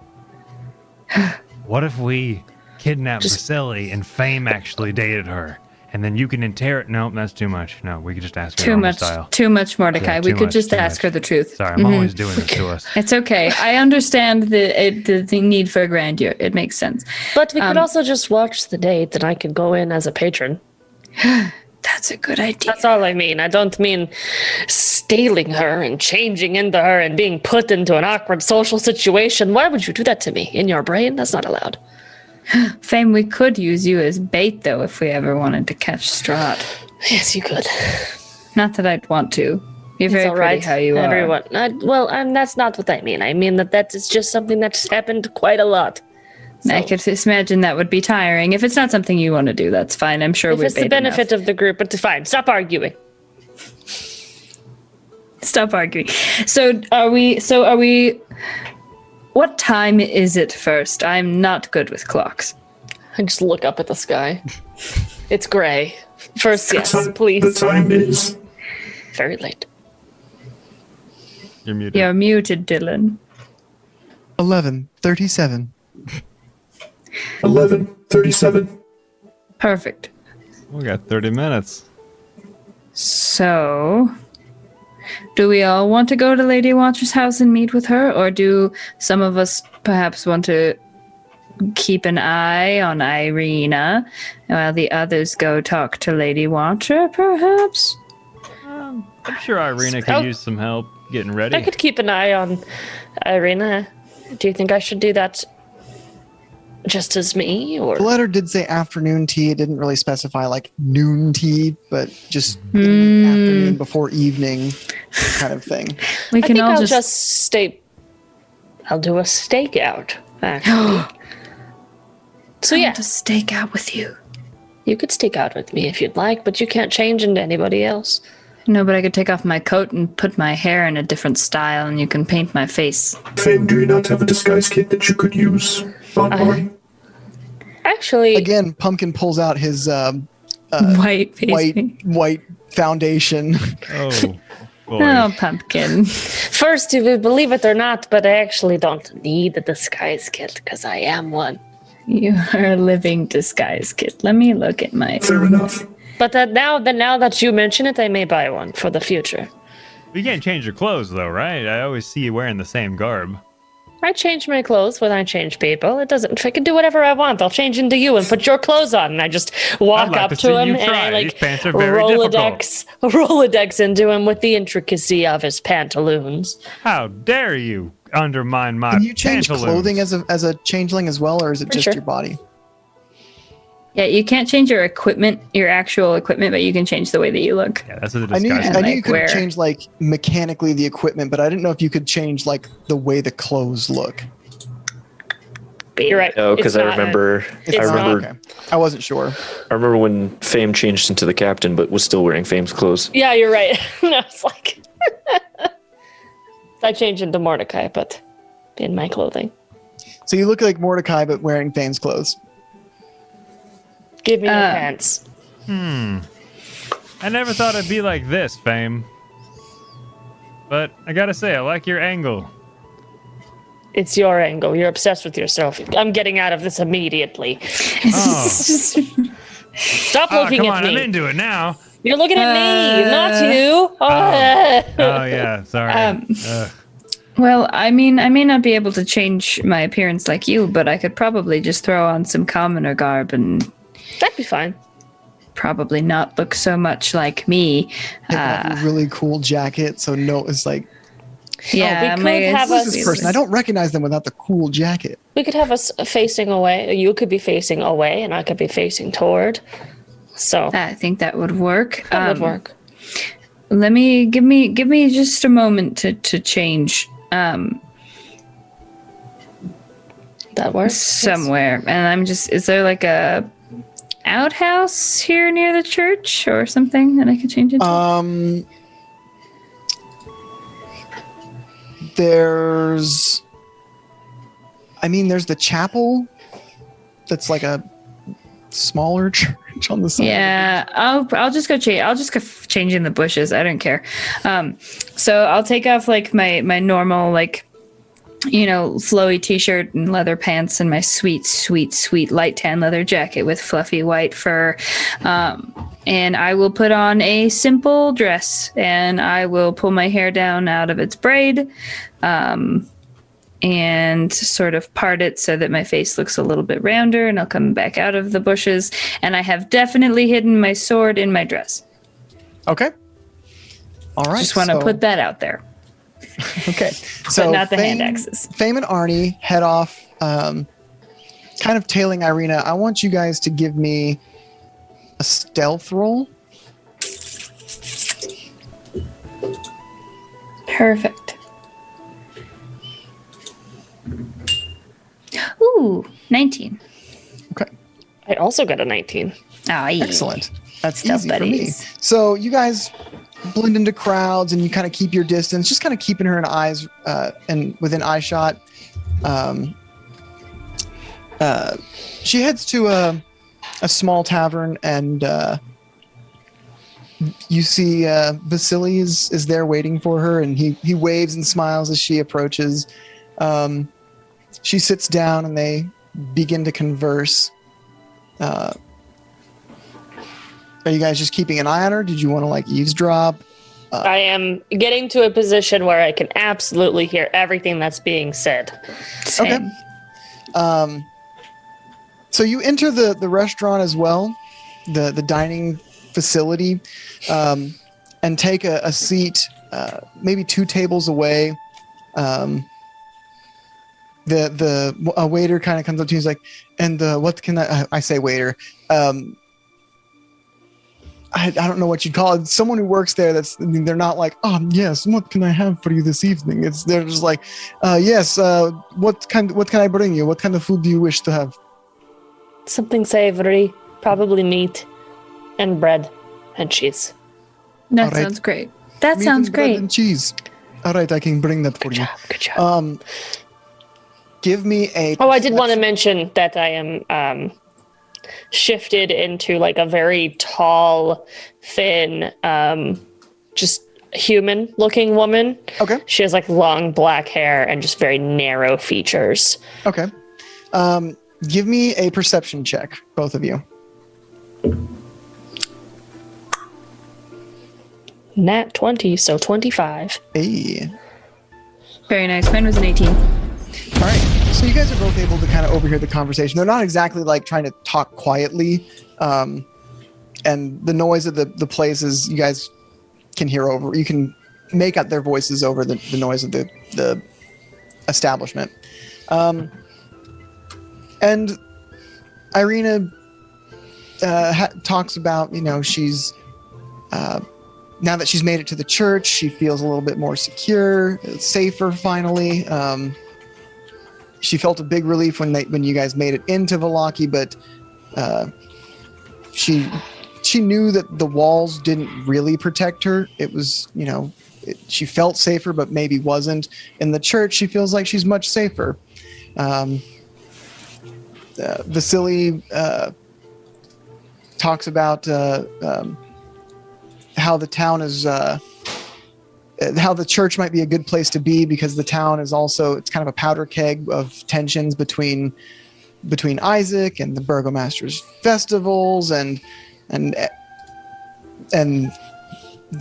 What if we kidnapped Vasily and Fame actually dated her? And then you can interrogate... No, that's too much. No, we could just ask her normal style. Too much, Mordecai. Yeah, we too could much, just too ask much. her the truth. Sorry, I'm always doing this to us. It's okay. I understand the need for grandeur. It makes sense. But we could also just watch the date and I could go in as a patron. That's a good idea. That's all I mean. I don't mean stealing her and changing into her and being put into an awkward social situation. Why would you do that to me? In your brain? That's not allowed. Fame, we could use you as bait, though, if we ever wanted to catch Strahd. Yes, you could. Not that I'd want to. You're It's very all pretty right, how you everyone. are. That's not what I mean. I mean that is just something that's happened quite a lot. So, I could just imagine that would be tiring. If it's not something you want to do, that's fine. I'm sure if we're it's the benefit of the group, but fine. Stop arguing. Stop arguing. So are we... What time is it first? I'm not good with clocks. I just look up at the sky. It's gray. First, yes, please. The time is... Very late. You're muted. You're muted, Dylan. 11:37. 11:37. Perfect. We got 30 minutes. So, do we all want to go to Lady Watcher's house and meet with her? Or do some of us perhaps want to keep an eye on Irina while the others go talk to Lady Watcher, perhaps? I'm sure Irina could use some help getting ready. I could keep an eye on Irina. Do you think I should do that just as me? Or The letter did say afternoon tea. It didn't really specify like noon tea, but just afternoon before evening kind of thing. We I can think all I'll just stay. I'll do a stakeout, actually. So yeah, to stake out with you. You could stake out with me if you'd like, but you can't change into anybody else. No, but I could take off my coat and put my hair in a different style, and you can paint my face. Fame, do you not have a disguise kit that you could use on Marty? Actually, again, Pumpkin pulls out his white foundation. Oh, oh, Pumpkin. First, you would believe it or not, but I actually don't need a disguise kit because I am one. You are a living disguise kit. Let me look at my... Fair enough. But now that you mention it, I may buy one for the future. You can't change your clothes, though, right? I always see you wearing the same garb. I change my clothes when I change people. It doesn't. I can do whatever I want. I'll change into you and put your clothes on. And I just walk I'd like up to to see him you and try. I like These pants are very Rolodex into him with the intricacy of his pantaloons. How dare you undermine my Can you change pantaloons? clothing as a changeling as well, or is it just Sure. your body? Yeah, you can't change your equipment, your actual equipment, but you can change the way that you look. Yeah, that's what the I knew disguise you like could where- change like mechanically the equipment, but I didn't know if you could change like the way the clothes look. You're right. No, because It's I not- remember. it's I not- remember. Okay. I wasn't sure. I remember when Fame changed into the captain, but was still wearing Fame's clothes. Yeah, you're right. I was like, I changed into Mordecai, but in my clothing. So you look like Mordecai, but wearing Fane's clothes. Give me your pants. I never thought it'd be like this, Fame. But I gotta say, I like your angle. It's your angle. You're obsessed with yourself. I'm getting out of this immediately. Oh, Stop looking come at on, me. I'm into it now. You're looking at me, not you. Oh yeah, sorry. Well, I mean, I may not be able to change my appearance like you, but I could probably just throw on some commoner garb and That'd be fine. probably not look so much like me. Take off a really cool jacket, so no, it's like, Yeah, we could have who's this person? I don't recognize them without the cool jacket. We could have us facing away. You could be facing away, and I could be facing toward. So I think that would work. that would work. Let me give me just a moment to change. That works somewhere, and I'm just. Is there like a outhouse here near the church or something that I could change into? There's the chapel. That's like a smaller church on the side. Yeah, I'll just go change. I'll just go change in the bushes. I don't care. So I'll take off like my normal like, flowy t-shirt and leather pants and my sweet light tan leather jacket with fluffy white fur. And I will put on a simple dress and I will pull my hair down out of its braid. And sort of part it so that my face looks a little bit rounder, and I'll come back out of the bushes. And I have definitely hidden my sword in my dress. Okay. All right. Just want to put that out there. Okay. So but not the hand axes. Fame and Arnie head off, kind of tailing Irina. I want you guys to give me a stealth roll. Perfect. Ooh, 19. Okay. I also got a 19. Oh, yeah. Excellent. That's Stealth easy buddies. for me. So you guys blend into crowds and you kind of keep your distance, just kind of keeping her in eyes and within eye shot. She heads to a small tavern and you see Vasily is there waiting for her, and he waves and smiles as she approaches. She sits down and they begin to converse. Are you guys just keeping an eye on her? Did you want to like eavesdrop? I am getting to a position where I can absolutely hear everything that's being said. Same. Okay. So you enter the restaurant as well, the dining facility, and take a seat maybe 2 tables away. A waiter kind of comes up to you. He's like, "And what can I say, waiter? I don't know what you'd call it. Someone who works there. They're not like, oh yes, what can I have for you this evening? They're just like, yes. What can I bring you? What kind of food do you wish to have? Something savory, probably meat, and bread, and cheese. That sounds great. That Meat sounds and bread great. and cheese. All right, I can bring that for you. Good job. Give me a. Oh, I did want to mention that I am shifted into like a very tall, thin, just human-looking woman. Okay. She has like long black hair and just very narrow features. Okay. Give me a perception check, both of you. Nat 20, so 25. Hey. Very nice. Mine was an 18. All right. So you guys are both able to kind of overhear the conversation. They're not exactly like trying to talk quietly. And the noise of the places you guys can hear over. You can make out their voices over the noise of the establishment. And Irina talks about, she's now that she's made it to the church, she feels a little bit more secure, safer finally. She felt a big relief when you guys made it into Vallaki, but she knew that the walls didn't really protect her. It was, she felt safer, but maybe wasn't. In the church, she feels like she's much safer. Vasily talks about how the town is, how the church might be a good place to be because the town is also, it's kind of a powder keg of tensions between Isaac and the Burgomaster's festivals, and there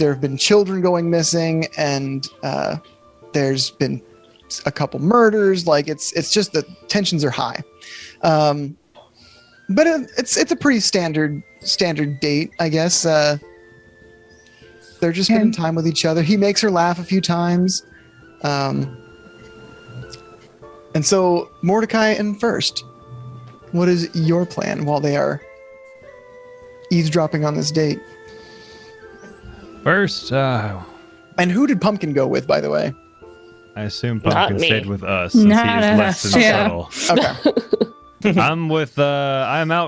have been children going missing, and there's been a couple murders. Like it's just the tensions are high. But it's a pretty standard date, I guess. They're just spending time with each other. He makes her laugh a few times. And so Mordecai and First, what is your plan while they are eavesdropping on this date? First, And who did Pumpkin go with, by the way? I assume Not Pumpkin me. stayed with us since he is Not less us, than yeah. subtle. Okay.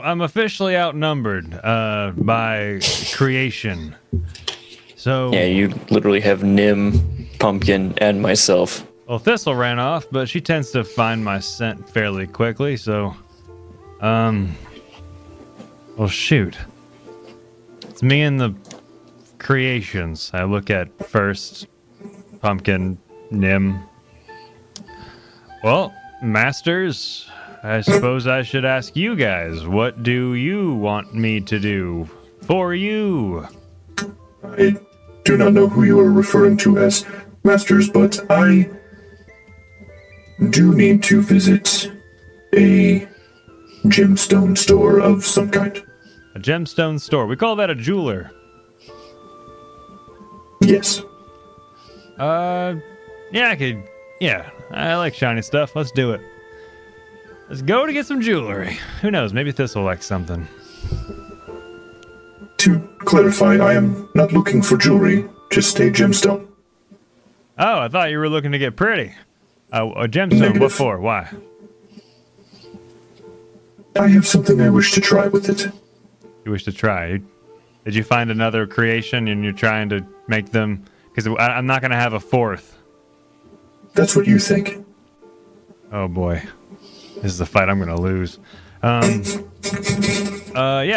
I'm officially outnumbered by creation. So Yeah, you literally have Nim, Pumpkin, and myself. well, Thistle ran off, but she tends to find my scent fairly quickly, so well shoot. It's me and the creations. I look at first Pumpkin, Nim. Well, masters, I suppose I should ask you guys, what do you want me to do for you? I do not know who you are referring to as masters, but I do need to visit a gemstone store of some kind. A gemstone store. We call that a jeweler. Yes. Yeah, I like shiny stuff. Let's do it. Let's go to get some jewelry. Who knows? Maybe Thistle likes something. To clarify, I am not looking for jewelry, just a gemstone. Oh, I thought you were looking to get pretty. A gemstone. Negative. What for? Why? I have something I wish to try with it. You wish to try? Did you find another creation and you're trying to make them? Because I'm not going to have a fourth. That's what you think. Oh boy, this is a fight I'm going to lose. Yeah,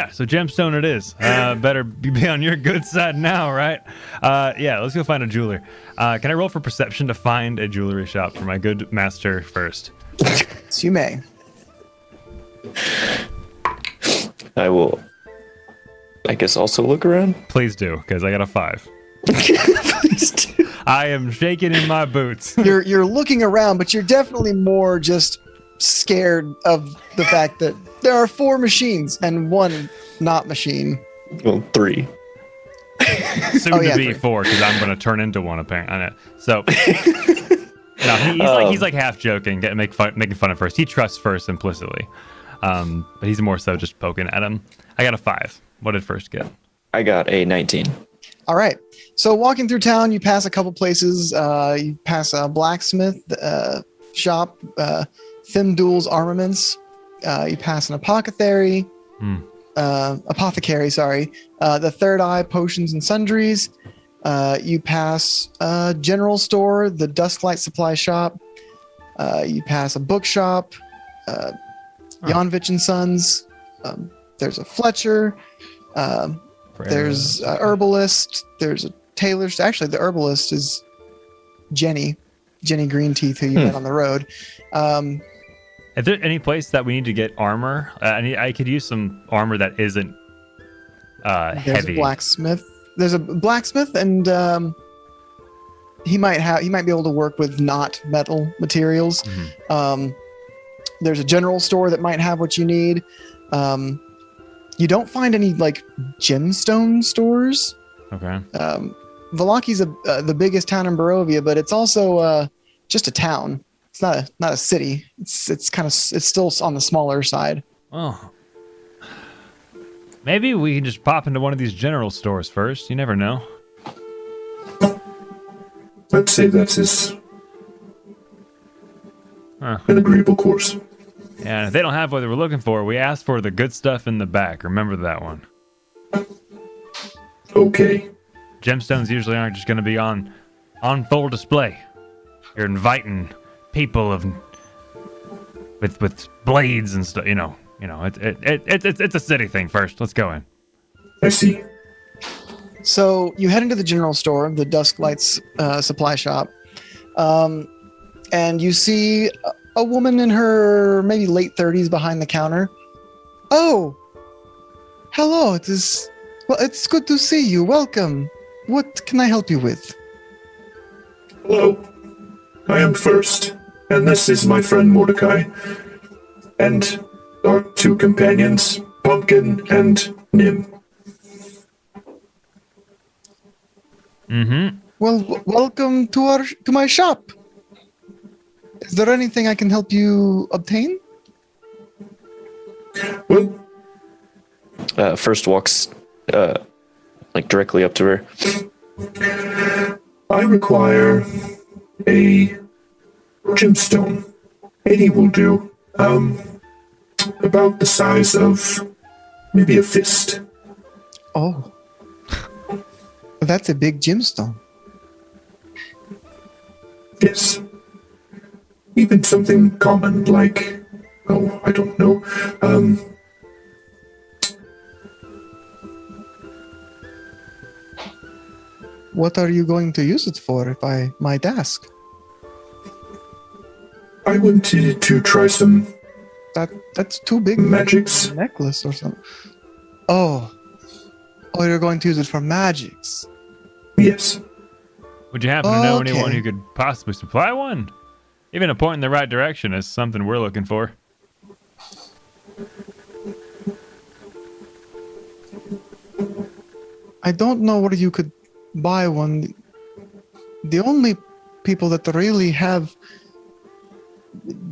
so gemstone it is. Better be on your good side now, right? Yeah, let's go find a jeweler. Can I roll for perception to find a jewelry shop for my good master first? Yes, you may. I will, I guess, also look around. Please do, because I got a 5. Please do. I am shaking in my boots. You're looking around, but you're definitely more just scared of the fact that there are 4 machines and 1 not machine. Well, 3. Soon Oh, yeah, to be 3. 4, because I'm going to turn into one apparently. So, no, he's like half joking, making fun of first. He trusts first implicitly, but he's more so just poking at him. I got a 5. What did first get? I got a 19. All right. So walking through town, you pass a couple places. You pass a blacksmith shop, Thimdul's Armaments. You pass an apothecary. The Third Eye Potions and Sundries. You pass a general store, the Dusklight Supply Shop. You pass a bookshop, Janvich and Sons. There's a Fletcher. There's a herbalist. There's a tailor. Actually, the herbalist is Jenny Greenteeth, who you met on the road. Is there any place that we need to get armor? I could use some armor that isn't There's heavy. a blacksmith. There's a blacksmith, and he might be able to work with not metal materials. There's a general store that might have what you need. You don't find any like gemstone stores. Okay. Valaki's the biggest town in Barovia, but it's also just a town. It's not a city. It's still on the smaller side. Oh. Maybe we can just pop into one of these general stores first. You never know. I'd say that is an agreeable course. Yeah, and if they don't have what they were looking for, we asked for the good stuff in the back. Remember that one. Okay. Gemstones usually aren't just going to be on full display. You're inviting people with blades and stuff. You know, it's a city thing first. Let's go in. I see. So you head into the general store, the Dusklight's supply shop, and you see a woman in her maybe late 30s behind the counter. Oh, hello. It's good to see you. Welcome. What can I help you with? Hello. I am First, and this is my friend Mordecai, and our 2 companions, Pumpkin and Nim. Well, welcome to my shop. Is there anything I can help you obtain? Well, First walks like directly up to her. I require a gemstone. Any will do. About the size of maybe a fist. Oh. That's a big gemstone. Yes. Even something common like, oh, I don't know. What are you going to use it for, if I might ask? I wanted to try some. That's too big. Magics. Necklace or something. Oh, you're going to use it for magics. Yes. Would you happen to know Okay. anyone who could possibly supply one? Even a point in the right direction is something we're looking for. I don't know where you could buy one. The only people that really have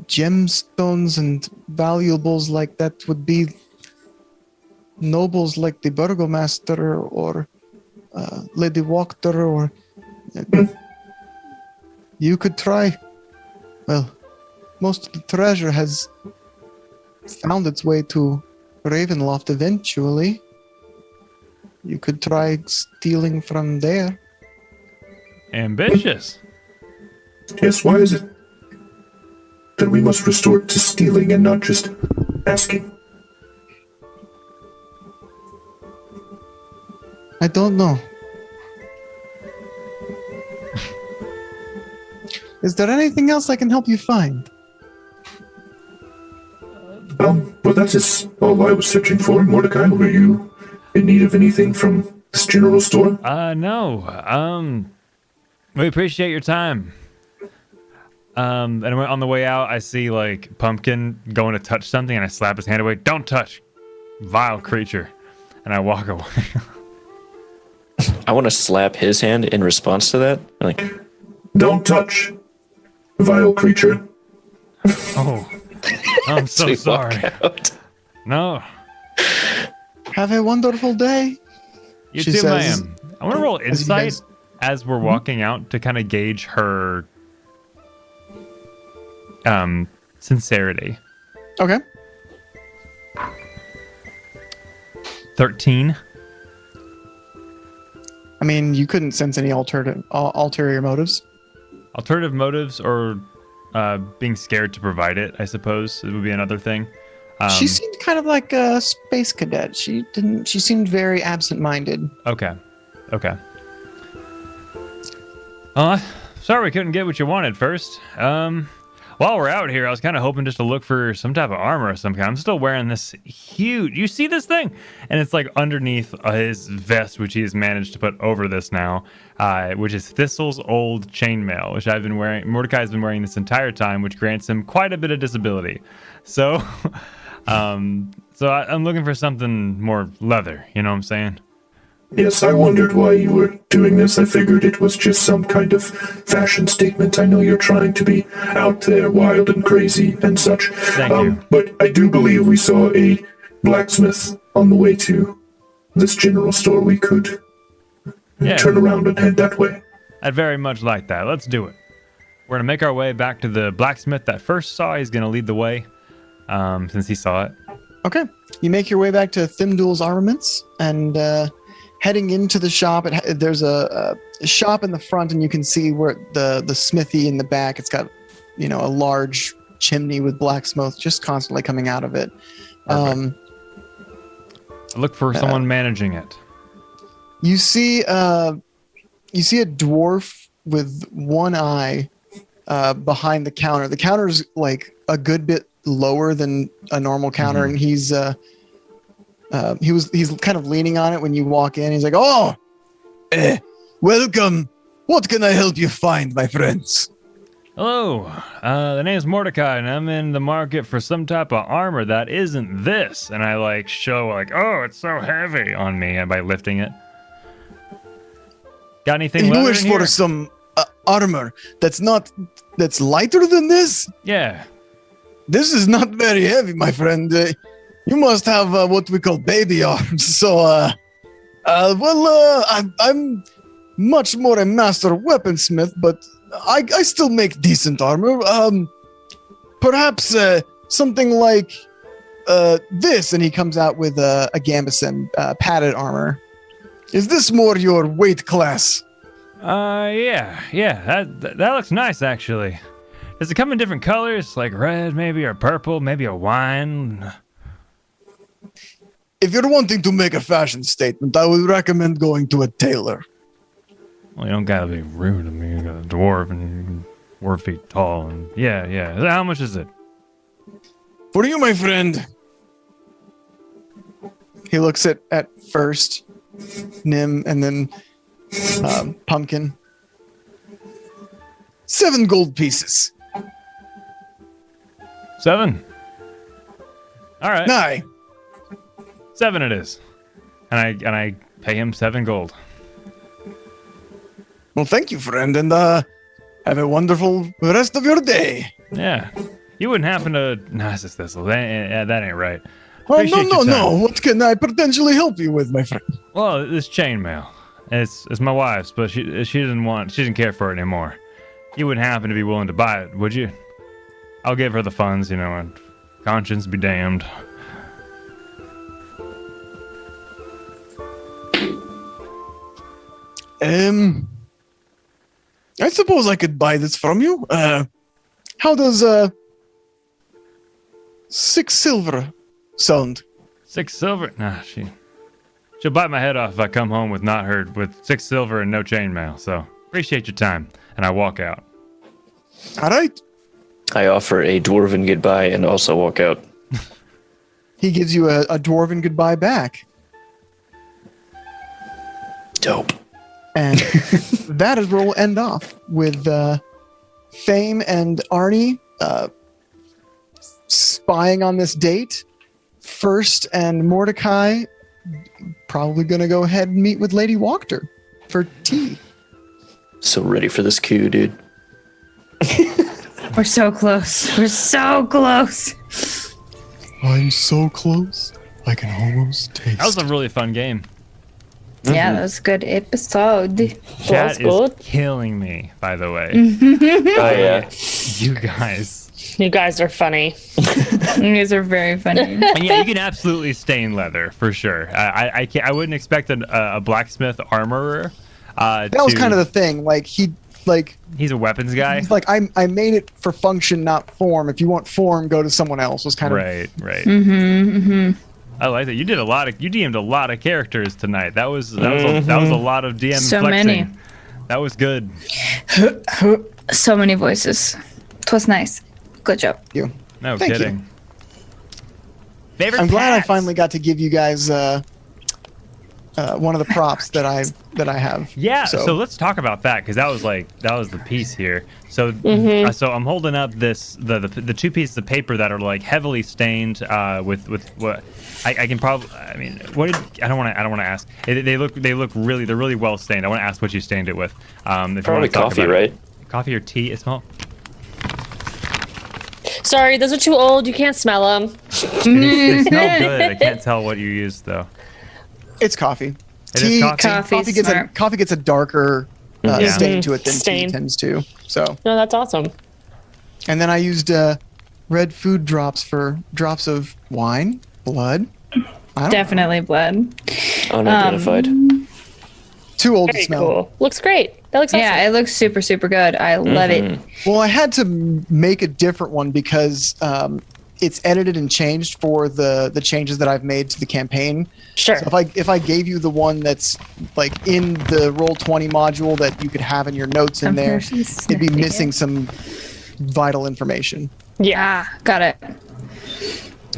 gemstones and valuables like that would be nobles like the Burgomaster or Lady Wachter, or you could try. Well, most of the treasure has found its way to Ravenloft eventually. You could try stealing from there. Ambitious. Yes, why is it that we must resort to stealing and not just asking? I don't know. Is there anything else I can help you find? Well, that is all I was searching for. Mordecai, were you in need of anything from this general store? No. We appreciate your time. And on the way out, I see like Pumpkin going to touch something, and I slap his hand away. Don't touch, vile creature. And I walk away. I want to slap his hand in response to that. Like, don't touch, vile creature. Oh, I'm so we sorry. walk out. No. Have a wonderful day. You She too, says, ma'am. I want to roll as you insight guys- as we're walking out to kind of gauge her sincerity. Okay. 13. I mean, you couldn't sense any ulterior motives. Alternative motives or being scared to provide it, I suppose, it would be another thing. She seemed kind of like a space cadet. She seemed very absent-minded. Okay. Sorry we couldn't get what you wanted first. While we're out here, I was kind of hoping just to look for some type of armor of some kind. I'm still wearing this huge... You see this thing? And it's like underneath his vest, which he has managed to put over this now, which is Thistle's old chainmail, which I've been wearing. Mordecai's been wearing this entire time, which grants him quite a bit of disability. So, I'm looking for something more leather. You know what I'm saying? Yes, I wondered why you were doing this. I figured it was just some kind of fashion statement. I know you're trying to be out there wild and crazy and such. Thank you. But I do believe we saw a blacksmith on the way to this general store. We could turn around and head that way. I'd very much like that. Let's do it. We're going to make our way back to the blacksmith that first saw. He's going to lead the way since he saw it. Okay. You make your way back to Thimdul's Armaments, and heading into the shop, there's a shop in the front, and you can see where the smithy in the back. It's got, a large chimney with black smoke just constantly coming out of it. Look for someone managing it. You see a dwarf with one eye behind the counter. The counter's like a good bit lower than a normal counter, and he's kind of leaning on it when you walk in. He's like, "Oh, welcome. What can I help you find, my friends?" Hello, the name's Mordecai, and I'm in the market for some type of armor that isn't this. And I show oh, it's so heavy on me by lifting it. Got anything? You leather wish in for here? some armor that's lighter than this? Yeah. This is not very heavy, my friend. You must have what we call baby arms. So, I'm much more a master weaponsmith, but I still make decent armor. Perhaps something like this, and he comes out with a gambeson, padded armor. Is this more your weight class? Yeah. That looks nice, actually. Does it come in different colors, like red, maybe, or purple, maybe a wine? If you're wanting to make a fashion statement, I would recommend going to a tailor. Well, you don't gotta be rude. I mean, you got a dwarf and 4 feet tall, and yeah. How much is it? For you, my friend. He looks at first Nim and then Pumpkin. 7 gold pieces. 7. All right. 9. 7 it is, and I pay him 7 gold. Well, thank you, friend, and have a wonderful rest of your day. Yeah, you wouldn't happen to? No, it's just Thistle. That ain't right. Oh, Appreciate your no. time. What can I potentially help you with, my friend? Well, this chainmail. It's my wife's, but she didn't care for it anymore. You wouldn't happen to be willing to buy it, would you? I'll give her the funds, and conscience be damned. I suppose I could buy this from you. How does 6 silver sound? 6 silver? Nah, she'll bite my head off if I come home with 6 silver and no chainmail. So appreciate your time, and I walk out. All right. I offer a dwarven goodbye and also walk out. He gives you a dwarven goodbye back. Dope. And that is where we'll end off with Fame and Arnie spying on this date. First and Mordecai probably going to go ahead and meet with Lady Wachter for tea. So ready for this coup, dude. We're so close. We're so close. I'm so close. I can almost taste. That was a really fun game. Yeah, that was a good episode. Chat is killing me, by the way. Oh yeah. You guys are funny. You guys are very funny. And yeah, you can absolutely stain leather for sure. I wouldn't expect a blacksmith armorer. That was kind of the thing. He's a weapons guy. Like I made it for function, not form. If you want form, go to someone else. Was kind of right. Mm-hmm. I like that. You DM'd a lot of characters tonight. That was a lot of DM so flexing. many. That was good. So many voices. It was nice. Good job. You. No Thank kidding. You. Favorite I'm glad I cats? finally got to give you guys one of the props that I have. Yeah, so let's talk about that because that was the piece here. So so I'm holding up the 2 pieces of paper that are like heavily stained with what I can probably I don't want to ask. They're really well stained. I want to ask what you stained it with. If Probably coffee, right? Coffee or tea? It smells. Sorry, those are too old. You can't smell them. They smell good. I can't tell what you used though. It's coffee. It is coffee? Coffee gets a darker stain to it than tea tends to. So no, that's awesome. And then I used red food drops for drops of wine, blood. Definitely blood. Unidentified. Too old Very to smell. Cool. Looks great. That looks awesome. Yeah, it looks super, super good. I love it. Well, I had to make a different one because it's edited and changed for the changes that I've made to the campaign. Sure. So if I gave you the one that's like in the Roll20 module that you could have in your notes in there, it'd be missing some vital information. Yeah, got it.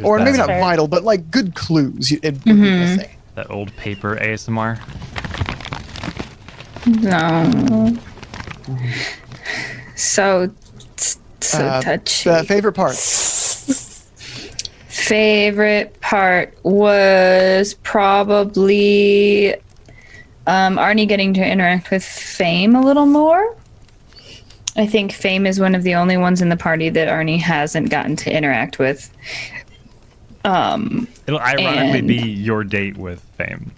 Or maybe not vital, but like good clues it'd be missing. That old paper ASMR. No. So touchy. The favorite part. Favorite part was probably Arnie getting to interact with Fame a little more. I think Fame is one of the only ones in the party that Arnie hasn't gotten to interact with. It'll ironically be your date with Fame.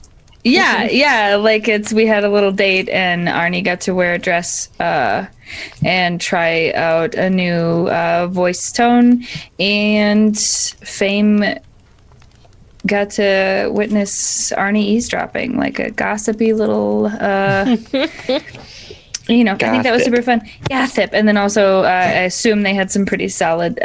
Yeah, like we had a little date and Arnie got to wear a dress and try out a new voice tone, and Fame got to witness Arnie eavesdropping, like a gossipy little I think that was super fun. Gossip. And then also I assume they had some pretty solid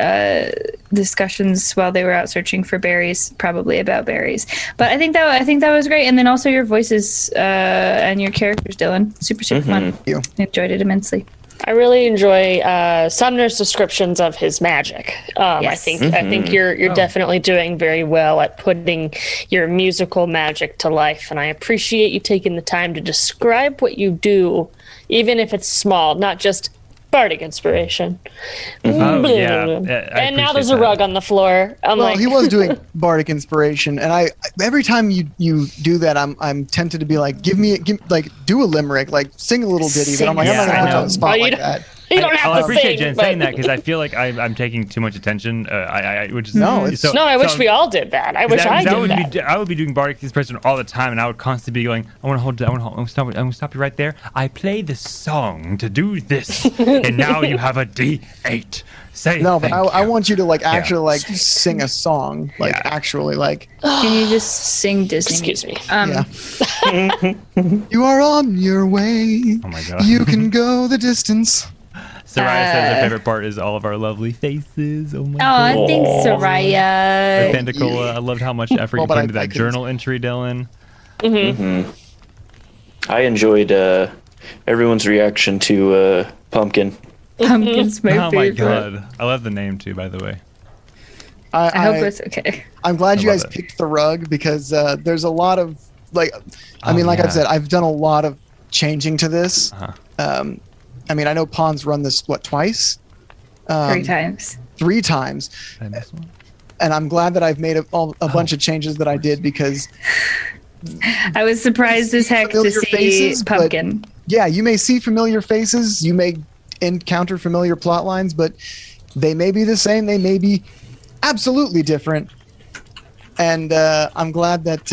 discussions while they were out searching for berries, probably about berries. But I think that was great. And then also your voices and your characters, Dylan, super fun. Thank you. Enjoyed it immensely. I really enjoy Sumner's descriptions of his magic. Yes. I think you're definitely doing very well at putting your musical magic to life, and I appreciate you taking the time to describe what you do, even if it's small, not just bardic inspiration. Oh, yeah. And now there's a rug on the floor. He was doing bardic inspiration, and I every time you do that, I'm tempted to be like, do a limerick, like sing a little ditty. But I'm like, I'm not gonna put you on the spot like that. You don't have I to appreciate sing, Jen saying that because I feel like I'm taking too much attention. Which is I wish we all did that. I wish I did that. I would be doing bardic inspiration all the time, and I would constantly be going, I want to stop you right there. I play the song to do this, and now you have a D8. Say no, but I want you to actually sing a song, actually like. Can you just sing Disney? Excuse me. You are on your way. Oh my god. You can go the distance. Soraya says her favorite part is all of our lovely faces. Oh my god. god. Thanks, Soraya. Identical. I loved how much effort you put into that journal entry, Dylan. I enjoyed everyone's reaction to Pumpkin. Pumpkin's my favorite. Oh my god. I love the name too, by the way. I hope it's okay. I'm glad you guys picked the rug because there's a lot of I've said, I've done a lot of changing to this. I know Pon's run this twice? 3 times. 3 times. Did I miss one? And I'm glad that I've made a bunch of changes that I did because I was surprised as heck to see Pumpkin. Yeah, you may see familiar faces, you may encounter familiar plot lines, but they may be the same, they may be absolutely different. And I'm glad that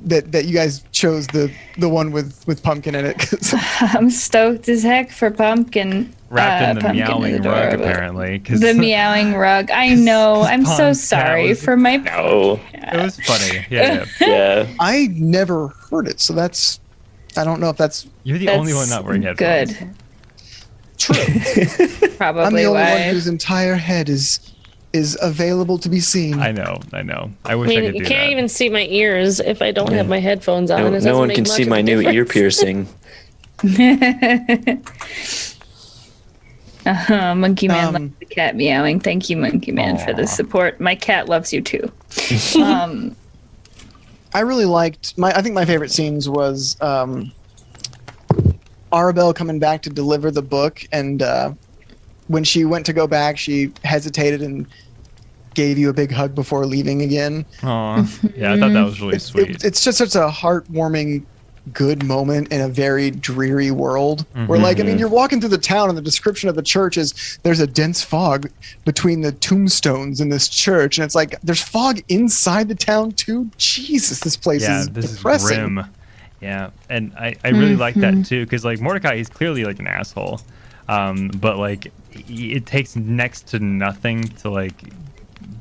that you guys chose the one with Pumpkin in it. 'Cause I'm stoked as heck for Pumpkin. Wrapped in the Pumpkin meowing rug, apparently. The meowing rug. I know. I'm so sorry for my. No. It was funny. Yeah. Yeah. I never heard it, so that's. I don't know if that's. You're the only one not wearing headphones. Good. True. Probably I'm the only why. one whose entire head is available to be seen. I know. I wish I could do you that. can't even see my ears if I don't have my headphones on. No one can see my new ear piercing. Monkey Man loves the cat meowing. Thank you, Monkey Man, for the support. My cat loves you too. I really liked I think my favorite scenes was Arabelle coming back to deliver the book, and when she went to go back, she hesitated and gave you a big hug before leaving again. Aw. Yeah, I thought that was really sweet. It's just such a heartwarming, good moment in a very dreary world where you're walking through the town and the description of the church is there's a dense fog between the tombstones in this church, and it's like there's fog inside the town too. Jesus, this place is depressing. Is grim. Yeah, and I really like that too because Mordecai, he's clearly an asshole, but it takes next to nothing to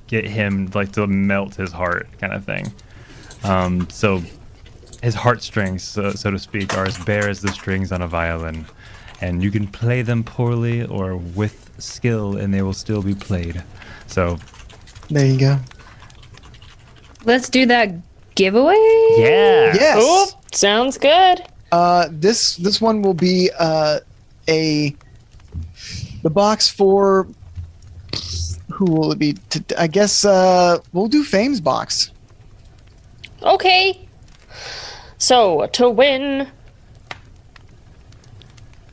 get him to melt his heart kind of thing. So his heartstrings, so to speak, are as bare as the strings on a violin, and you can play them poorly or with skill, and they will still be played. So there you go. Let's do that giveaway. Yeah. Yes. Cool. Sounds good. This one will be the box for who will it be? I guess we'll do Fame's box. Okay. So, to win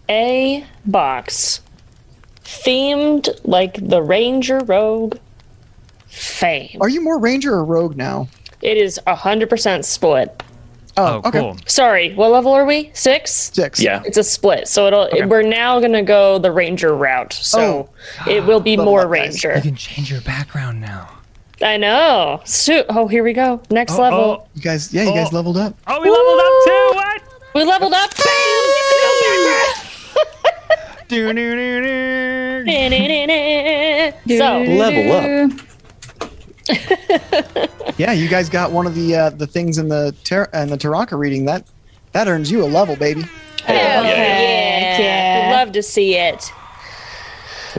a box themed like the Ranger Rogue Fame. Are you more Ranger or Rogue now? It is 100% split. Oh, okay. Cool. Sorry, what level are we? 6? 6. Yeah. It's a split, so we're now gonna go the Ranger route. So it will be more Ranger. You can change your background now. I know. Oh, here we go. Next level. You guys, you guys leveled up. Oh, we leveled up too. What? We leveled up. So Level up. Yeah, you guys got one of the things in the Taranka reading that earns you a level, baby. Hell yeah. Love to see it.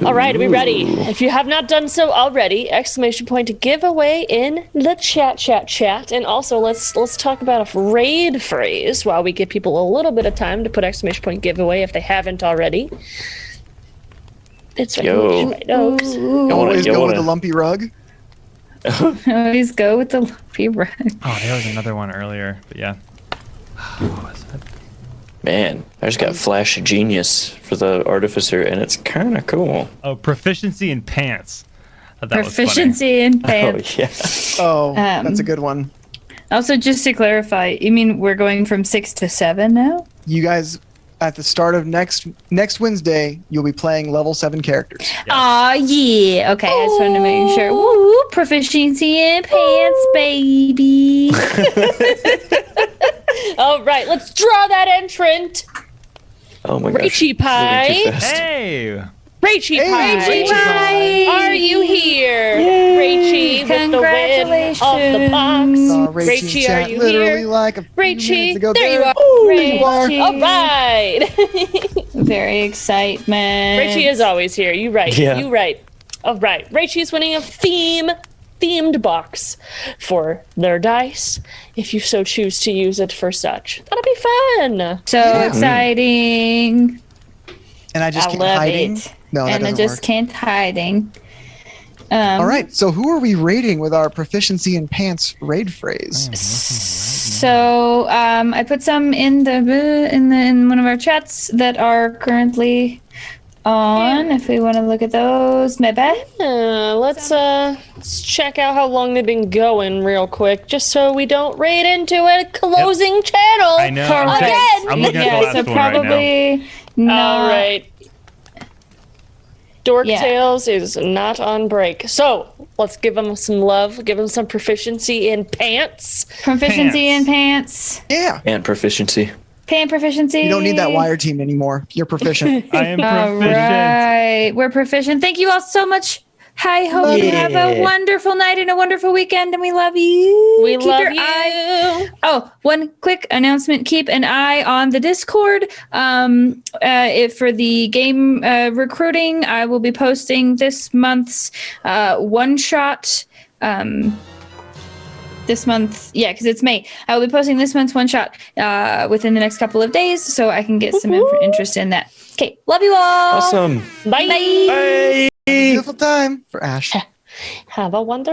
All right, are we ready? If you have not done so already, exclamation point to giveaway in the chat. And also, let's talk about a raid phrase while we give people a little bit of time to put exclamation point giveaway if they haven't already. It's right. Always go with the lumpy rug. Always go with the lumpy rug. Oh, there was another one earlier, but yeah. What was that? Man, I just got Flash Genius for the Artificer, and it's kind of cool. Oh, proficiency in pants. Proficiency in pants. Oh, yeah. That's a good one. Also, just to clarify, you mean we're going from 6 to 7 now? You guys, at the start of next Wednesday, you'll be playing level 7 characters. Aw, yeah. Okay, I just wanted to make sure. Woo, proficiency in pants, baby. All right, let's draw that entrant. Oh my gosh. Rachie Pie. Hey. Rachie Pie. Rachie Pie. Are you here? Yay. Rachie with the win of the box. Rachie, are you here? Rachie, there you are. Rachie. All right. Very excitement. Rachie is always here. You right. Yeah. You right. All right. Rachie's winning a themed box for their dice if you so choose to use it for such. That'll be fun. So exciting. And I just I can't love hiding. it. No, that and I doesn't just work. can't hiding. All right. So who are we rating with our proficiency in pants raid phrase? So I put some in in one of our chats that are currently on. If we want to look at those, maybe. Let's check out how long they've been going real quick, just so we don't raid into a closing channel. I know. I'm looking at the last so one right probably not. All right. Dork Tales is not on break. So let's give them some love, give them some proficiency in pants. Proficiency in pants. Yeah. And proficiency. Pant proficiency. You don't need that wire team anymore. You're proficient. I am All proficient. right. We're proficient. Thank you all so much. I hope you have a wonderful night and a wonderful weekend, and we love you. We love you. Oh, one quick announcement. Keep an eye on the Discord. For the game recruiting, I will be posting this month's one-shot. This month, because it's May. I will be posting this month's one-shot within the next couple of days, so I can get some interest in that. Okay, love you all. Awesome. Bye. Bye. Beautiful time for Ash. Have a wonderful